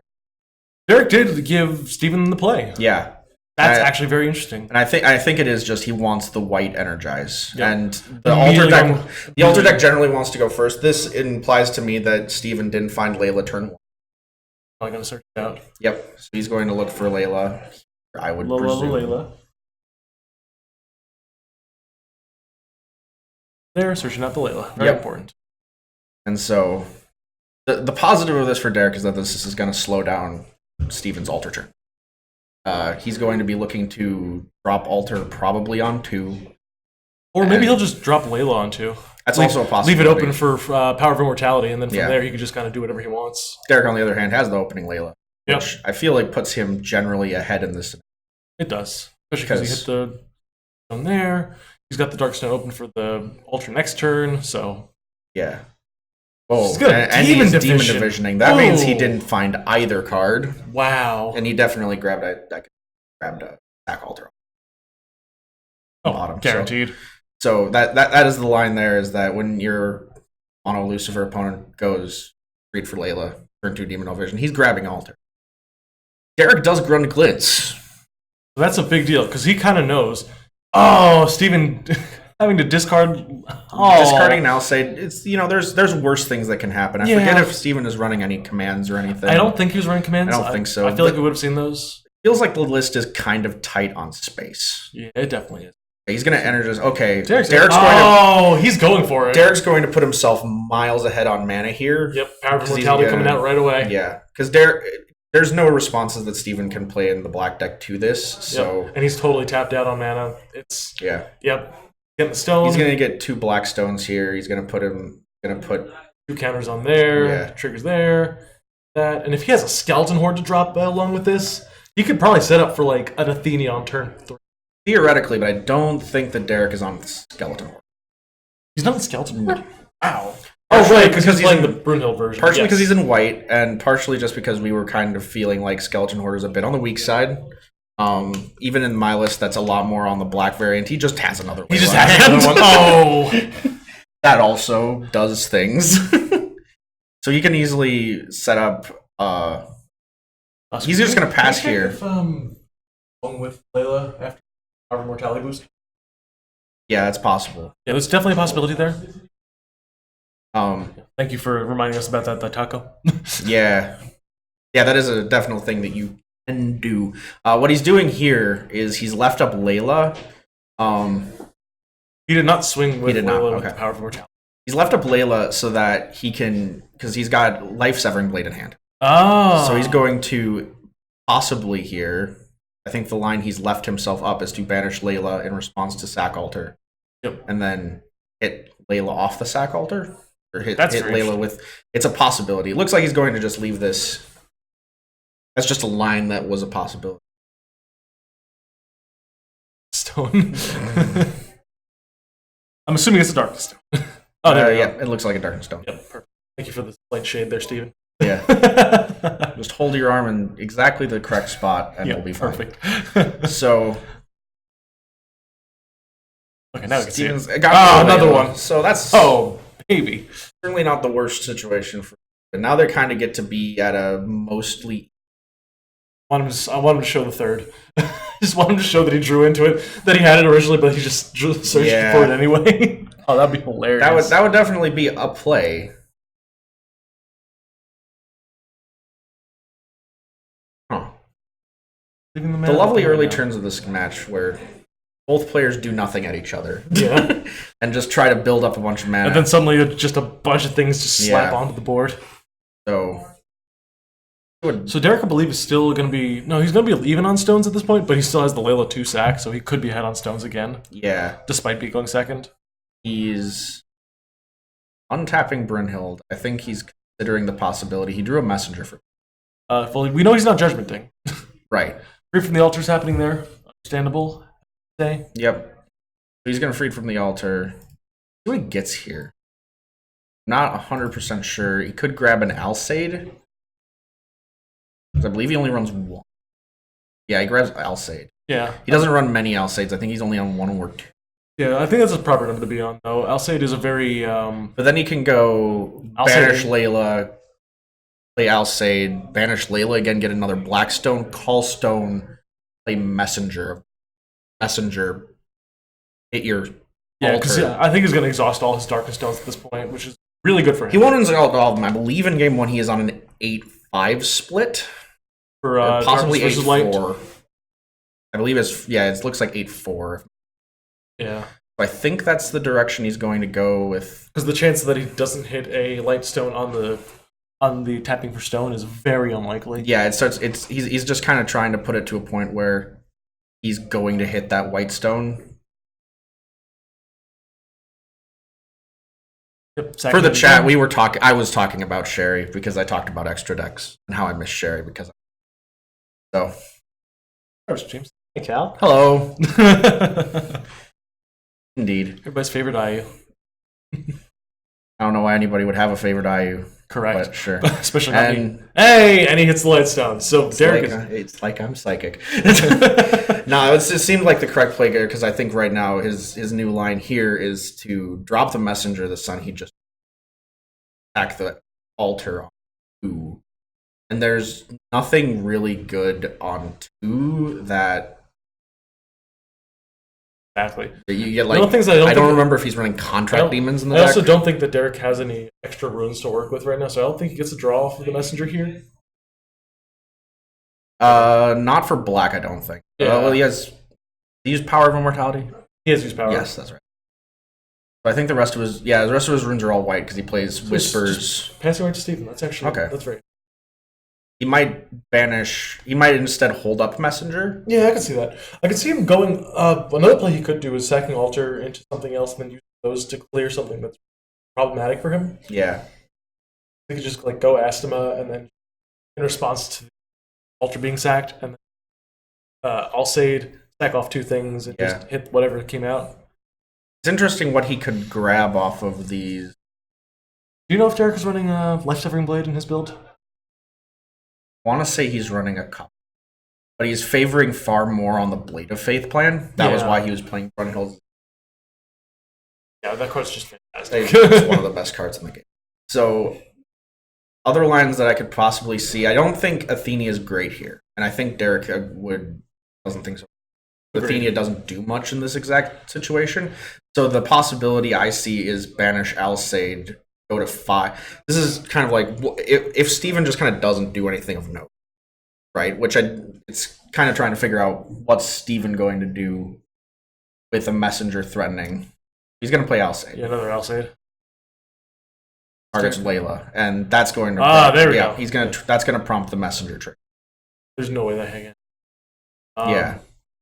Derek did give Steven the play. Yeah. That's I- actually very interesting. And I think it is just he wants the white energize. Yeah. And the alter Immediately deck generally wants to go first. This implies to me that Steven didn't find Layla turn 1. I'm going to search it out. Yep. So he's going to look for Layla. I would Lola presume. Layla. They're searching out the Layla. Very Yep. important. And so the positive of this for Derek is that this is going to slow down Steven's alter turn. He's going to be looking to drop alter probably on 2 Or maybe he'll just drop Layla onto. That's also a possibility. Leave it open for Power of Immortality, and then from Yeah. there he can just kind of do whatever he wants. Derek, on the other hand, has the opening Layla, Yep. which I feel like puts him generally ahead in this. It does. Especially because he hit the stone there. He's got the Darkstone open for the Ultra next turn, so... Yeah. Oh, He's got a and demon he's demon division. divisioning. That means he Oh. didn't find either card, Wow. and he definitely grabbed a sack altar. Bottom, so- Guaranteed. So that is the line there, is that when your mono Lucifer opponent goes read for Layla, turn 2 Demon Vision, he's grabbing altar. Derek does Grunt Glitz. That's a big deal, because he kind of knows. Oh, Steven having to discard... Oh. Discarding an Alseid, it's, there's worse things that can happen. I Yeah. forget if Steven is running any commands or anything. I don't think he was running commands. I don't think so. I feel like we would have seen those. Feels like the list is kind of tight on space. Yeah, it definitely is. He's going to energize. Okay, he's going for it. Derek's going to put himself miles ahead on mana here. Yep, Power of 'Cause he's Immortality gonna- coming out right away. Yeah, because there's no responses that Steven can play in the black deck to this. So Yep. And he's totally tapped out on mana. It's yeah, Yep. Getting the stone. he's going to get 2 black stones here. He's going to put 2 counters on there. Yeah. Triggers there. That. And if he has a Skeleton Horde to drop along with this, he could probably set up for like an Athenia on turn 3. theoretically, but I don't think that Derek is on Skeleton Horde. He's not in Skeleton Horde. Wow. Partially right, because because he's he's playing in- the Brunhild version. Partially Yes. because he's in white, and partially just because we were kind of feeling like Skeleton Horde is a bit on the weak side. Even in my list, that's a lot more on the black variant. He just has another. He just Layla. had another one. Oh. That also does things. So he can easily set up. He's just gonna pass Can I check here. If, going with Layla after Power of Immortality boost. Yeah, that's possible. Yeah, there's definitely a possibility there. Um, Thank you for reminding us about that taco. yeah, that is a definite thing that you can do. What he's doing here is he's left up Layla. He did not swing with did not, Layla with okay. the Power of Immortality. He's left up Layla so that he can, because he's got Life Severing Blade in hand. Oh. So he's going to possibly here. I think the line he's left himself up is to banish Layla in response to Sack Altar. Yep. And then hit Layla off the Sack Altar. Or hit That's Layla very with. It's a possibility. It looks like he's going to just leave this. That's just a line that was a possibility. Stone. I'm assuming it's a Dark Stone. Oh, there we Yeah, go. it looks like a Darkened Stone. Yep, perfect. Thank you for the slight shade there, Steven. Yeah. Just hold your arm in exactly the correct spot and Yeah, we'll be fine. perfect. So Okay, now we can see Steven's it. got another Layla. one. So that's Oh, baby. certainly not the worst situation for. But now they kind of get to be at a mostly. I want him to show the third. Just want him to show that he drew into it, that he had it originally, but he just searched Yeah. for it anyway. Oh, that'd be hilarious. That would definitely be a play. Huh. The lovely early turns of this match where both players do nothing at each other. Yeah. And just try to build up a bunch of mana. And then suddenly just a bunch of things just slap Yeah. onto the board. So So Derek, I believe, is still going to be... No, he's going to be even on stones at this point, but he still has the Layla 2 sack, so he could be ahead on stones again, yeah, despite being going second. he's untapping Brunhild. I think he's considering the possibility. He drew a messenger for Fully, we know he's not judgmenting. right. Free from the altars happening there. Understandable. Say. Yep. He's gonna freed from the altar. See what he gets here. Not 100% sure. He could grab an Alseid. 'Cause I believe he only runs one. Yeah, he grabs Alseid. Yeah. He doesn't run many Alseids. I think he's only on 1 or 2. Yeah, I think that's a proper number to be on, though. Alseid is a very... But then he can go Alseid. banish Layla, play Alseid, banish Layla again, get another Blackstone, call Stone, play Messenger, hit your Yeah, because altar. I think he's going to exhaust all his Darkness Stones at this point, which is really good for him. He won't exhaust all of them. I believe in game 1 he is on an 8-5 split. For Or possibly Darkness versus Light. 8-4. I believe it looks like 8-4. Yeah. I think that's the direction he's going to go with. Because the chance that he doesn't hit a Light Stone on the tapping for stone is very unlikely. Yeah, he's just kind of trying to put it to a point where he's going to hit that white stone. Yep, For the chat, I was talking about Sherry because I talked about extra decks and how I miss Sherry because. So. James. Hey, Cal. Hello. Indeed. Everybody's favorite IU. I don't know why anybody would have a favorite IU. Correct. But sure. Especially not me. And Hey, and he hits the Lightstone. So Derek it's like I'm psychic. No, it seemed like the correct play because I think right now his new line here is to drop the messenger, the sun. He just attack the altar on 2. And there's nothing really good on 2 that. Exactly. You get like things I don't remember if he's running contract demons in the I deck. also don't think that Derek has any extra runes to work with right now, so I don't think he gets a draw off of the messenger here. Not for black, I don't think. Yeah. Well, he used Power of Immortality. He has used power. Yes, that's right. But I think the rest of his runes are all white because he plays Whispers. Just passing right to Stephen. That's actually Okay. That's right. He might banish. He might instead hold up Messenger. Yeah, I can see that. I can see him going. Another play he could do is sacking altar into something else, and then use those to clear something that's problematic for him. Yeah. He could just like go Astima, and then in response to the altar being sacked, and then Alsaid sack off 2 things and just hit whatever came out. It's interesting what he could grab off of these. Do you know if Derek is running Life Severing Blade in his build? I want to say he's running a couple, but he's favoring far more on the Blade of Faith plan. That was why he was playing Front Hills. Yeah, that card's just fantastic. It's one of the best cards in the game. So, other lines that I could possibly see, I don't think Athenia is great here, and I think Derek doesn't think so. Athenia doesn't do much in this exact situation, so the possibility I see is banish Alsaid, go to 5. This is kind of like if Steven just kind of doesn't do anything of note, right? Which it's kind of trying to figure out what's Steven going to do with a messenger threatening. He's going to play Alsaid. Yeah, another Alsaid. Targets Layla, and that's going to there we go. He's going to that's going to prompt the messenger trick. There's no way that hang in. Yeah.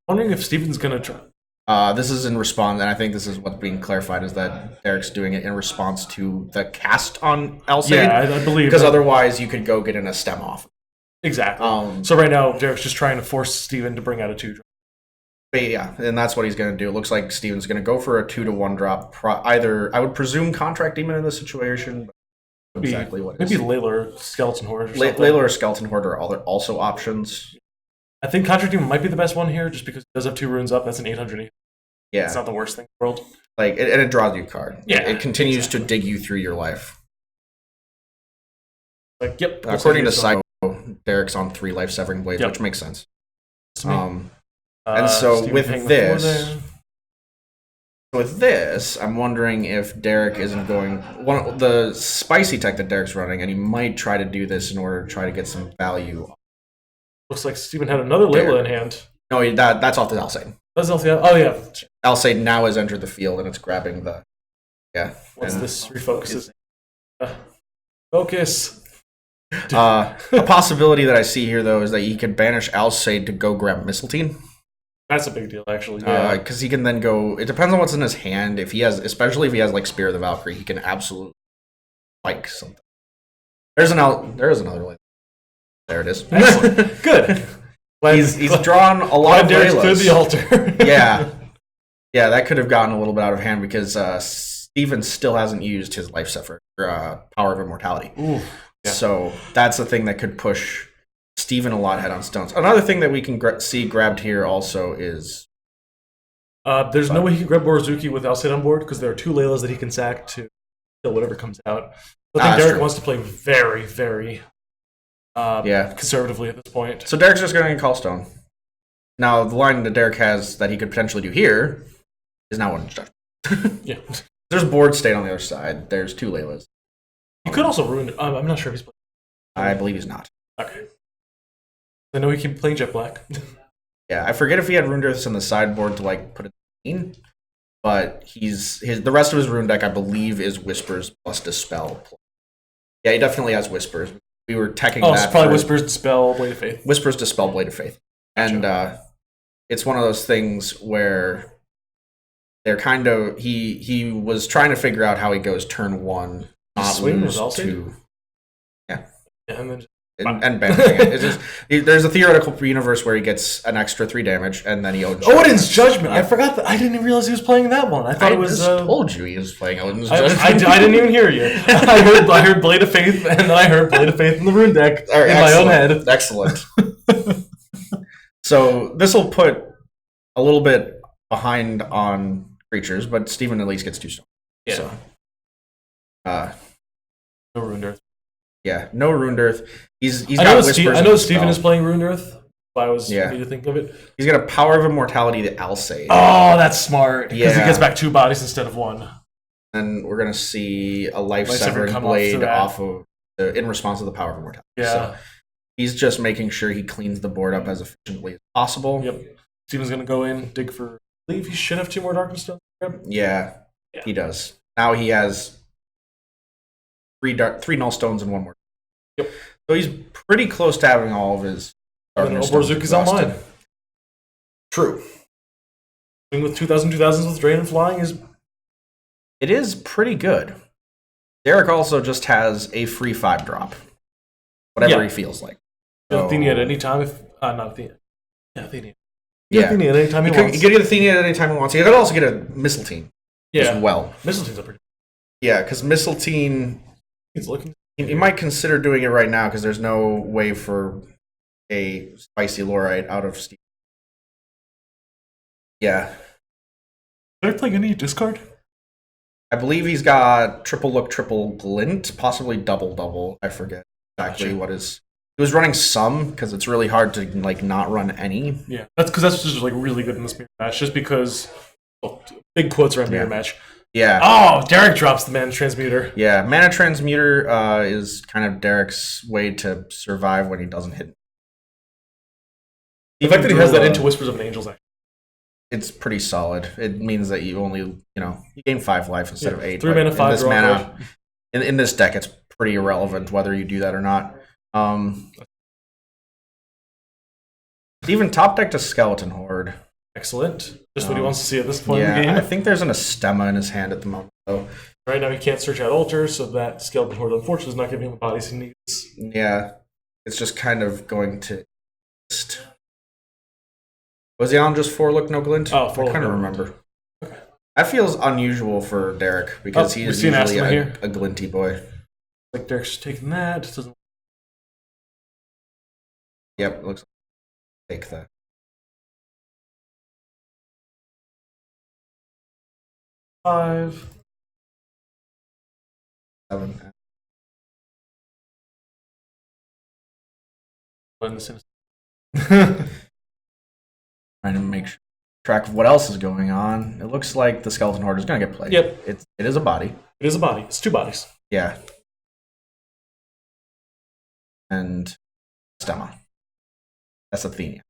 Wondering if Steven's going to try. This is in response, and I think this is what's being clarified, is that Derek's doing it in response to the cast on Alsaid. Yeah, I believe. Because otherwise you could go get in a stem off. Exactly. So right now, Derek's just trying to force Steven to bring out a 2 drop. But yeah, and that's what he's going to do. It looks like Steven's going to go for a 2-1 drop. Either, I would presume Contract Demon in this situation, but exactly what it is. Maybe Layla or Skeleton Horde or something. Layla or Skeleton Horde are also options. I think Contract Demon might be the best one here, just because it does have 2 runes up. That's an 800. Yeah. It's not the worst thing in the world. And it draws you a card. Yeah. It continues to dig you through your life. Like, yep. According to Psycho, Derek's on 3 life severing blades, which makes sense. And so Steven with this, I'm wondering if Derek isn't going the spicy tech that Derek's running, and he might try to do this in order to try to get some value. Looks like Steven had another Layla in hand. No, that's off the Alsaid. That's Alsaid. Oh yeah. Alsaid now has entered the field and it's grabbing the What's this refocuses? Focus. A possibility that I see here though is that he could banish Alsaid to go grab Mistletoe. That's a big deal, actually. Because he can then go. It depends on what's in his hand. Especially if he has like Spear of the Valkyrie, he can absolutely spike something. There is another way. There it is. Good. He's drawn a lot of Derek's Laylas. cleared the altar. yeah, that could have gotten a little bit out of hand because Steven still hasn't used his life suffer Power of Immortality. Ooh, yeah. So that's the thing that could push Steven a lot head on stones. Another thing that we can see grabbed here also is there's no way he can grab Borozuki with Alsaid on board because there are 2 Laylas that he can sack to kill whatever comes out. So I think Derek wants to play very, very conservatively at this point. So Derek's just going to call stone. Now, the line that Derek has that he could potentially do here is not one judgment. Yeah. There's board state on the other side. There's 2 Laylas. He could also ruin it. I'm not sure if he's playing. I believe he's not. Okay. I know he keeps playing Jet Black. Yeah, I forget if he had Rune Earths on the sideboard to like put it in, but the rest of his rune deck I believe is Whispers plus Dispel. Yeah, he definitely has Whispers. We were teching that. It's probably Whispers, Dispel, Blade of Faith. Whispers, Dispel, Blade of Faith. And it's one of those things where they're kind of he was trying to figure out how he goes turn 1, not Swing lose was also- 2. Yeah, and then And banishing it. It's just, there's a theoretical universe where he gets an extra 3 damage, and then he owns Odin's Judgment. I forgot that. I didn't even realize he was playing that one. I thought I it was. just told you he was playing Odin's I Judgment. didn't even hear you. I heard Blade of Faith, and then I heard Blade of Faith in the rune deck All right, in my own head. Excellent. So this will put a little bit behind on creatures, but Steven at least gets 2 stones. Yeah. So, No Runed Earth. yeah, no Runed Earth. He's I got know, Whispers. I in know his Steven spell. is playing Runed Earth. I was Yeah. need to think of it. He's got a Power of Immortality to Alcade. Oh, that's smart. Because he Yeah. gets back 2 bodies instead of 1. And we're gonna see a Life Life Severing Severing come off Blade to that. off of in response to the Power of Immortality. Yeah. So he's just making sure he cleans the board up as efficiently as possible. Yep. Steven's going to go in, dig for. I believe he should have 2 more Darkness Stones. Yeah, Yeah. he does. Now he has 3 Null Stones and 1 more. Yep. So he's pretty close to having all of his. And then Darkness Stones Borzuki's exhausted. online. True. Swing with 2000s with Drain and Flying is. It is pretty good. Derek also just has a free 5 drop. Whatever Yeah. he feels like. Athenia at any time if. Not Athenia. Yeah, Athenia. Yeah. Athenia at any time He he could, wants. he could get Athenia at any time he wants. He could also get a Mistletoe Yeah. as well. Mistletoe's up pretty. Yeah, because Mistletoe, He's looking. he might consider doing it right now because there's no way for a spicy Lorite out of Steve. Yeah. Are they playing any discard? I believe he's got triple look, triple glint, possibly double. I forget exactly Gotcha. what is. He was running some because it's really hard to like not run any. Yeah, that's just like really good in this mirror match. Just because, big quotes around mirror Yeah. match. Yeah. Oh, Derek drops the Mana Transmuter. Yeah, Mana Transmuter is kind of Derek's way to survive when he doesn't hit. The fact that he has that Through, into Whispers of an Angel's actually. It's pretty solid. It means that you only, you gain 5 life instead of 8. 3 but mana, in 5 this draw. mana, in this deck, it's pretty irrelevant whether you do that or not. Even top deck to Skeleton Horde. Excellent. Just what he wants to see at this point in Yeah, the game. I think there's an Astema in his hand at the moment, though. Right now he can't search out Altar, so that Skeleton Horde unfortunately is not giving him the bodies he needs. Yeah, it's just kind of going to. Was he on just 4 look no glint? Oh, 4 I look, kind of no remember. That feels unusual for Derek because Oh, he we is see an usually Astema here. a glinty boy. Like Derek's taking that. Doesn't. Yep, it looks like take that. Five. 7. Blend this in. Trying to make track of what else is going on. It looks like the Skeleton Horde is going to get played. Yep. It is a body. It is a body. It's 2 bodies. Yeah. And Stemma. That's Athenia.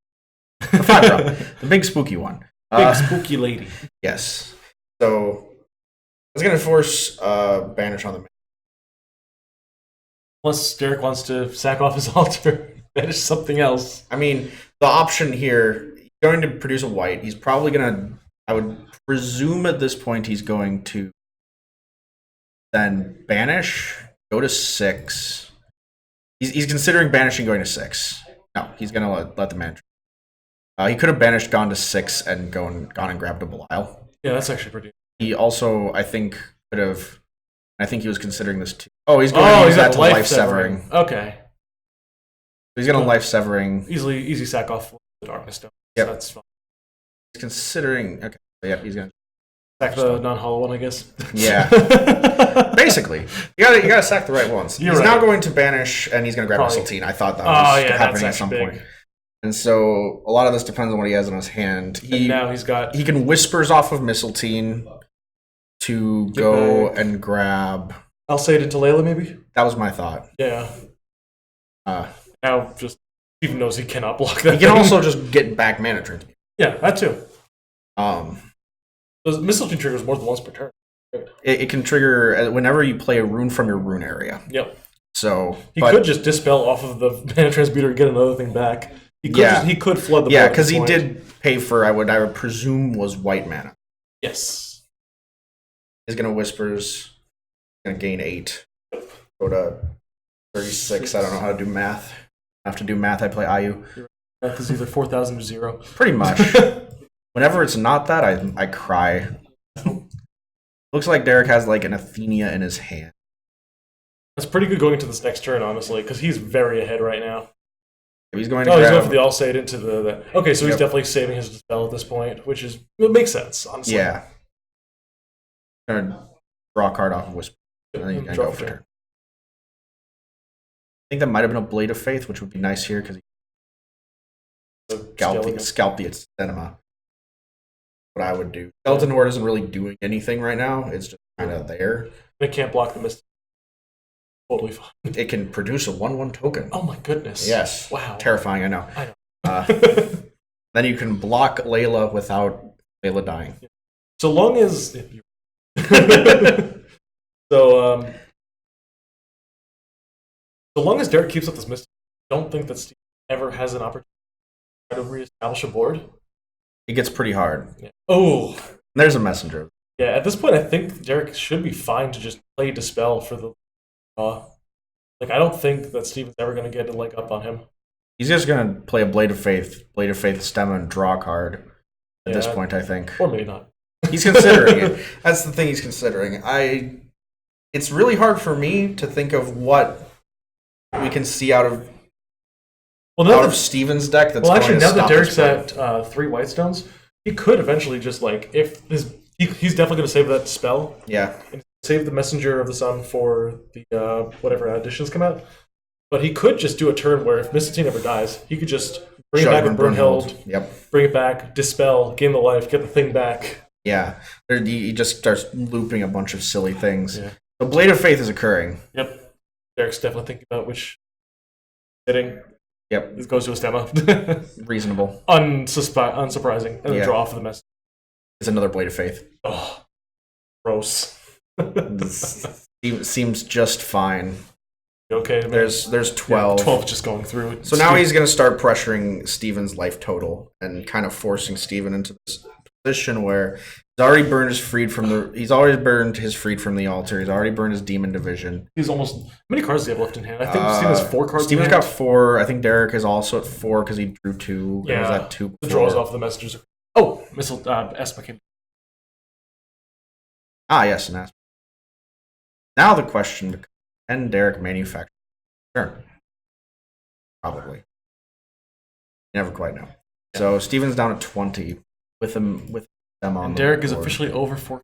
The 5 drop. The big spooky one. Big spooky lady. Yes. So it's going to force Banish on the main. Unless Derek wants to sack off his altar, banish something else. I mean, the option here, he's going to produce a white. He's probably going to, I would presume at this point, he's going to then banish, go to 6. He's considering banishing going to 6. No, he's going to let the man. He could have banished, gone to 6, and gone and grabbed a Belial. Yeah, that's actually pretty. He also, I think, could have. I think he was considering this too. Oh, he's going to use that to life severing. Okay. He's going to life severing. Easy sack off the Darkness Stone. Yep. So that's fine. He's considering. Okay. Yep. He's going to. Sack the non-hollow one, I guess. Yeah. Basically, you gotta sack the right ones. You're He's right. now going to banish, and he's going to grab Probably. Mistletoe. I thought that was yeah, happening at that's some actually point. big. And so a lot of this depends on what he has in his hand. And now he's got. He can Whispers off of Mistletoe to Get go back. and grab. I'll say it into Layla, maybe? That was my thought. Yeah. Uh, Now, just. Even knows he cannot block that. he can thing. also just get back mana transmute. Yeah, that too. Those Mistletoe triggers more than once per turn. it can trigger whenever you play a rune from your rune area. Yep. So He could just dispel off of the mana transmuter and get another thing back. He could, Yeah. he could flood the board yeah, at because this he point. did pay for I would presume was white mana. Yes. He's gonna whispers. Gonna gain 8. Go to 36. I don't know how to do math. I have to do math. I play IU. Math is either 4,000 or 0. Pretty much. Whenever it's not that, I cry. Looks like Derek has like an Athenia in his hand. That's pretty good going into this next turn, honestly, because he's very ahead right now. He's going to he's grab. going for the All-State into the... Okay, so he's definitely saving his Dispel at this point, which is... It makes sense, honestly. Yeah. Gonna draw a card off of Whisper. And then he's gonna go for turn. I think that might have been a Blade of Faith, which would be nice here because he scalp the Cinema. What I would do. Skeleton Horde isn't really doing anything right now. It's just kind of there. It can't block the Mystic. Totally fine. It can produce a 1/1 token. Oh my goodness. Yes. Wow. Terrifying, I know. I know. Then you can block Layla without Layla dying. So long as... so long as Derek keeps up this Mystic, I don't think that Steve ever has an opportunity to try to reestablish a board. It gets pretty hard. Yeah. Oh. There's a messenger. Yeah, at this point, I think Derek should be fine to just play Dispel for the... I don't think that Steven's ever going to get a leg up on him. He's just going to play a Blade of Faith, Stemma, and draw a card at this point, I think. Or maybe not. He's considering it. That's the thing he's considering. It's really hard for me to think of what we can see out of Steven's deck that's going to now stop that Derek's this at 3 white stones, he could eventually just, he's definitely going to save that spell. Yeah. And save the Messenger of the Sun for the whatever additions come out. But he could just do a turn where if Mistine ever dies, he could just bring it back with Brunhild, bring it back, Dispel, gain the life, get the thing back. Yeah. He just starts looping a bunch of silly things. Yeah. The Blade of Faith is occurring. Yep. Derek's definitely thinking about which hitting. Yep. This goes to a Stemma. Reasonable. Unsurprising. And then draw off of the mess. It's another Blade of Faith. Oh. Gross. Seems just fine. Okay, man. There's 12. 12 just going through it. So now he's going to start pressuring Steven's life total and kind of forcing Steven into this position where he's already burned his freed from the altar. He's already burned his demon division. He's almost... How many cards does he have left in hand? I think Steven has 4 cards Steven's in hand. got 4. I think Derek is also at 4 because he drew 2. Yeah. He was at 2 before. The draws off the messengers. Oh! Missile... Esma came. Yes, and Esma. Now the question becomes, can Derek manufacture? Sure. Probably. You never quite know. Yeah. So Steven's down at 20 with them on. And Derek is officially over 4.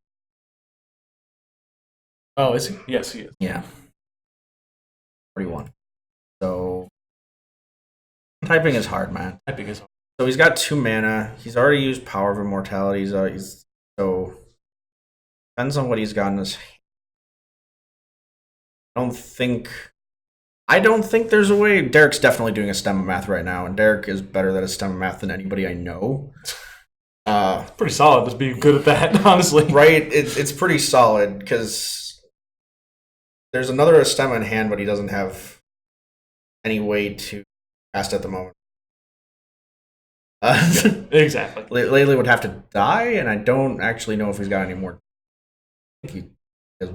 Oh, is he? Yes, he is. Yeah. 41. So typing is hard, man. Typing is hard. So he's got 2 mana. He's already used Power of Immortality. So depends on what he's got in his hand. I don't think there's a way. Derek's definitely doing a stem of math right now, and Derek is better at a stem of math than anybody I know. Pretty solid just being good at that, honestly. Right? It's pretty solid because there's another Astema in hand, but he doesn't have any way to cast at the moment. Exactly. Layla would have to die, and I don't actually know if he's got any more. I think he has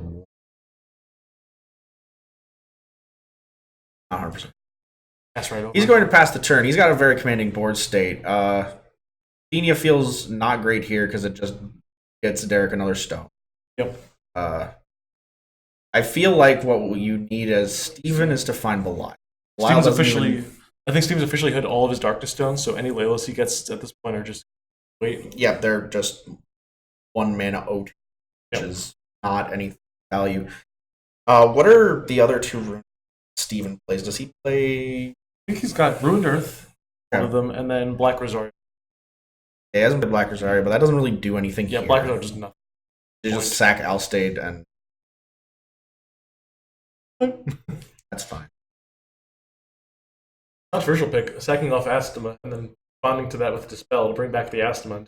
100%. That's right. He's going to pass the turn. He's got a very commanding board state. Athenia feels not great here because it just gets Derek another stone. Yep. I feel like what you need as Steven is to find Belial. I think Steven's officially hit all of his Darkness Stones, so any Laylas he gets at this point are just wait. Yeah, they're just 1 mana OT, which is not any value. What are the other 2 runes Steven plays? Does he play? I think he's got Ruined Earth, one of them, and then Black Rosario. Yeah, he hasn't played Black Rosario, but that doesn't really do anything here. Black Rosario does nothing. You just sack Alstade and that's fine. Controversial pick, sacking off Astema and then responding to that with Dispel to bring back the Astema.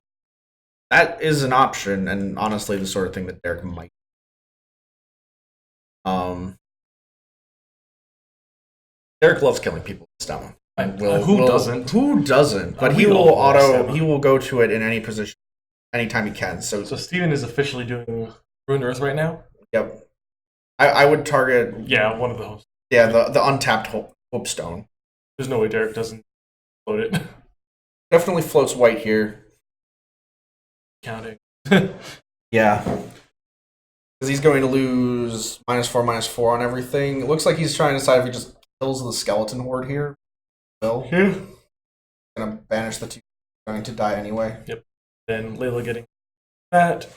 That is an option, and honestly, the sort of thing that Derek might. Derek loves killing people with Astema. Who doesn't? Who doesn't? But he will go to it in any position. anytime he can. So Steven is officially doing Ruined Earth right now? yep. I would target Yeah, one of those. the untapped Hope Stone. There's no way Derek doesn't float it. Definitely floats white here. Counting. Yeah. Because he's going to lose -4/-4 on everything. It looks like he's trying to decide if he just kills the skeleton horde here. Will. Gonna banish the two. Going to die anyway. Yep. Then Layla getting that.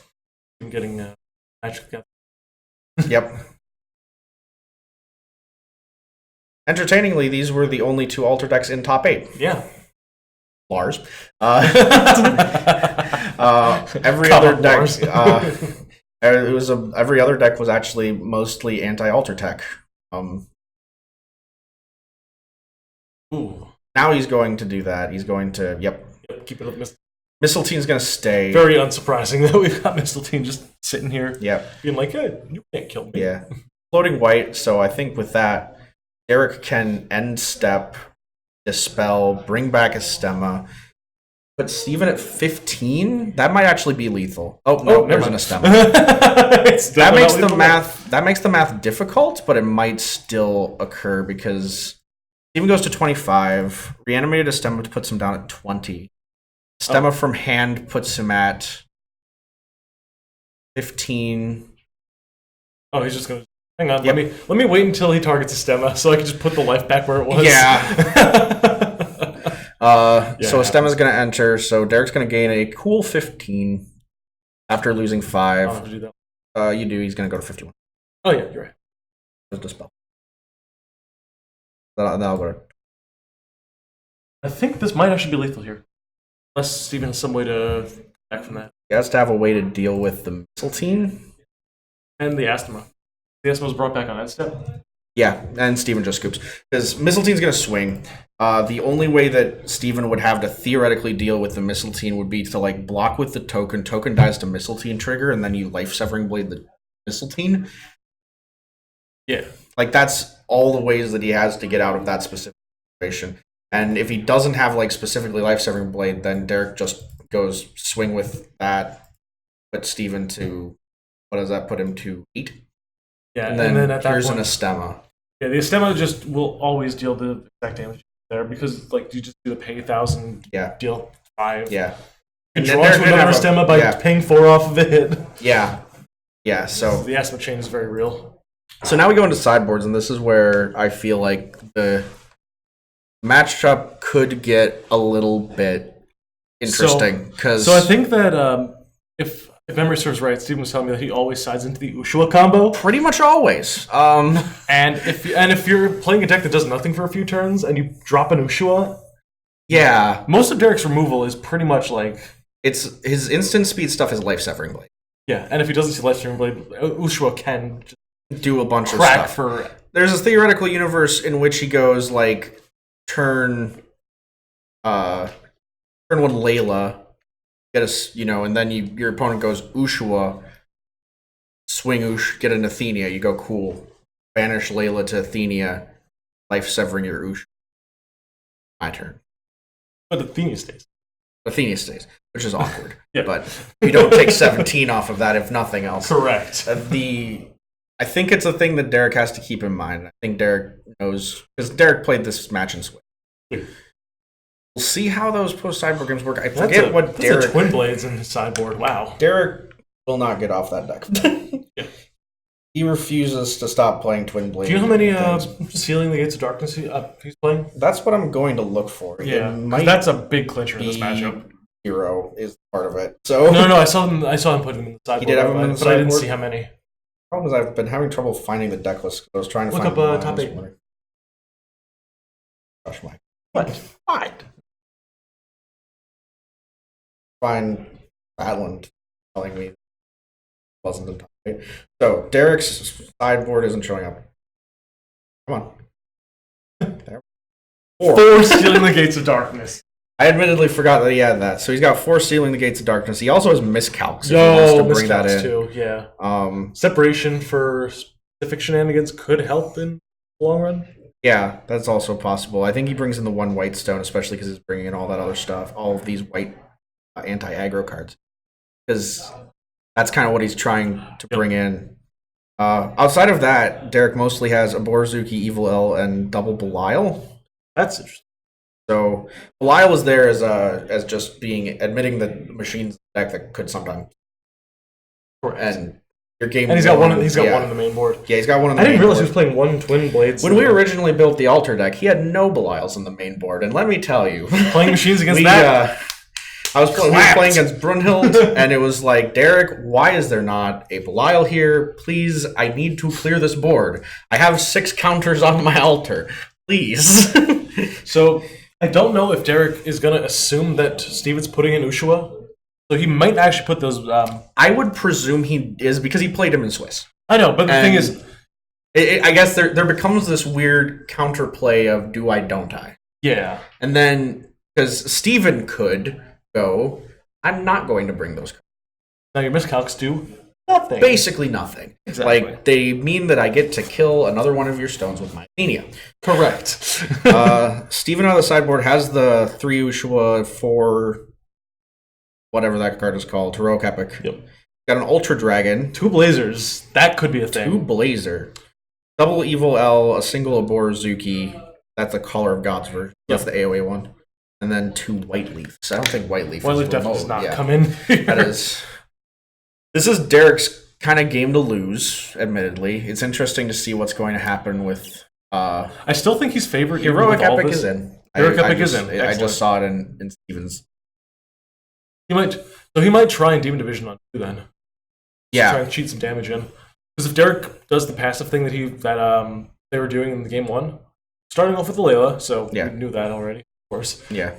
I'm getting magic. Yep. Entertainingly, these were the only 2 altar decks in top 8. Yeah. Lars. Every other deck. Every other deck was actually mostly anti-altar tech. Ooh. Now he's going to do that. He's going to Yep. Keep it up, Mistletoe's going to stay. Very unsurprising that we've got Mistletoe just sitting here, Yep. being like, "Hey, you can't kill me." Yeah. Floating white. So I think with that, Derek can end step, dispel, bring back a stemma. But Steven at 15, that might actually be lethal. Oh no, there's an stemma. That makes the math difficult, but it might still occur because Steven goes to 25. Reanimated a stemma puts him down at 20. Stemma from hand puts him at 15. Oh, he's just gonna hang on. Yep. Let me wait until he targets a stemma so I can just put the life back where it was. So a stemma's going to enter. So Derek's going to gain a cool 15 after losing 5. I'll have to do that. You do. He's going to go to 51. Oh yeah, you're right. Just dispel. That'll go. I think this might actually be lethal here, unless Steven has some way to back from that. He has to have a way to deal with the Mistletoe. And the Asthma. The Asthma was brought back on end step. Yeah, and Steven just scoops. Because Mistletoe's going to swing. The only way that Steven would have to theoretically deal with the Mistletoe would be to like block with the token. Token dies to Mistletoe trigger, and then you life severing blade the Mistletoe. Yeah. Like that's all the ways that he has to get out of that specific situation. And if he doesn't have like specifically life severing blade, then Derek just goes swing with that, put Steven to what does that put him to 8? Yeah, and then at here's that an point, Astema. Yeah, the Astema just will always deal the exact damage there because like you just do the pay 1,000, Yeah. deal 5. Yeah. You And draw then to they're another gonna have Astema by yeah. paying 4 off of it. Yeah. Yeah. So The Asthma chain is very real. now we go into sideboards, and this is where I feel like the matchup could get a little bit interesting. So I think that if memory serves right, Steven was telling me that he always sides into the Ushua combo. pretty much always. And if you're playing a deck that does nothing for a few turns and you drop an Ushua, Yeah. most of Derek's removal is pretty much like It's his instant speed stuff is life severing blade. yeah. And if he doesn't see Livestream Blade, Ushua can just Do a bunch of crack stuff. for There's a theoretical universe in which he goes like turn 1 Layla, get us, and then your opponent goes Ushua, swing Ush, get an Athenia, you go cool, banish Layla to Athenia, life severing your Ush. My turn. but Athenia stays. Athenia stays, which is awkward. Yeah. But you don't take 17 off of that if nothing else. Correct. I think it's a thing that Derek has to keep in mind. I think Derek knows because Derek played this match in Switch. Yeah. We'll see how those post sideboard games work. I That's forget what Derek. a Twin Blades in his sideboard. Wow. Derek will not get off that deck. Yeah. He refuses to stop playing Twin Blade. Do you know how many things. Sealing the Gates of Darkness he's playing? That's what I'm going to look for. Yeah, It 'cause might that's a big clincher in this be matchup. Hero is part of it. So No, I saw him put him in the sideboard. He did have him in the but I didn't sideboard? see how many. problem is I've been having trouble finding the deck list. I was trying to Look find up, mine top this 8. morning. Gosh, my What? find Badland telling me it wasn't the top 8. So Derek's sideboard isn't showing up. Come on. There. 4 Sealing the Gates of Darkness. I admittedly forgot that he had that. So he's got 4 Sealing the Gates of Darkness. He also has miscalcs. If he wants to bring that in. Too, yeah. Um, Separation for specific shenanigans could help in the long run. yeah, that's also possible. I think he brings in the 1 white stone, especially because he's bringing in all that other stuff, all of these white anti-aggro cards. because that's kind of what he's trying to bring in. Outside of that, Derek mostly has a Borazuki, Evil L, and double Belial. That's interesting. So Belial was there as just admitting that machines deck that could sometimes. Correct. And your game. And he's got one. He's got one on the main board. Yeah, he's got one on the I main didn't realize board. he was playing one Twin Blades. When we originally built the Altar deck, he had no Belials on the main board, and let me tell you, playing machines against that. We were playing against Brunhild, and it was like, Derek, why is there not a Belial here? Please, I need to clear this board. I have 6 counters on my altar. Please. So I don't know if Derek is going to assume that Steven's putting in Ushua. So he might actually put those. I would presume he is because he played him in Swiss. I know, but the thing is, I guess there becomes this weird counterplay of do I, don't I? yeah. And then because Steven could go, I'm not going to bring those. Now your miscalcs do nothing. Basically nothing. Exactly. Like they mean that I get to kill another one of your stones with my Athenia. Correct. Steven on the sideboard has the 3 Ushua, 4 whatever that card is called, Heroic Epic. Yep. Got an Ultra Dragon, 2 Blazers. That could be a thing. 2 Blazer, double Evil L, a single Aborazuki. That's the Caller of Gods version. That's the AoE one. And then 2 White Leafs. I don't think White Leaf is definitely does remote. not come in. That is. This is Derek's kind of game to lose, admittedly. It's interesting to see what's going to happen with. I still think he's favored. Heroic Epic is in. Heroic Epic is in. I Excellent. just saw it in Steven's. He might try in Demon Division on 2 then. Yeah. Try and cheat some damage in. Because if Derek does the passive thing that they were doing in the game 1, starting off with the Layla, so we knew that already, of course. Yeah.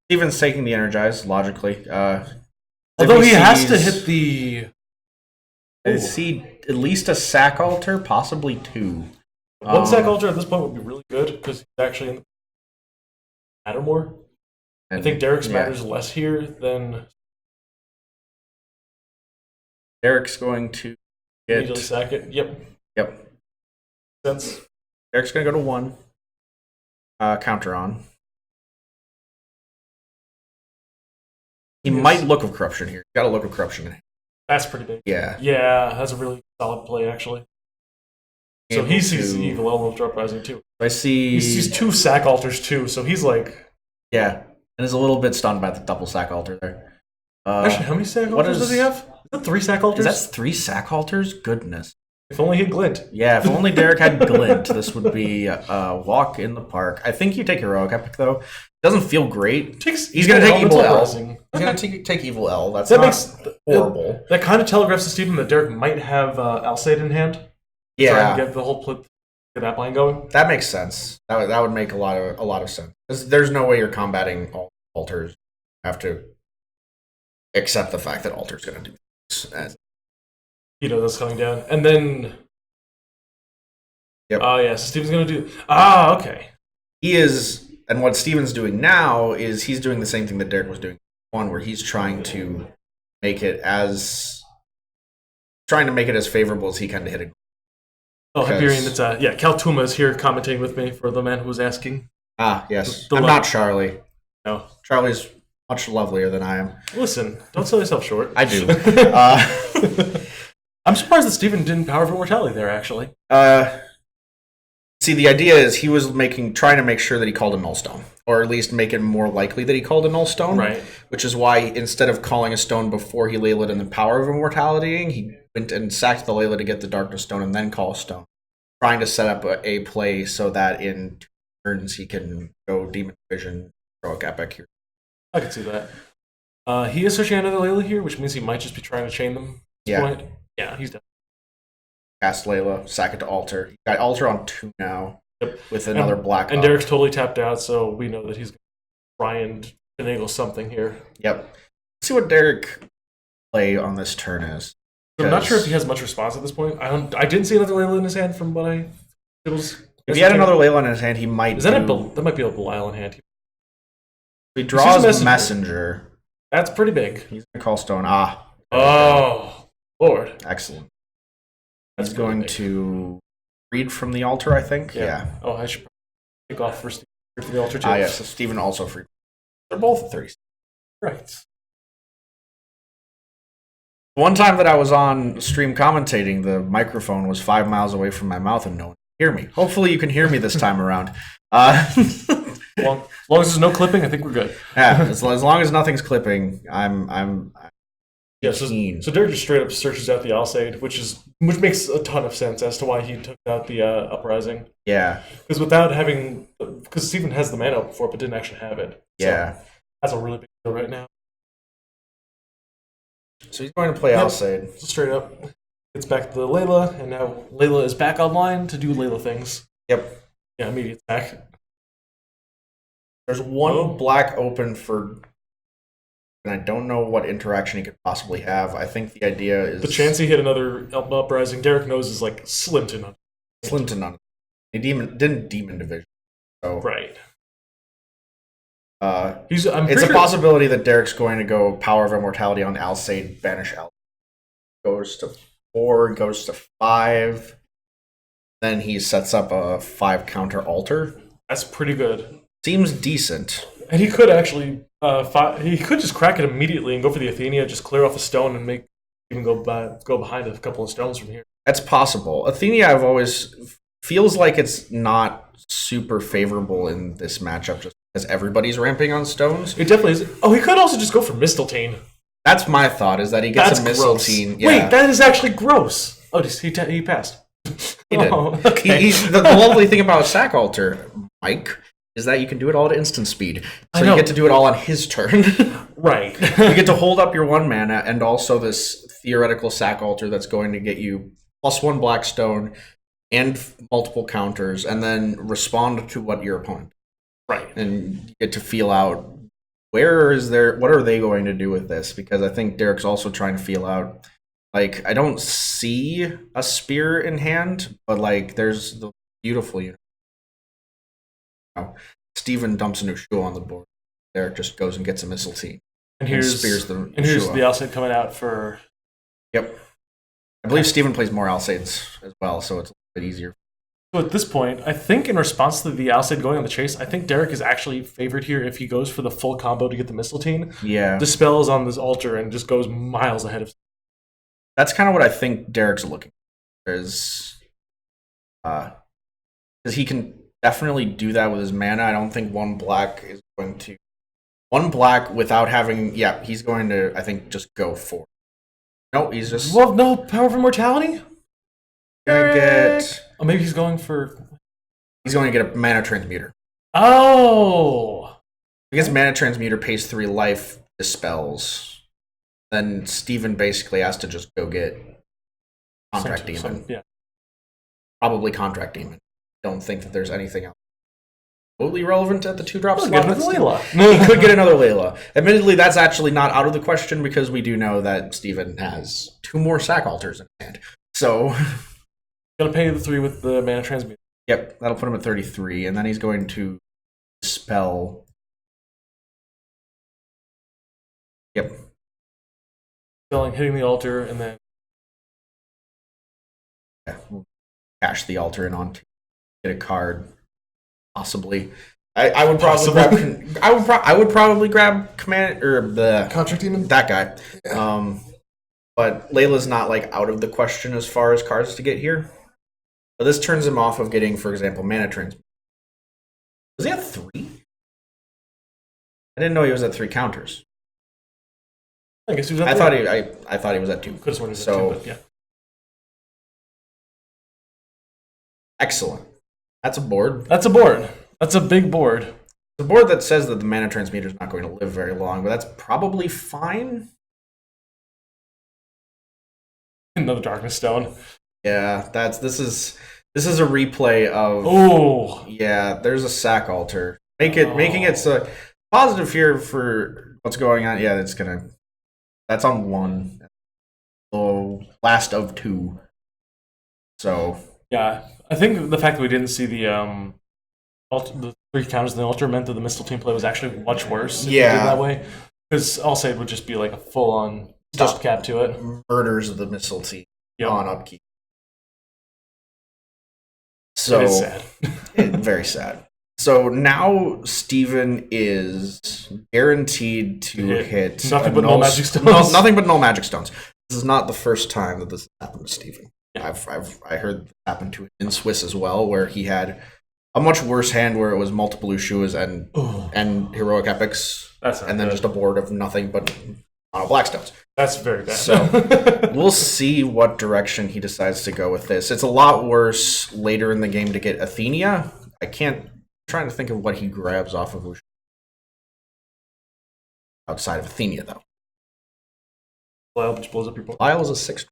Steven's taking the Energize, logically. Although he has to hit the... I see at least a Sack Altar, possibly 2. One Sack Altar at this point would be really good, because he's actually in the matter more. I think Derek's matters less here than... Derek's going to get... Immediately sack it. Yep. Sense. Derek's going to go to 1. Counter on. He might Look of Corruption here. Got a Look of Corruption in him. That's pretty big. Yeah. Yeah, that's a really solid play, actually. So he sees the Evil L of Drop Rising, too. I see... He sees 2 Sack Altars, too, so he's like... Yeah, and is a little bit stunned by the double Sack Altar there. Actually, how many Sack Altars does he have? Is that 3 Sack Altars? Is that 3 Sack Altars? Goodness. If only he had Glint. Yeah, if only Derek had Glint, this would be a walk in the park. I think you take Heroic Epic, though. Doesn't feel great. He's going to take Evil L. He's going to take Evil L. That's horrible. That kind of telegraphs to Steven that Derek might have Alseid in hand. Yeah. Try and get the whole get that line going. That makes sense. That would make a lot of sense. There's no way you're combating all altars. You have to accept the fact that Altar's going to do this. And you know that's coming down. And then... Yep. Oh, yeah, so Steven's going to do... Ah, okay. He is... And what Steven's doing now is he's doing the same thing that Derek was doing. One where he's trying to make it as favorable as he can to hit it. Oh, Hyperion, it's Kaltuma is here commenting with me for the man who was asking. Ah, yes. I'm not Charlie. No. Charlie's much lovelier than I am. Listen, don't sell yourself short. I do. I'm surprised that Steven didn't Power of Immortality there, actually. See, the idea is he was trying to make sure that he called a Nullstone, or at least make it more likely that he called a Nullstone. Right. Which is why instead of calling a stone before he Laylaed in the Power of Immortality, he went and sacked the Layla to get the Darkness Stone and then call a stone, trying to set up a play so that in 2 turns he can go Demon Vision, Heroic Epic here. I can see that. He is searching another Layla here, which means he might just be trying to chain them at this point. Yeah, he's done. Cast Layla, sack it to Altar. He got Altar on 2 now. Yep. With another black. And Derek's totally tapped out, so we know that he's going to try and finagle something here. Yep. Let's see what Derek play on this turn is. I'm not sure if he has much response at this point. I didn't see another Layla in his hand from what it was. If he had another Layla in his hand, he might. That might be a Belial in hand. If he draws messenger. That's pretty big. He's gonna call stone. Oh, Lord. Excellent. He's going to read from the altar, I think. Yeah. Oh, I should kick off first for the altar too. Yes. So Steven also free. They're both 30. Right. One time that I was on stream commentating, the microphone was 5 miles away from my mouth and no one could hear me. Hopefully you can hear me this time around. Well, as long as there's no clipping, I think we're good. Yeah, as long as nothing's clipping, I'm Yeah, so Derek just straight up searches out the Alsaid, which makes a ton of sense as to why he took out the Uprising. yeah. Because Steven has the mana for it, but didn't actually have it. So Yeah. that's a really big deal right now. So he's going to play Alsaid. So straight up, gets back to Layla, and now Layla is back online to do Layla things. Yep. Yeah, immediate attack. There's one black open for, and I don't know what interaction he could possibly have. I think the idea is The chance he hit another Uprising, Derek knows is like slim to none. slim to none. He didn't demon division. So Right. I'm It's it's a possibility that Derek's going to go Power of Immortality on Alsaid, banish Alsaid. Goes to 4, goes to 5. Then he sets up a 5 counter altar. That's pretty good. Seems decent. And he could actually, he could just crack it immediately and go for the Athenia, just clear off a stone and even go behind a couple of stones from here. That's possible. Athenia, I've always feels like it's not super favorable in this matchup just because everybody's ramping on stones. It definitely is. Oh, he could also just go for Mistletoe. That's my thought, is that he gets That's a gross. Mistletoe. Yeah. Wait, that is actually gross. Oh, he passed. He did. Oh, okay. The lovely thing about Sack Altar, Mike, is that you can do it all at instant speed. So you get to do it all on his turn. Right. You get to hold up your 1 mana and also this theoretical Sack Altar that's going to get you +1 Blackstone and multiple counters, and then respond to what your opponent. Right. And you get to feel out what are they going to do with this? Because I think Derek's also trying to feel out. Like, I don't see a spear in hand, but like there's the beautiful Steven dumps an Ushua on the board. Derek just goes and gets a Mistletoe. And here's spears the here's Ushua. the Alsaid coming out for. Yep. I believe Steven plays more Alsaids as well, so it's a bit easier. So at this point, I think in response to the Alsaid going on the chase, I think Derek is actually favored here if he goes for the full combo to get the Mistletoe. Yeah. Dispels on this altar and just goes miles ahead of. That's kind of what I think Derek's looking for. Is because he can definitely do that with his mana. I don't think 1 black is going to 1 black without having. Yeah, he's going to. I think just go for. No, he's just Well, no Power of Immortality. gonna get. Oh, maybe he's going for. He's going to get a mana transmuter. Oh. Because mana transmuter pays 3 life, dispels. Then Steven basically has to just go get Contract Demon. Yeah. Probably Contract Demon. Don't think that there's anything else totally relevant at the 2-drop Look, slot. another Layla. He could get another Layla. Admittedly, that's actually not out of the question because we do know that Steven has 2 more Sack Altars in hand. So, Gotta pay the 3 with the mana transmute. yep, that'll put him at 33, and then he's going to spell. Yep. Hitting the altar, and then Yeah, we'll cash the altar in on to get a card, possibly. I would probably grab. I would probably grab command or the Contract Demon. that guy. But Layla's not like out of the question as far as cards to get here. But this turns him off of getting, for example, mana transmute. Was he at 3? I didn't know he was at 3 counters. I guess he was. I thought he was at 2. Could have sworn he was So- at 2, but yeah. Excellent. That's a board. That's a board. That's a big board. It's a board that says that the mana transmuter is not going to live very long, but that's probably fine. Another Darkness Stone. Yeah, this is a replay of. Oh. Yeah, there's a Sack Altar. Making it so positive here for what's going on. Yeah, that's on 1. So last of 2. So Yeah, I think the fact that we didn't see the 3 counters in the altar meant that the Mistletoe play was actually much worse. If we did Yeah. that way, because Alsaid would just be like a full-on stopgap to it. murders the Mistletoe Yep. on upkeep. So It is sad. very sad. So now Steven is guaranteed to hit nothing but null magic stones. Nothing but null magic stones. This is not the first time that this has happened to Steven. I heard this happen to him in Swiss as well, where he had a much worse hand where it was multiple Ushuas and heroic epics, and then just a board of nothing but mono Blackstones. That's very bad. So we'll see what direction he decides to go with this. It's a lot worse later in the game to get Athenia. I'm trying to think of what he grabs off of Ushua. Outside of Athenia, though. Belial just blows up your board. Belial is a 6.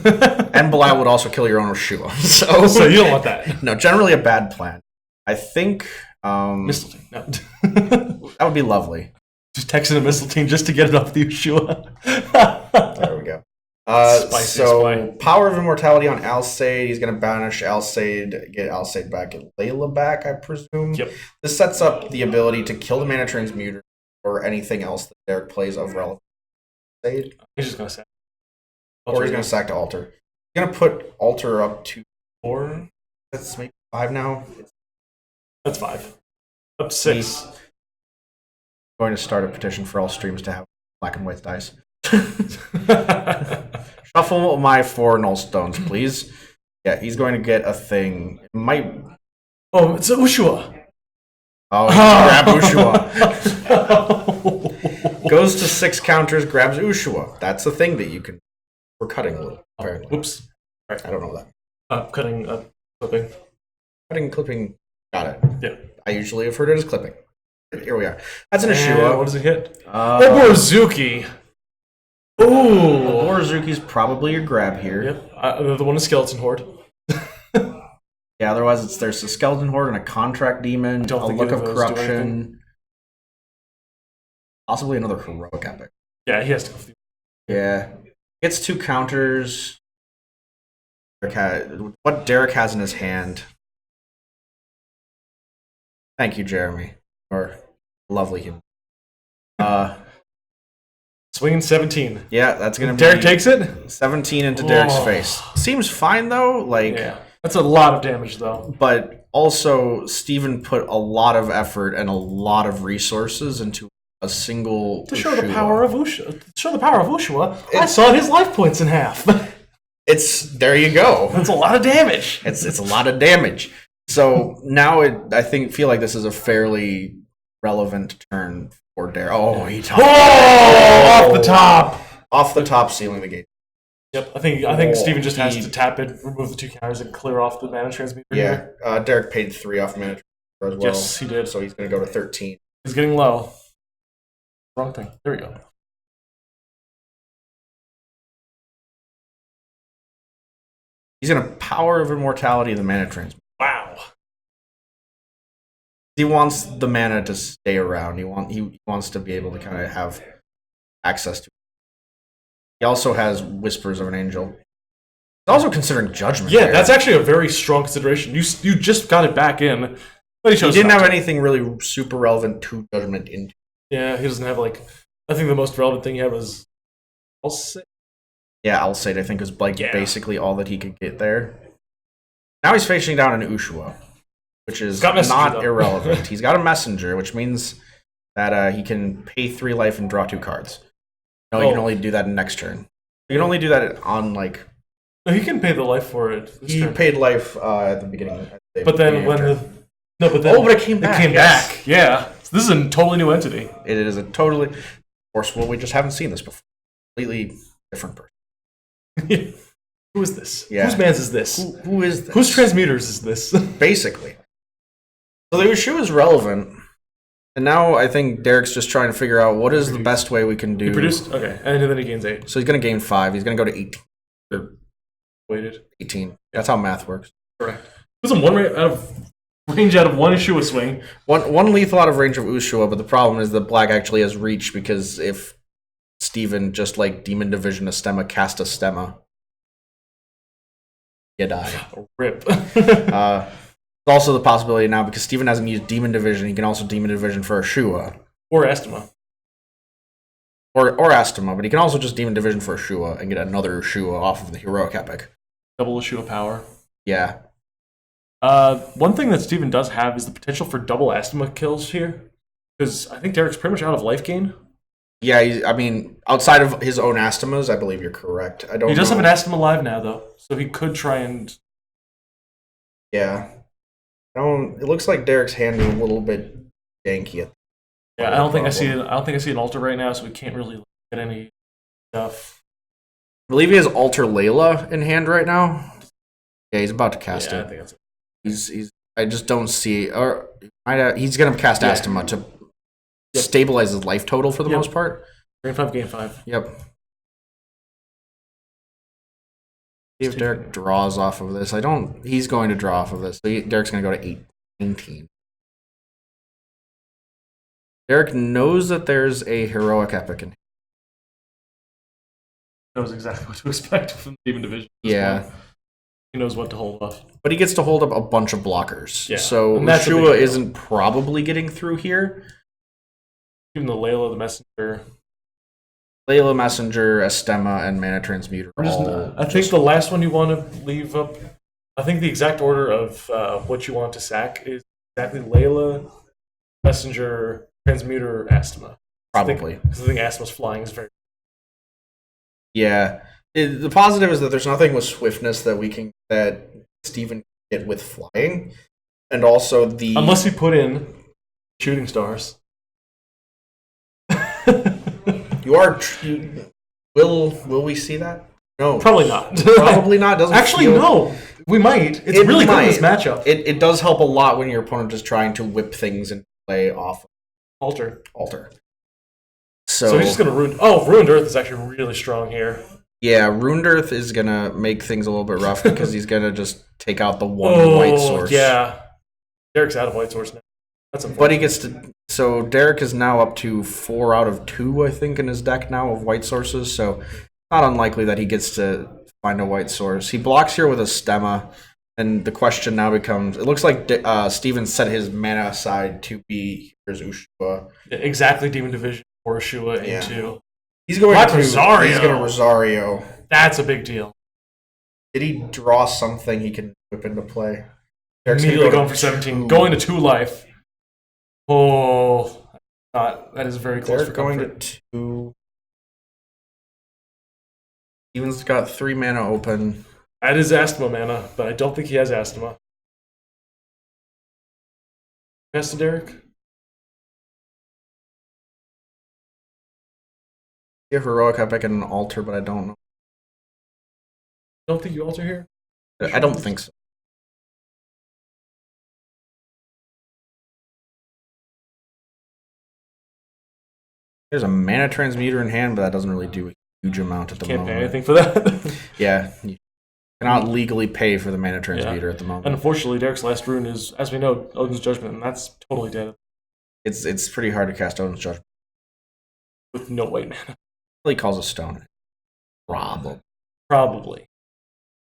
And Belial would also kill your own Ushua. So you don't want that. No, generally a bad plan. I think Mistletoe. No. that would be lovely. Just texting a Mistletoe just to get it off the Ushua. There we go. Spicy So spy. Power of Immortality on Alcide. He's going to banish Alcide, get Alcide back, get Layla back, I presume. Yep. This sets up the ability to kill the Mana Transmuter or anything else that Derek plays of relevant. He's just going to say. Or he's going to sack to Altar. He's going to put Altar up to 4. That's maybe 5 now. That's 5. Up to 6. He's going to start a petition for all streams to have black and white dice. Shuffle my 4 null stones, please. Yeah, he's going to get a thing. It might. Oh, it's a Ushua. Oh, grab Ushua. Goes to 6 counters, grabs Ushua. That's a thing that you can. We're cutting a little, apparently. Oops. I don't know that. Cutting, clipping. Cutting, clipping. Got it. Yeah. I usually have heard it as clipping. Here we are. That's an And Ushua. what does it hit? Oborozuki. Ooh. Borozuki's probably your grab here. Yep. The one is Skeleton Horde. Yeah, otherwise there's a Skeleton Horde and a Contract Demon, don't a think Look either of of those do Corruption. Possibly another Heroic Epic. Yeah, he has to go for the. Yeah. Gets 2 counters. What Derek has in his hand. Thank you, Jeremy. Or lovely human. Swinging 17. Yeah, that's going to be... Derek takes it? 17 into Derek's face. Seems fine, though. Yeah. That's a lot of damage, though. But also, Steven put a lot of effort and a lot of resources into a single To show the Ushua. power of Ushua. To show the power of Ushua, I saw his life points in half. There you go. That's a lot of damage. It's a lot of damage. So now I feel like this is a fairly relevant turn for Derek. Oh, he off the top. Off the top, sealing the gate. Yep, I think Steven just has to tap it, remove the 2 counters, and clear off the mana transmuter. Yeah, Derek paid 3 off mana transfer as well. Yes, he did. So he's going to go to 13. He's getting low. Wrong thing. There we go. He's going to Power of Immortality the mana transmuter. Wow. He wants the mana to stay around. He wants to be able to kind of have access to it. He also has Whispers of an Angel. He's also considering Judgment. Yeah, there. that's actually a very strong consideration. You just got it back in, but he chose He didn't not have to. anything really super relevant to Judgment into. Yeah, he doesn't have like. I think the most relevant thing he had was. Yeah, Alcide, I think, was like Yeah. basically all that he could get there. Now he's facing down an Ushua, which is Got Messenger, not though. irrelevant. He's got a Messenger, which means that he can pay 3 life and draw 2 cards. No, you can only do that next turn. You can only do that on, like... No, he can pay the life for it. This He turn. paid life at the beginning. But then when the. No, but then. Oh, but it came back. It came yes. back. Yeah. So this is a totally new entity. It is a totally... Of course, well, we just haven't seen this before. Completely different person. Who is this? Yeah. Whose man's is this? Who is this? Whose transmuters is this? Basically. So the Ushua is relevant. And now I think Derek's just trying to figure out what is the best way we can do. He produced? Okay. And then he gains 8. So he's going to gain 5. He's going to go to 18. Waited. 18. That's how math works. Correct. Was him range out of one Ushua swing. One lethal out of range of Ushua, but the problem is that Black actually has reach because if Steven just like Demon Division a Stemma, cast a Stemma, you die. Rip. There's also the possibility now because Steven hasn't used Demon Division, he can also Demon Division for Ushua. Or Estima. Or Astema, but he can also just Demon Division for Ushua and get another Ushua off of the Heroic Epic. Double Ushua power. Yeah. One thing that Steven does have is the potential for double Estima kills here. Because I think Derek's pretty much out of life gain. Yeah, I mean, outside of his own Astemas, I believe you're correct. I don't. He does know. have an Astema live now, though, so he could try and. Yeah. It looks like Derek's hand is a little bit janky. Yeah, I don't think I see it. I don't think I see an altar right now, so we can't really get any stuff. I believe he has Alter Layla in hand right now. Yeah, he's about to cast I it. think that's it. He's. I just don't see. Or he's gonna cast Yeah. Astema to stabilize his life total for the Yep. most part. Game 5. Yep. See if Derek draws off of this. He's going to draw off of this. So Derek's going to go to 19. Derek knows that there's a heroic epic in. Knows exactly what to expect from Demon Division. Yeah. Point. He knows what to hold off. But he gets to hold up a bunch of blockers. Yeah. So And that's a big Ushua deal. isn't probably getting through here. Even the Layla, the Messenger. Layla Messenger, Estema, and Mana Transmuter. I think the last one you want to leave up. I think the exact order of what you want to sack is exactly Layla, Messenger, Transmuter, Astema. Probably. Because I think Astema's flying is very. Yeah. The positive is that there's nothing with swiftness that Steven can get with flying. And also Unless you put in shooting stars. Will we see that? No. Probably not. Probably not. Doesn't Actually, feel- no. We might. It's It really good in might. this matchup. It does help a lot when your opponent is trying to whip things and play off Alter. altar. So he's just going to ruin. Oh, Ruined Earth is actually really strong here. Yeah, Ruined Earth is gonna make things a little bit rough because he's gonna just take out the one white source. Yeah. Derek's out of white source now. That's But unfortunate. he gets to. So Derek is now up to 4 out of 2, I think, in his deck now of white sources. So not unlikely that he gets to find a white source. He blocks here with a Stemma, and the question now becomes: it looks like Steven set his mana aside to be his Ushua. Exactly, Demon Division or Ushua Yeah. into. He's going What, to Rosario? He's going to Rosario. That's a big deal. Did he draw something he can whip into play? Derek's gonna Immediately go going to for 17. 2. Going to 2 life. Oh, that is very close Derek for going comfort. to 2. Steven's got 3 mana open. That is Astema mana, but I don't think he has Astema. Pass to Derek? You have Heroic Epic and an Altar, but I don't know. Don't think you alter here? I don't think so. There's a Mana Transmuter in hand, but that doesn't really do a huge amount at the Can't pay moment. anything for that. Yeah, you cannot legally pay for the Mana Transmuter at the moment. And unfortunately, Derek's last rune is, as we know, Odin's Judgment, and that's totally dead It's pretty hard to cast Odin's Judgment. with no white mana. He calls a stone. Problem. Probably.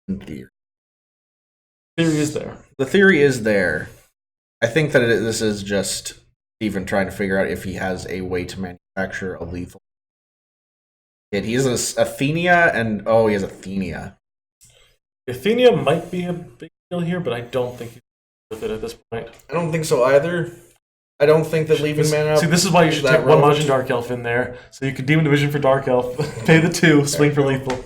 In theory. Theory is there. The theory is there. I think that this is just Steven trying to figure out if he has a way to manufacture a lethal. He has this Athenia, and he has Athenia. Athenia might be a big deal here, but I don't think he's with it at this point. I don't think so either. I don't think that leaving mana. See, this is why you is should that take one relevant. Majin Dark Elf in there, so you could Demon Division for Dark Elf, pay the 2, swing for lethal.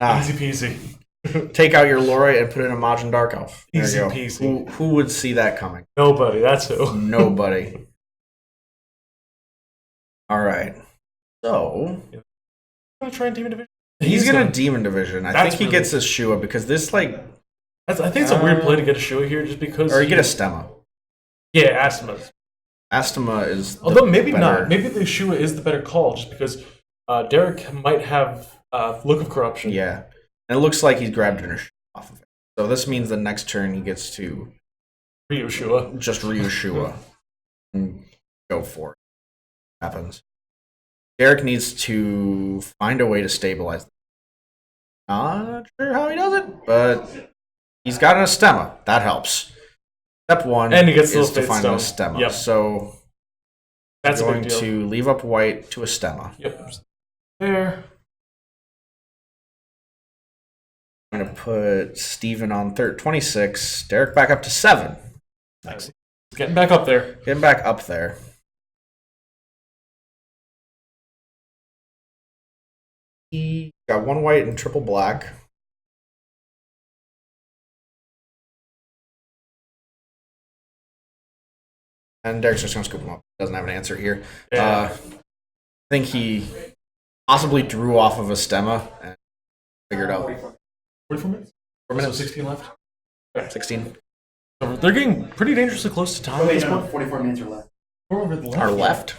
Easy peasy. Take out your Lorite and put in a Majin Dark Elf. There Easy you go. peasy. Who would see that coming? Nobody, that's who. Nobody. All right. So Gonna try and Demon Division? he's gonna Demon Division. I think That's he really- gets his Shua because this I think it's a weird play to get a Shua here, just because. or you get a Stemma. Yeah, Astema. Astema is. the Although maybe better- not. Maybe the Shua is the better call, just because Derek might have Look of Corruption. Yeah, and it looks like he's grabbed an Shua off of it. So this means the next turn he gets to Ryu Shua. just reuse Shua and go for it. Happens. Derek needs to find a way to stabilize. Not sure how he does it, but he's got an Astema. That helps. Step 1 And he gets the is to Fate find an Stone. Astema. Yep. So That's a going big deal. to leave up white to a Stemma. Yep. There. I'm going to put Steven on 26. Derek back up to 7. Nice. Getting back up there. Getting back up there. He got 1 white and triple black. And Derek's just going to scoop him up. Doesn't have an answer here. Yeah. I think he possibly drew off of a stemma and figured out 44 minutes? 4 minutes. So 16 left. 16 So they're getting pretty dangerously close to time at this point. 44 minutes or less. are left.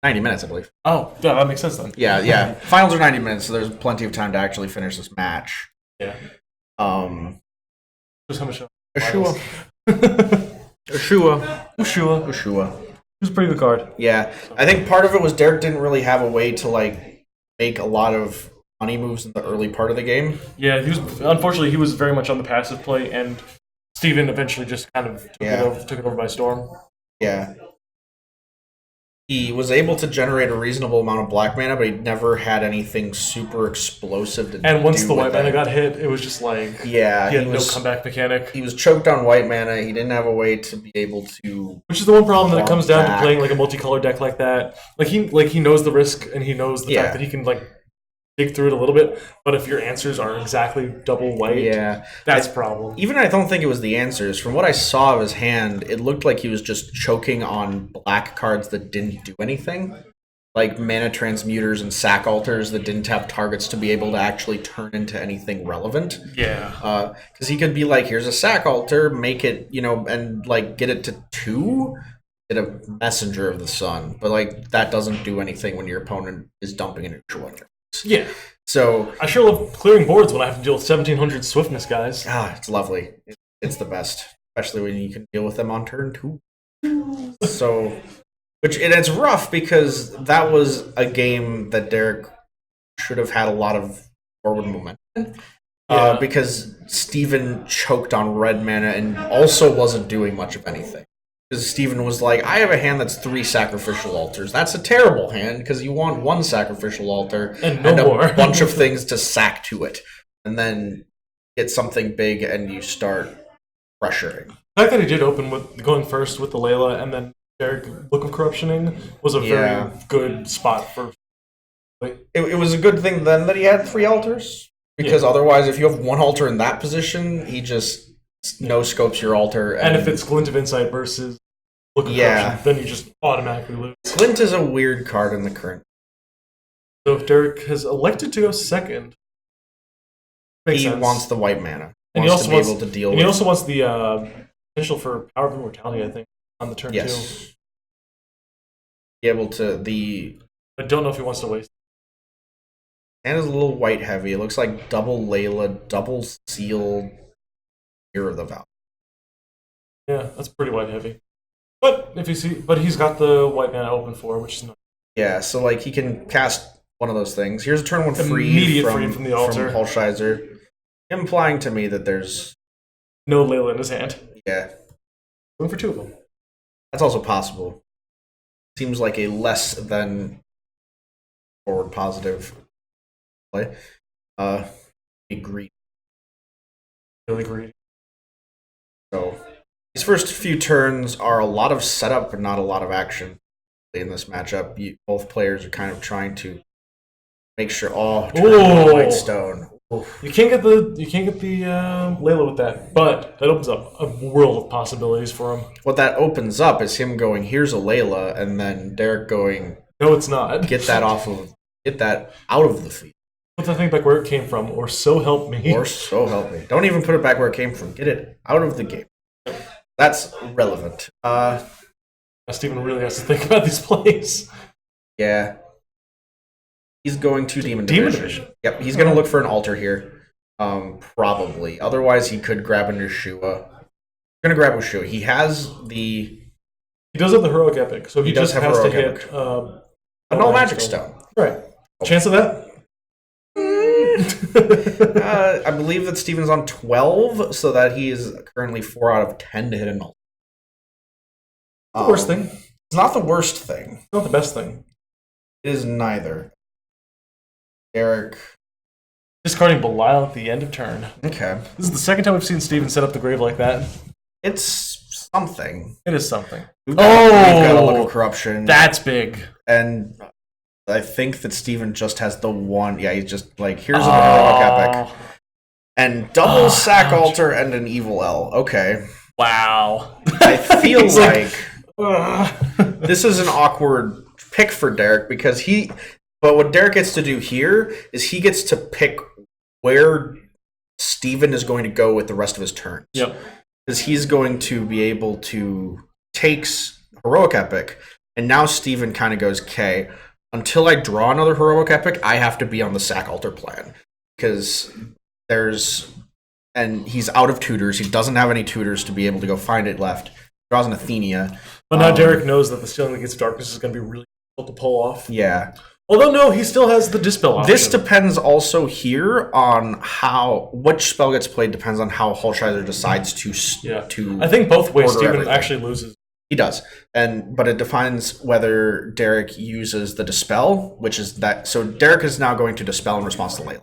90 minutes, I believe. Oh, yeah, that makes sense then. Yeah. Finals are 90 minutes, so there's plenty of time to actually finish this match. Yeah. Just how much? Ushua. Ushua. He was a pretty good card. Yeah, I think part of it was Derek didn't really have a way to like make a lot of money moves in the early part of the game. Yeah, unfortunately he was very much on the passive play, and Steven eventually just kind of took it over by storm. Yeah. He was able to generate a reasonable amount of black mana, but he never had anything super explosive to do. And once the with white mana it. got hit, it was just like he he had was, no comeback mechanic. He was choked on white mana. He didn't have a way to be able to. Which is the one problem that it comes down back. to playing like a multicolor deck like that. Like he knows the risk and he knows the fact that he can like dig through it a little bit, but if your answers are exactly double white, that's a problem. Even I don't think it was the answers. From what I saw of his hand, it looked like he was just choking on black cards that didn't do anything. Like mana transmuters and sack altars that didn't have targets to be able to actually turn into anything relevant. Yeah. Because he could be like, here's a sack altar, make it, and like get it to 2, get a messenger of the sun. But like that doesn't do anything when your opponent is dumping a neutral on you. Yeah. So I sure love clearing boards when I have to deal with 1700 swiftness guys. it's lovely. It's the best, especially when you can deal with them on turn 2. So, and it's rough because that was a game that Derek should have had a lot of forward momentum. Because Steven choked on red mana and also wasn't doing much of anything. Because Steven was like, I have a hand that's 3 sacrificial altars. That's a terrible hand because you want 1 sacrificial altar and a bunch of things to sack to it. And then get something big and you start pressuring. The fact that he did open with going first with the Layla and then Derek Book of Corruptioning was a very good spot for. It was a good thing then that he had 3 altars. Because otherwise, if you have 1 altar in that position, he just no-scopes your altar. And if it's Glint of Insight versus Book of Corruption, then you just automatically lose. Glint is a weird card in the current. So Derek has elected to go second. He wants the white mana. And he also wants able to deal and with. he also wants the potential for Power of Immortality, I think, on the turn 2. Be able to I don't know if he wants to waste. And is a little white heavy. It looks like double Layla, double seal, Mirror of the Vow. Yeah, that's pretty white heavy. But he's got the white mana open for, which is nice. Yeah, so like he can cast one of those things. Here's a turn 1 free Immediate free from the altar. From Hulshizer, implying to me that there's no Layla in his hand. Yeah. Going for 2 of them. That's also possible. Seems like a less than forward positive play. Agree. Really greedy. So these first few turns are a lot of setup but not a lot of action in this matchup. Both players are kind of trying to make sure. White stone. You can't get the Layla with that, but that opens up a world of possibilities for him. What that opens up is him going, here's a Layla, and then Derek going, no, it's not. Get that out of the field. Put that thing back where it came from, or so help me. Or so help me. Don't even put it back where it came from. Get it out of the game. That's relevant. Steven really has to think about these plays. Yeah. He's going to Demon Division. Yep, he's going to look for an altar here. Probably. Otherwise, he could grab a Ushua. Going to grab Ushua. He has the... He does have the Heroic Epic, so he just has to hit... a Null Magic Stone. Right. Chance of that? I believe that Steven's on 12, so that he is currently 4 out of 10 to hit a null. The worst thing. It's not the worst thing. It's not the best thing. It is neither. Derek. Discarding Belial at the end of turn. Okay. This is the second time we've seen Steven set up the grave like that. It's something. It is something. We've got a Look of Corruption. That's big. And I think that Steven just has the one. Yeah, he's just like, here's an heroic epic. And double sack altar and an evil L. Okay. Wow. I feel like this is an awkward pick for Derek because but what Derek gets to do here is he gets to pick where Steven is going to go with the rest of his turns. Yep. Because he's going to be able to take heroic epic, and now Steven kind of goes, okay, until I draw another heroic epic, I have to be on the sack altar plan. Because and he's out of tutors. He doesn't have any tutors to be able to go find it left. Draws an Athenia. But now Derek knows that the Stealing Against Darkness is going to be really difficult to pull off. Yeah. Although, no, he still has the Dispel option. This depends also here on which spell gets played depends on how Hulshizer decides to I think both ways order Steven everything. actually loses. He does. But it defines whether Derek uses the Dispel, which is that. So Derek is now going to Dispel in response to Layla,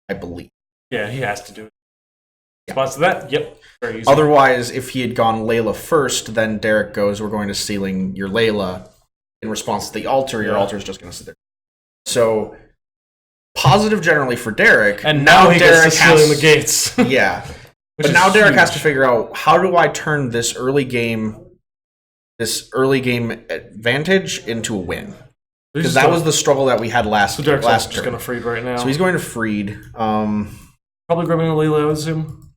I believe. Yeah, he has to do it. In response to that, yep. Very easy. Otherwise, if he had gone Layla first, then Derek goes, we're going to sealing your Layla. In response to the altar, your altar is just going to sit there. So, positive generally for Derek. And now he Derek gets to Sealing the Gates. Yeah. But now Derek has to figure out, how do I turn this early game advantage into a win? Because that was the struggle that we had last turn. So Derek's just going to Freed right now. So he's going to Freed. Probably grabbing a Layla, I would assume.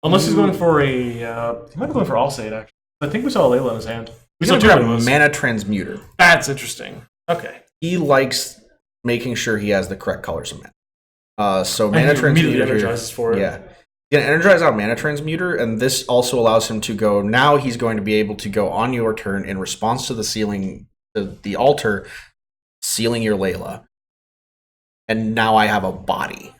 Unless he's going for he might be going for Alseid, actually. I think we saw a Layla in his hand. He's going to grab a Mana Transmuter. That's interesting. Okay. He likes making sure he has the correct colors of mana. So Mana Transmuter immediately energizes for it. Yeah. He's going to energize out Mana Transmuter, and this also allows him to go, now he's going to be able to go on your turn in response to the sealing, the altar, sealing your Layla. And now I have a body.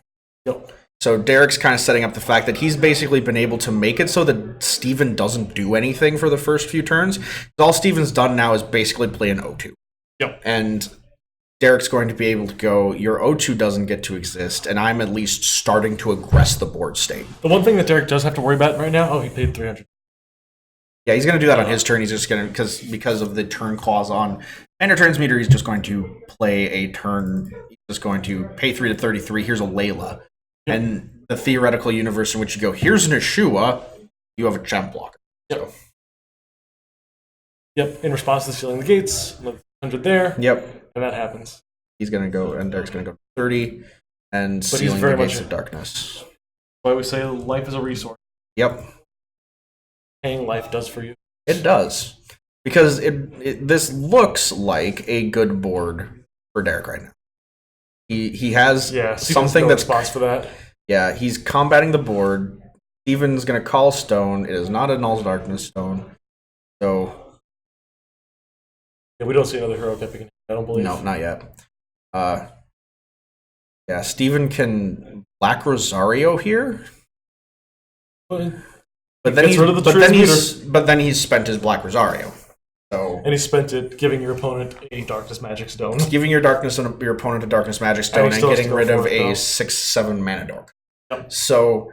Yep. So Derek's kind of setting up the fact that he's basically been able to make it so that Steven doesn't do anything for the first few turns. All Steven's done now is basically play an O2. Yep. And Derek's going to be able to go, your O2 doesn't get to exist, and I'm at least starting to aggress the board state. The one thing that Derek does have to worry about right now, he paid 300. Yeah, he's going to do that on his turn. He's just going to, because of the turn clause on Mana Transmuter, he's just going to play a turn. He's just going to pay 3 to 33. Here's a Layla. And the theoretical universe in which you go, here's an Yeshua, you have a gem blocker. Yep. So. Yep. In response to Sealing the Gates, 100 there. Yep. And that happens. He's going to go, and Derek's going to go 30, and Sealing the Gates of Darkness. Why we say life is a resource. Yep. Paying life does for you. It does. Because this looks like a good board for Derek right now. He has something that's response for that. Yeah, he's combating the board. Steven's going to call stone. It is not a Null's Darkness stone. So yeah, we don't see another heroic epic. I don't believe. No, not yet. Yeah, Steven can Black Rosario here. But then he's spent his Black Rosario. So, and he spent it giving your opponent a Darkness Magic Stone. Giving your opponent a Darkness Magic Stone and getting rid of a 6/7 mana dork. Yep. So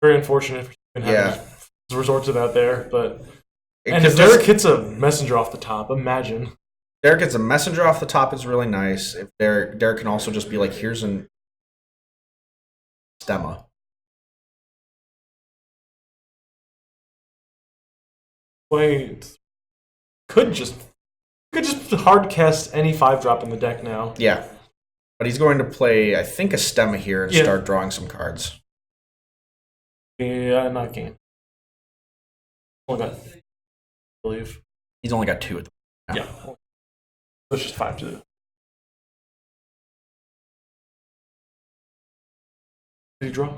very unfortunate for yeah. To resort to that there, but and if Derek hits a messenger off the top, imagine. Derek gets a messenger off the top is really nice. If Derek can also just be like, here's an stemma. Wait. Could just hard cast any 5-drop in the deck now. Yeah. But he's going to play, I think, a stemma here and start drawing some cards. Yeah, not game. Only got, I believe. He's only got 2 at the moment. Yeah. So it's just 5 to do. Did he draw?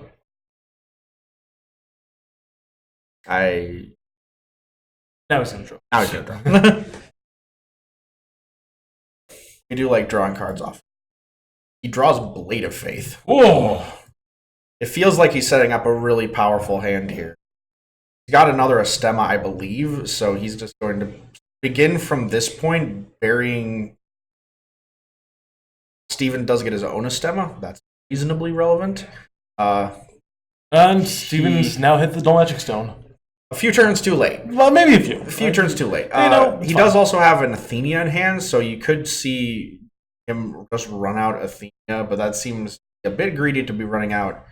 Now he's gonna draw. Now he's gonna draw. We do like drawing cards off. He draws Blade of Faith. Whoa! It feels like he's setting up a really powerful hand here. He's got another Astema, I believe, so he's just going to begin from this point, burying... Steven does get his own Astema. That's reasonably relevant. And Steven's now hit the Dual Magic Stone. A few turns too late. Well, maybe a few. A few turns too late. It's He fine. does also have an Athenia in hand, so you could see him just run out Athenia, but that seems a bit greedy to be running out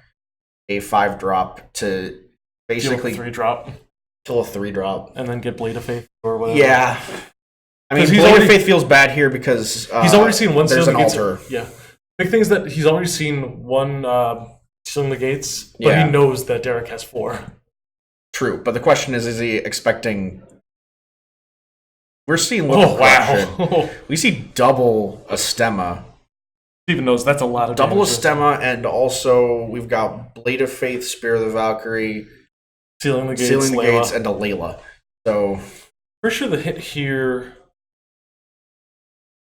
a 5-drop to basically Deal with 3-drop, kill a 3-drop. and then get Blade of Faith or whatever. Yeah. I mean, 'Cause he's Blade already- of Faith feels bad here because He's already seen one there's Sealing an the Gates. altar. Yeah. Big thing is that he's already seen one Sealing the Gates, but Yeah. he knows that Derek has 4. True, but the question is he expecting... We're seeing local corruption. Wow. We see double Astema. Steven knows that's a lot of Double damage. Astema, and also we've got Blade of Faith, Spear of the Valkyrie, Sealing the Gates, Sealing the Layla. Gates, and a Layla. So Pretty sure the hit here...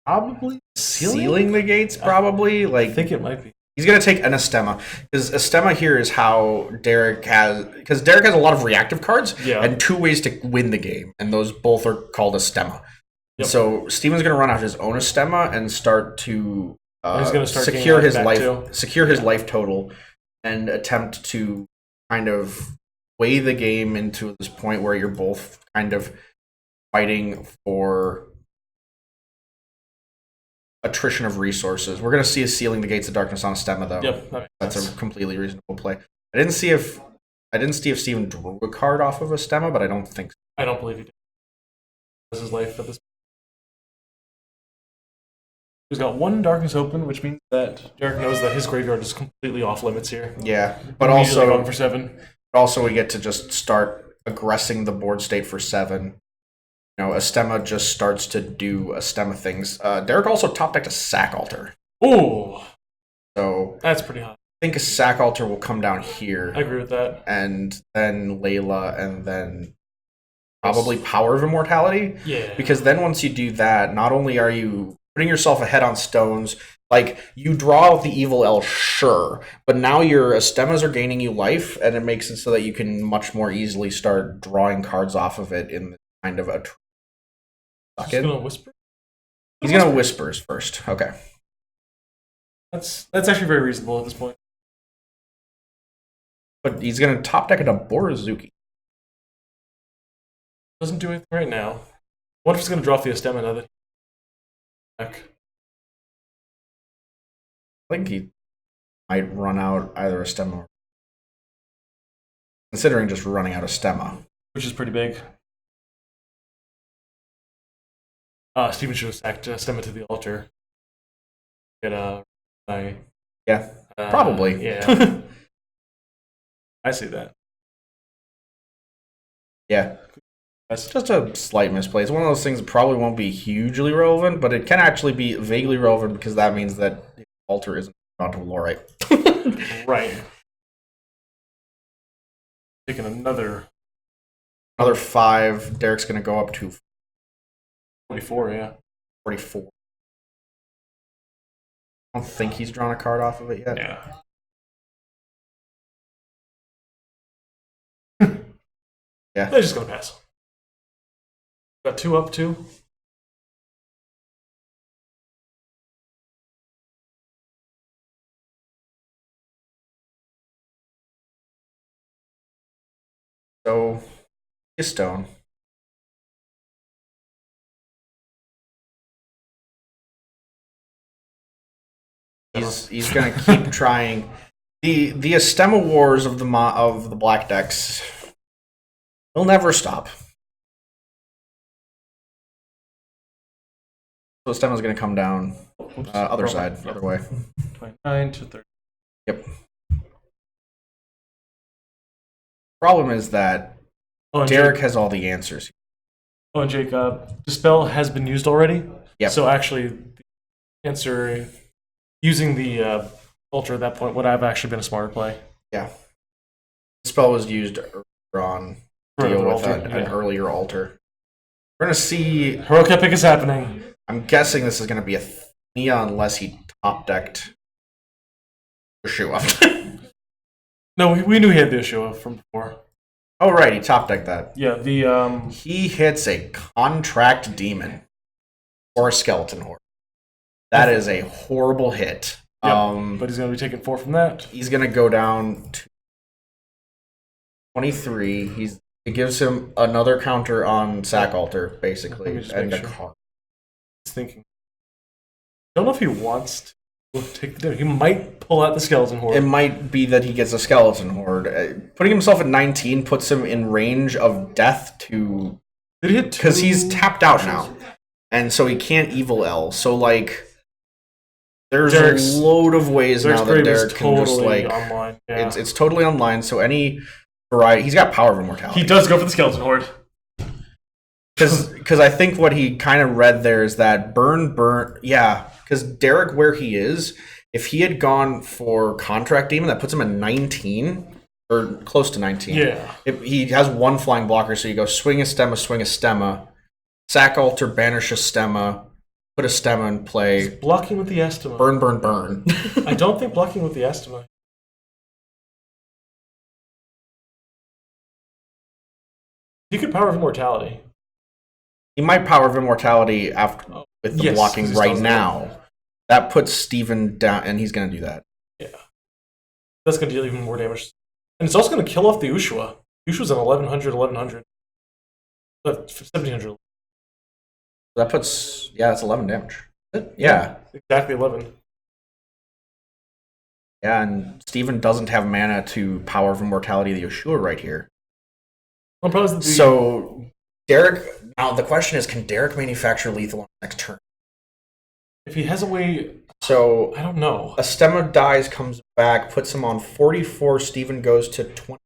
Probably sealing the Gates, probably. I Like think it might be. he's gonna take an Astema because Astema here is how Derek has, because Derek has a lot of reactive cards Yeah. and 2 ways to win the game, and those both are called Astema. Yep. So Steven's gonna run out his own Astema and start to He's gonna start getting secure life his back life, too. secure his life total, and attempt to kind of weigh the game into this point where you're both kind of fighting for attrition of resources. We're going to see a Sealing the Gates of Darkness on Astema, though. Yep. That makes That's sense. a completely reasonable play. I didn't see if Steven drew a card off of Astema, but I don't think so. I don't believe he did. This is life at this. He's got 1 Darkness open, which means that Derek knows that his graveyard is completely off limits here. Yeah, but Immediately going also for 7. we get to just start aggressing the board state for 7. You know, Astema just starts to do Astema things. Derek also top decked a Sack Altar, Ooh, so that's pretty hot. I think a Sack Altar will come down here. I agree with that. And then Layla, and then probably Power of Immortality. Yeah. Because then once you do that, not only are you putting yourself ahead on stones, like you draw out the Evil L, sure, but now your Astemas are gaining you life, and it makes it so that you can much more easily start drawing cards off of it in kind of a He's gonna whisper. He's gonna Whispers first. Okay. That's actually very reasonable at this point. But he's gonna top deck it a Boruzuki. Doesn't do anything right now. What if he's gonna draw off the Astema now that back? I think he might run out either a Stemma or considering just running out of Stemma. Which is pretty big. Steven should have stacked Astema to the altar. Get Yeah, probably. Yeah. I see that. Yeah. It's just a slight misplay. It's one of those things that probably won't be hugely relevant, but it can actually be vaguely relevant because that means that the altar isn't onto Lorite. Right. Taking another 5. Derek's going to go up to 44, yeah. 44. I don't think he's drawn a card off of it yet. Yeah. Yeah. They're just gonna pass. Got 2 up, 2. So, a stone. He's gonna keep trying. The Astema wars of the black decks will never stop. So Astema's gonna come down Oops. other side, Yep. other way. 29 to 30. Yep. Problem is that Oh, and Derek Jake, has all the answers. Dispel has been used already. Yep. So actually, the answer using the Ultra at that point would have actually been a smarter play. Yeah. The spell was used earlier on to deal Another with altar, an yeah. earlier altar. We're gonna see. Heroic Epic is happening. I'm guessing this is gonna be a Thea unless he top decked Yeshua. No, we knew he had the issue from before. Oh right, he top decked that. Yeah, the He hits a contract demon or a skeleton horde. That is a horrible hit. Yep. But he's going to be taking 4 from that. He's gonna go down to 23. He's It gives him another counter on Sack Alter, basically, Let me just and make a sure. card. He's thinking. I don't know if he wants to take the damage. He might pull out the skeleton horde. It might be that he gets a Skeleton Horde. Putting himself at 19 puts him in range of death to... Did he hit Because he's tapped out now. And so he can't Evil L. So, like, there's Derek's- a load of ways Derek's now that grave is Derek can just, totally like... online. Yeah. It's totally online, so any variety... He's got Power of Immortality. He does go for the skeleton horde. Because I think what he kind of read there is that burn, yeah. Because Derek, where he is, if he had gone for Contract Demon, that puts him at 19 or close to 19. Yeah. He has one flying blocker, so you go swing a stemma, Sack Alter, banish a stemma, put a stemma in play, Blocking with the estima. burn. I don't think blocking with the estima. He could Power of Immortality. He might Power of Immortality after with the Yes, blocking 'cause he right still has now. That puts Steven down, and he's going to do that. Yeah. That's going to deal even more damage. And it's also going to kill off the Ushua. Ushua's an 1100. 1700. That puts, that's 11 damage. Yeah. Exactly 11. Yeah, and Steven doesn't have mana to Power of Immortality the Yoshua right here. I'm probably So, Derek, now the question is, can Derek manufacture lethal on the next turn? if he has a way, So, I don't know. a Stemma dies, comes back, puts him on 44, Steven goes to 20.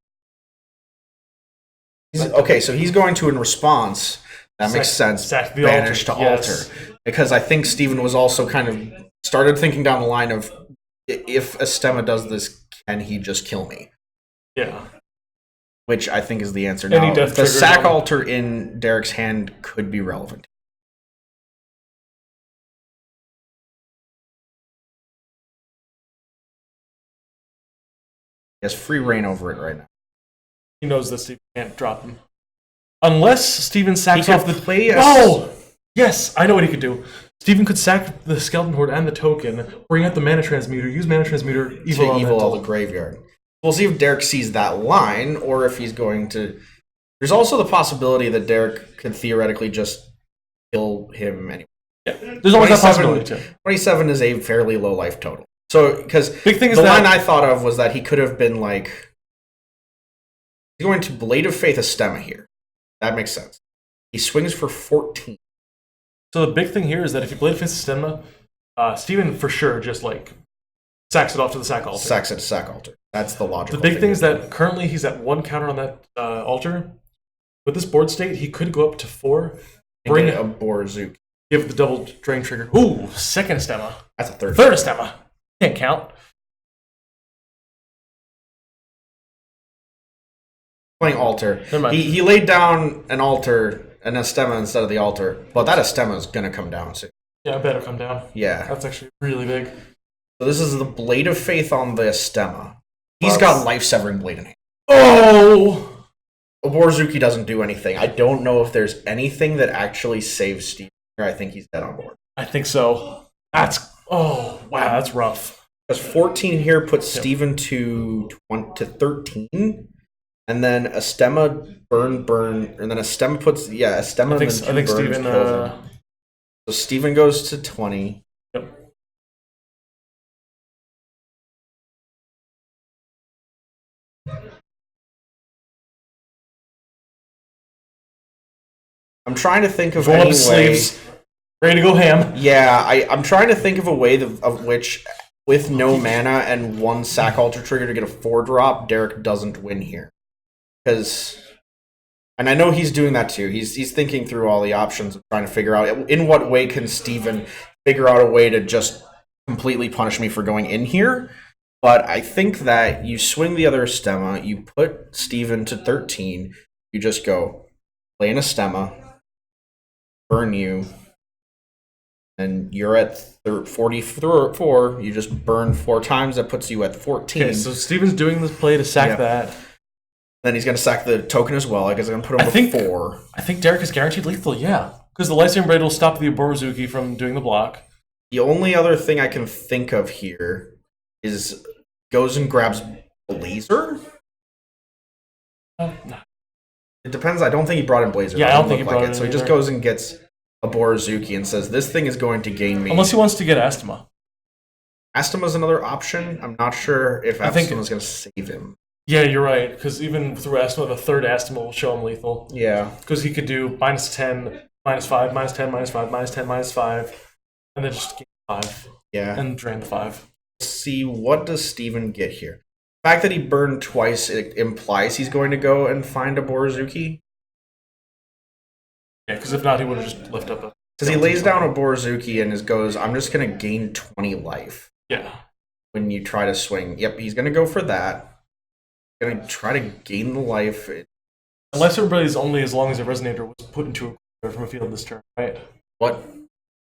Okay, so he's going to, in response, that makes sense, sack the banish altar, to yes. altar. Because I think Steven was also kind of started thinking down the line of, if a Stemma does this, can he just kill me? Yeah. Which I think is the answer. Any Now, death the triggers Sack on- Alter in Derek's hand could be relevant. He has free reign over it right now. He knows that Steven can't drop him. Unless Steven sacks He off could the... play a- Oh! Yes, I know what he could do. Steven could sack the Skeleton Horde and the token, bring out the Mana Transmuter, use Mana Transmuter, Evil To evil all Elemental. the graveyard. We'll see if Derek sees that line, or if he's going to... There's also the possibility that Derek could theoretically just kill him anyway. Yeah. There's always that 27 possibility, too. 27 is a fairly low life total. So, because Big thing is the that... line I thought of was that he could have been like... He's going to Blade of Faith a Stemma here. That makes sense. He swings for 14. So the big thing here is that if you Blade of Faith Stemma, Steven for sure just, like, sacks it off to the Sack Altar. Sacks at Sack Altar. That's the logical The big thing is to do. that currently he's at 1 counter on that altar. With this board state, he could go up to 4. And Bring get it. a Borazook. Give the double drain trigger. Ooh, second stemma. That's a third. Third stemma. Can't count. Playing altar. Never mind. He laid down an altar and a stemma instead of the altar, but that stemma is gonna come down soon. Yeah, I better come down. Yeah. That's actually really big. So this is the Blade of Faith on the stemma. He's got Life Severing Blade in hand. Oh! Borazuki doesn't do anything. I don't know if there's anything that actually saves Steve. I think he's dead on board. I think so. That's... Oh, wow, that's rough. Because 14 here puts Steven to 13. And then a stemma burn, and then a stemma puts a stemma. I think and then two burns Steven... kills him. So Steven goes to 20. Yep. I'm trying to think of Roll up any his way. sleeves. Ready to go ham. Yeah, I'm trying to think of a way of which, with no mana and one Sack Altar trigger to get a 4-drop, Derek doesn't win here. Because, and I know he's doing that too. He's thinking through all the options and trying to figure out in what way can Steven figure out a way to just completely punish me for going in here. But I think that you swing the other stemma, you put Steven to 13, you just go play in a stemma, burn you, and you're at 44. You just burn 4 times. That puts you at 14. Okay, so Steven's doing this play to sack Yeah. that. Then he's going to sack the token as well. I guess I'm going to put him to 4. I think Derek is guaranteed lethal, yeah. Because the Lightning Blade will stop the Borazuki from doing the block. The only other thing I can think of here is goes and grabs Blazer. Nah. It depends. I don't think he brought in Blazer. Yeah, I don't think he look brought it. it So he just either. goes and gets a Borozuki and says, "This thing is going to gain me." Unless he wants to get Asthma. Astema's another option. I'm not sure if I think- Astema's going to save him. Yeah, you're right. Because even through Asthma, the third Asthma will show him lethal. Yeah. Because he could do -10, -5, -10, -5, -10, -5, and then just gain 5 Yeah. and drain the 5. Let's see, what does Steven get here? The fact that he burned twice, it implies he's going to go and find a Borozuki. Yeah, because if not, he would have just lifted up a. Because he lays down a Borozuki and goes, I'm just going to gain 20 life Yeah. when you try to swing. Yep, he's going to go for that. Going to try to gain the life. Unless everybody's only as long as a resonator was put into a graveyard from a field this turn, right? What?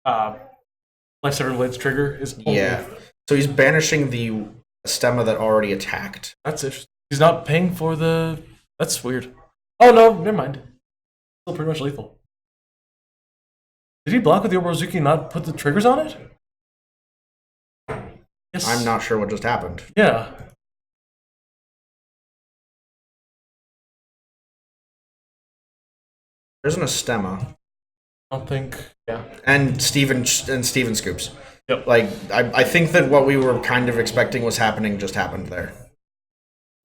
Life Severed Blade's trigger is only. Yeah. So he's banishing the stemma that already attacked. That's interesting. He's not paying for the. That's weird. Oh no, never mind. Still pretty much lethal. Did he block with the Oborozuki and not put the triggers on it? Yes. I'm not sure what just happened. Yeah. There's an stemma. I don't think. Yeah. And Steven scoops. Yep. Like I think that what we were kind of expecting was happening just happened there.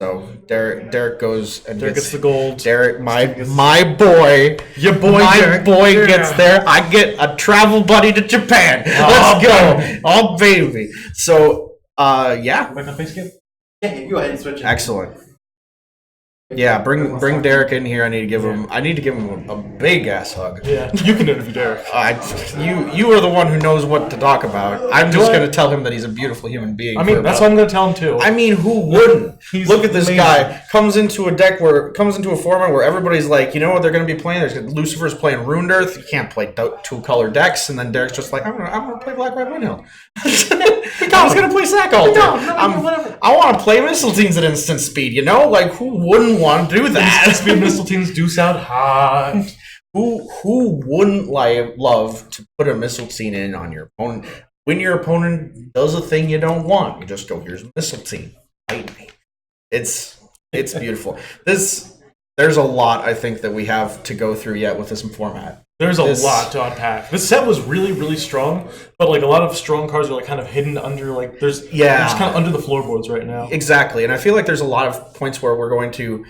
So Derek goes and Derek gets the gold. Derek, my boy, Your boy, my Derek. boy Yeah. gets there. I get a travel buddy to Japan. Let's go, oh baby. So yeah, Like the face game? Yeah, you go ahead and switch it. excellent. Yeah, bring Derek in here. I need to give him a big ass hug. Yeah. You can interview Derek. You are the one who knows what to talk about. I'm just I? going to tell him that he's a beautiful human being. I mean, that's what I'm going to tell him too. I mean, who wouldn't? He's Look at this amazing. guy. Comes into a format where everybody's like, you know what they're going to be playing? There's Lucifer's playing Ruined Earth. You can't play two color decks, and then Derek's just like, I'm gonna play Black Red Windhill. I was gonna play Sack Altar. I want to play Mistletoes at instant speed. You know, like who wouldn't want to do that? Speed Mistletoes do sound hot. Who wouldn't love to put a Mistletoe in on your opponent? When your opponent does a thing you don't want, you just go, here's a Mistletoe. Fight me. It's beautiful. There's a lot I think that we have to go through yet with this format. There's a lot to unpack. This set was really, really strong, but like a lot of strong cards are like kind of hidden under like they're just kind of under the floorboards right now. Exactly, and I feel like there's a lot of points where we're going to.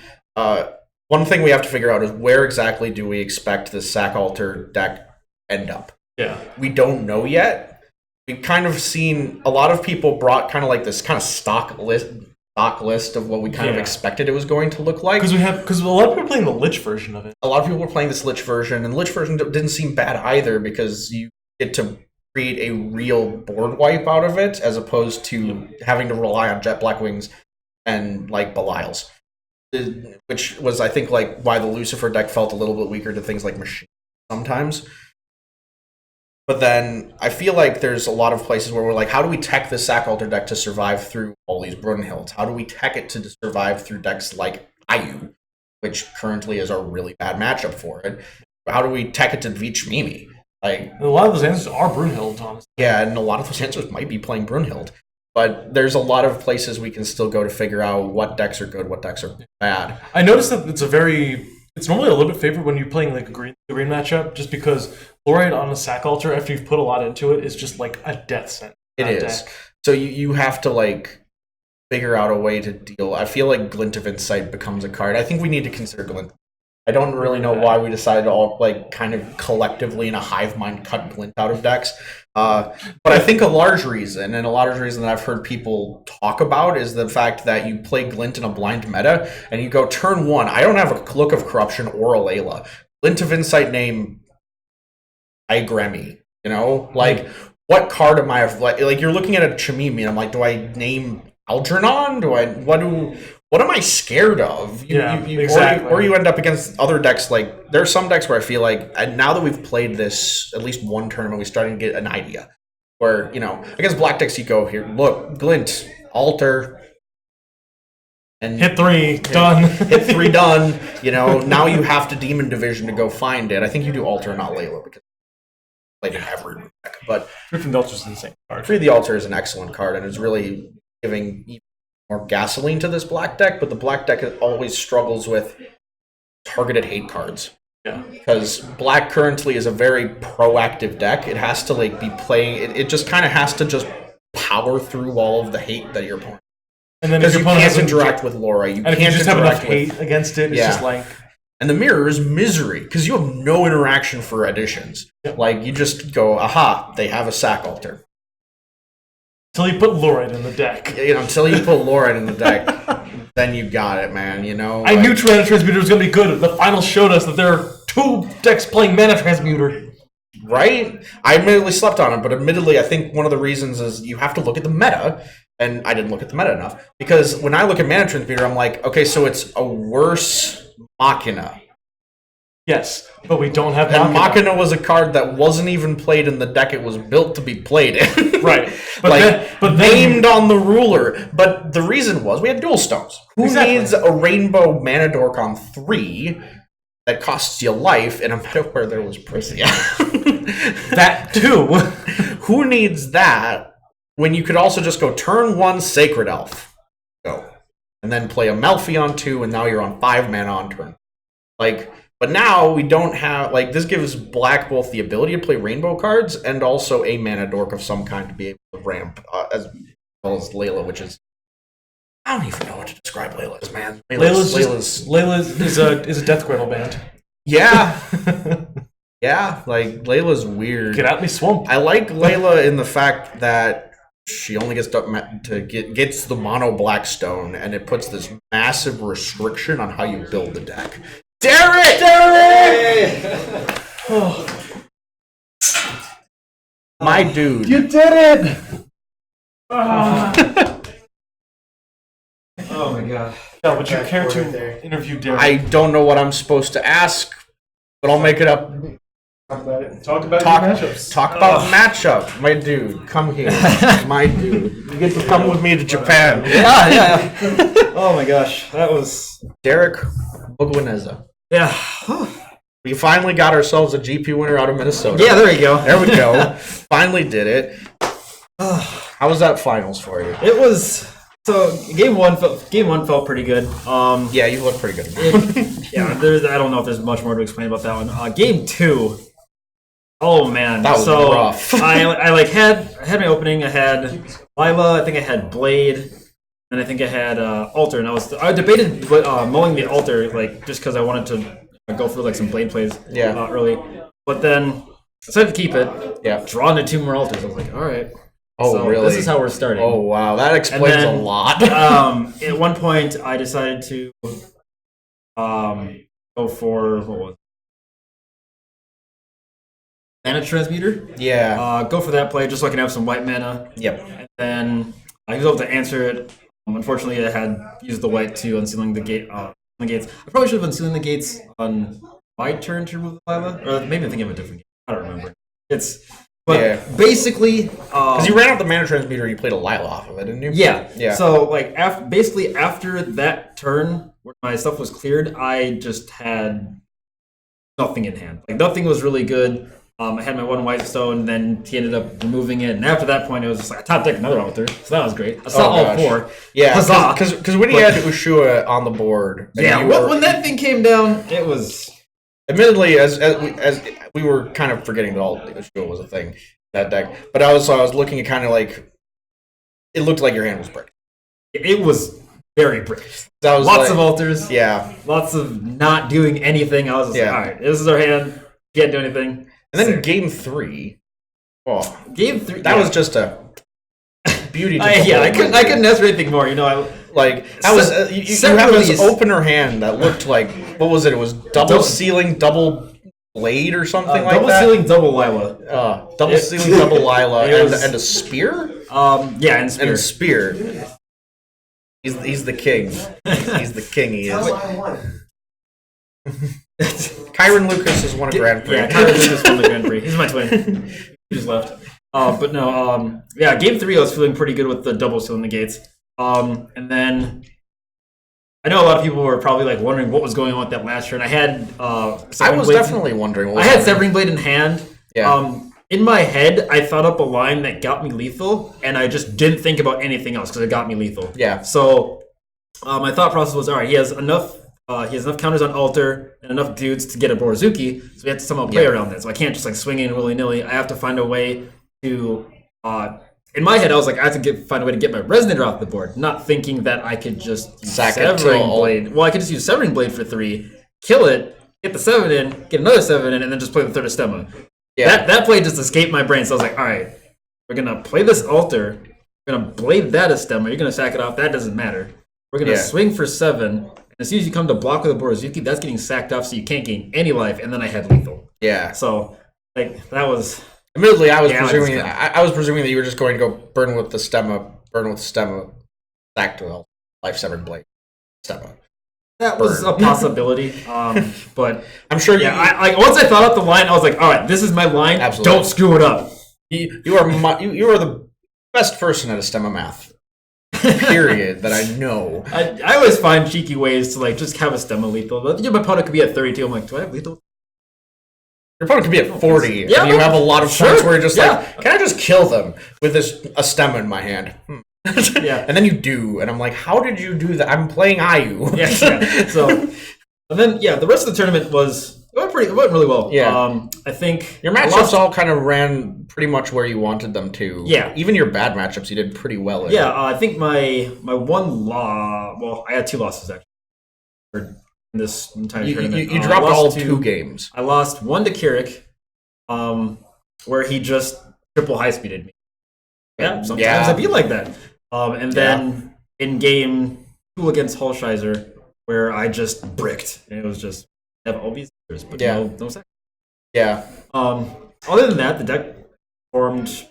One thing we have to figure out is where exactly do we expect the Sack Altar deck end up? Yeah. We don't know yet. We've kind of seen a lot of people brought kind of like this kind of stock list of what we kind of expected it was going to look like. Because a lot of people are playing the Lich version of it. A lot of people were playing this Lich version, and the Lich version didn't seem bad either because you get to create a real board wipe out of it as opposed to having to rely on Jet Black Wings and like Belials. Which was, I think, like why the Lucifer deck felt a little bit weaker to things like Machine sometimes. But then I feel like there's a lot of places where we're like, how do we tech the Sack Altar deck to survive through all these Brunhilds? How do we tech it to survive through decks like Ayu, which currently is a really bad matchup for it? How do we tech it to Vite Mimi? Like, And a lot of those answers are Brunhild, honestly. yeah, and a lot of those answers might be playing Brunhild. But there's a lot of places we can still go to figure out what decks are good, what decks are bad. I noticed that it's normally a little bit favored when you're playing like a green matchup, just because Fluorite on a Sack Altar, after you've put a lot into it, is just like a death sentence. It is. So you have to like figure out a way to deal. I feel like Glint of Insight becomes a card. I think we need to consider Glint. I don't really know why we decided to all like kind of collectively in a hive mind cut Glint out of decks. But I think a large reason that I've heard people talk about is the fact that you play Glint in a blind meta and you go turn one. I don't have a Look of Corruption or a Layla. Glint of Insight name Igremi. You know, like what card am I like? You're looking at a Chamimi and I'm like, do I name Algernon? What am I scared of? Exactly. Or you end up against other decks. Like there's some decks where I feel like, and now that we've played this at least one tournament, we're starting to get an idea. Where against black decks, you go here. Look, Glint, Alter, and Hit 3, done. hit 3, done. Now you have to Demon Division to go find it. I think you do Alter, not Layla, because played in every deck. But Griffin Delta's the same card. Free the Altar is an excellent card, and it's really giving more gasoline to this black deck, but the black deck always struggles with targeted hate cards. Yeah. Because black currently is a very proactive deck. It has to like be playing. It just kind of has to just power through all of the hate that your opponent. And then Because if you your opponent can't has interact with Laura. You and if can't you just have enough interact with. hate against it, it's Yeah. just like And the mirror is misery because you have no interaction for additions. Like you just go, aha, they have a sack altar. until you put Lorite in the deck. You know, until you put Laura in the deck, then you got it, man. You know. I knew Mana Transmuter was going to be good. The finals showed us that there are 2 decks playing Mana Transmuter. Right? I admittedly slept on it, but admittedly, I think one of the reasons is you have to look at the meta, and I didn't look at the meta enough. Because when I look at Mana Transmuter, I'm like, okay, so it's a worse Machina. Yes, but we don't have And Machina. Machina was a card that wasn't even played in the deck it was built to be played in. Right. But Like, then named on the ruler. But the reason was we had dual stones. Who Exactly. needs a rainbow mana dork on 3 that costs you life in a meta where there was Prisia? that too. Who needs that when you could also just go turn 1 Sacred Elf? Go. And then play a Melfi on 2, and now you're on 5 mana on turn. Like, but now we don't have, like, this gives black both the ability to play rainbow cards and also a mana dork of some kind to be able to ramp, as well as Layla, which is, I don't even know what to describe Layla as, man. Layla is a Death Griddle band. Yeah. Yeah, like, Layla's weird. Get out me swamp. I like Layla in the fact that she only gets gets the mono black stone, and it puts this massive restriction on how you build the deck. Derek! My dude. You did it! Oh my god. Yeah, would you care Right to there. interview Derek? I don't know what I'm supposed to ask, but I'll make it up. Talk about it. Talk about Talk, your matchups. talk about matchup. My dude, come here. My dude. You get to come with me to Japan. Yeah. Oh my gosh, that was Derek Bugwaneza. yeah. We finally got ourselves a GP winner out of Minnesota. Yeah, there you go. There we go. Finally did it. How was that finals for you? It was so game one felt pretty good. Yeah, you look pretty good. Yeah, I don't know if there's much more to explain about that one. Game 2. Oh man, That was so rough. I like had my opening. I had Lila. I think I had Blade, and I think I had Altar. And I debated mowing the Altar like just because I wanted to go for like some Blade plays early, but then I decided to keep it. Yeah. Draw into 2 more Altars. I was like, all right. Oh, So really? This is how we're starting. Oh, wow. That explains And then, a lot. At one point, I decided to go for what was it? Mana Transmuter. Yeah. Go for that play just so I can have some white mana. Yep. And then I was able to answer it. Unfortunately, I had used the white to unsealing the gate. The gates. I probably should have unsealing the gates on my turn to remove the Lila. Or maybe I'm thinking of a different game. I don't remember. But basically, Because you ran out the mana transmuter and you played a Lila off of it, didn't you? yeah. Yeah. So like basically after that turn where my stuff was cleared, I just had nothing in hand. Like nothing was really good. I had my 1 white stone, then he ended up removing it, and after that point, it was just like I top deck another altar, so that was great. I saw all gosh. 4. Yeah, Huzzah! because when he had Ushua on the board, and Yeah, you were- when that thing came down, it was admittedly, as we were kind of forgetting that all Ushua was a thing that deck, but I was looking at kind of like it looked like your hand was breaking. it was very brave. So I was Lots like- of altars, Yeah, lots of not doing anything. I was just Yeah. like, all right, this is our hand. Can't do anything. and then Sick. game 3. Oh, Game 3. that was just a beauty. To I behold. couldn't ask for anything more. You know, Like that was you set have this release. opener hand that looked like what was it? It was double ceiling, double blade, or something like double that. ceiling, double Lila. Double It- ceiling, double Lila, It was- and a spear Yeah, and and Spear. a spear. He's the king. He's the king. He is. Kyron Lucas has won a Grand Prix. Yeah, Kyler Lucas won the Grand Prix. He's my twin. He just left. But no, yeah, game 3 I was feeling pretty good with the double ceiling the gates. And then I know a lot of people were probably like wondering what was going on with that last turn. I had I Severing was Blades- definitely wondering. What I was had happening. Severing Blade in hand. Yeah. In my head, I thought up a line that got me lethal, and I just didn't think about anything else because it got me lethal. Yeah. So my thought process was, all right, he has enough he has enough counters on Alter and enough dudes to get a Borozuki, so we have to somehow play around that. So I can't just like swing in willy-nilly. I have to find a way to in my head I was like, I have to find a way to get my Resonator off the board, not thinking that I could just use Severing Blade. Well, I could just use Severing Blade for 3, kill it, get the 7 in, get another 7 in, and then just play the third Astema. Yeah. That play just escaped my brain, so I was like, alright, we're gonna play this Alter, we're gonna blade that Astema, you're gonna sack it off, that doesn't matter. We're gonna swing for 7, and as soon as you come to block with a Borozuki, that's getting sacked off so you can't gain any life, and then I had lethal. Yeah. So, like, that was... Admittedly, I was presuming that you were just going to go burn with the stemma, back to life severed blade stemma. That was a possibility, but I'm sure. I once I thought out the line, I was like, all right, this is my line. Absolutely. Don't screw it up. You are the best person at a stemma math. Period. That I know. I always find cheeky ways to like just have a stemma lethal. My opponent could be at 32. I'm like, do I have lethal? Your opponent could be at 40, yeah, and you have a lot of points where you're just like, can I just kill them with a stemma in my hand? Yeah. And then you do, and I'm like, how did you do that? I'm playing Ayu. Yeah. So, and then the rest of the tournament it went really well. Yeah. I think your matchups all kind of ran pretty much where you wanted them to. Yeah. Even your bad matchups, you did pretty well in. Yeah. I think my one loss. Well, I had 2 losses actually. For this entire tournament. You dropped all 2 games. I lost 1 to Kirik, where he just triple high speeded me. Yeah, sometimes I be like that. And then in game 2 against Holscheiser, where I just bricked, and it was just have OBs, but no second. Yeah. Other than that, the deck performed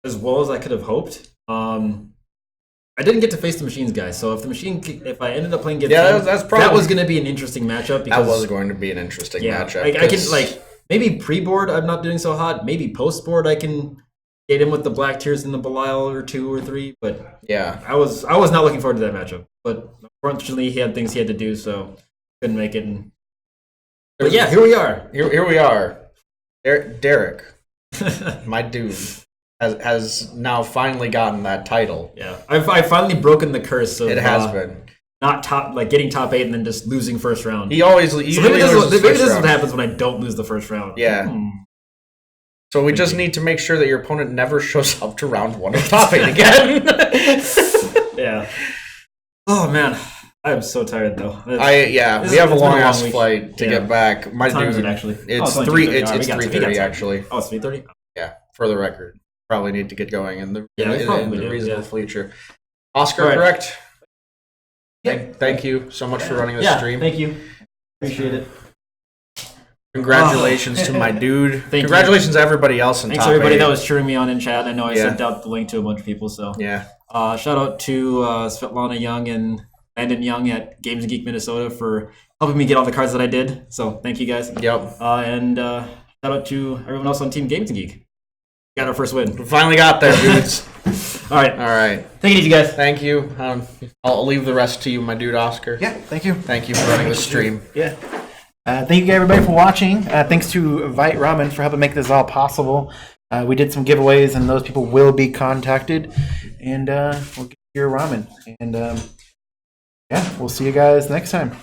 as well as I could have hoped. I didn't get to face the machines guys, so if I ended up playing game 2, that was going to be an interesting matchup. Because, that was going to be an interesting matchup. I can maybe pre-board I'm not doing so hot. Maybe post-board I can get in with the Black Tears in the Belial or 2 or 3. But I was not looking forward to that matchup. But unfortunately, he had things he had to do, so couldn't make it. But here we are. Here we are. Derek, my dude. Has now finally gotten that title. Yeah, I've finally broken the curse of it has been not getting top 8 and then just losing first round. He always maybe this is what happens when I don't lose the first round. Yeah. So we just need to make sure that your opponent never shows up to round 1 of top 8 again. Yeah. Oh man, I'm so tired though. We have a long ass flight to get back. My dude, is it actually? It's 3:30 actually. Oh, it's 3:30. Yeah, for the record. Probably need to get going in the reasonable future. Oscar, correct? Yeah. Thank you so much for running this stream. Thank you. Appreciate it. Congratulations to my dude. Congratulations to everybody else in Thanks top everybody 8. that was cheering me on in chat. I know I sent out the link to a bunch of people. So shout out to Svetlana Young and Landon Young at Games and Geek Minnesota for helping me get all the cards that I did. So thank you guys. Yep. And shout out to everyone else on Team Games and Geek. Got our first win. We finally got there, dudes. All right. Take it easy, guys. Thank you. I'll leave the rest to you, my dude, Oscar. Yeah, thank you. Thank you for running the stream. Yeah. Thank you, everybody, for watching. Thanks to Vite Ramen for helping make this all possible. We did some giveaways, and those people will be contacted. And we'll get your ramen. And we'll see you guys next time.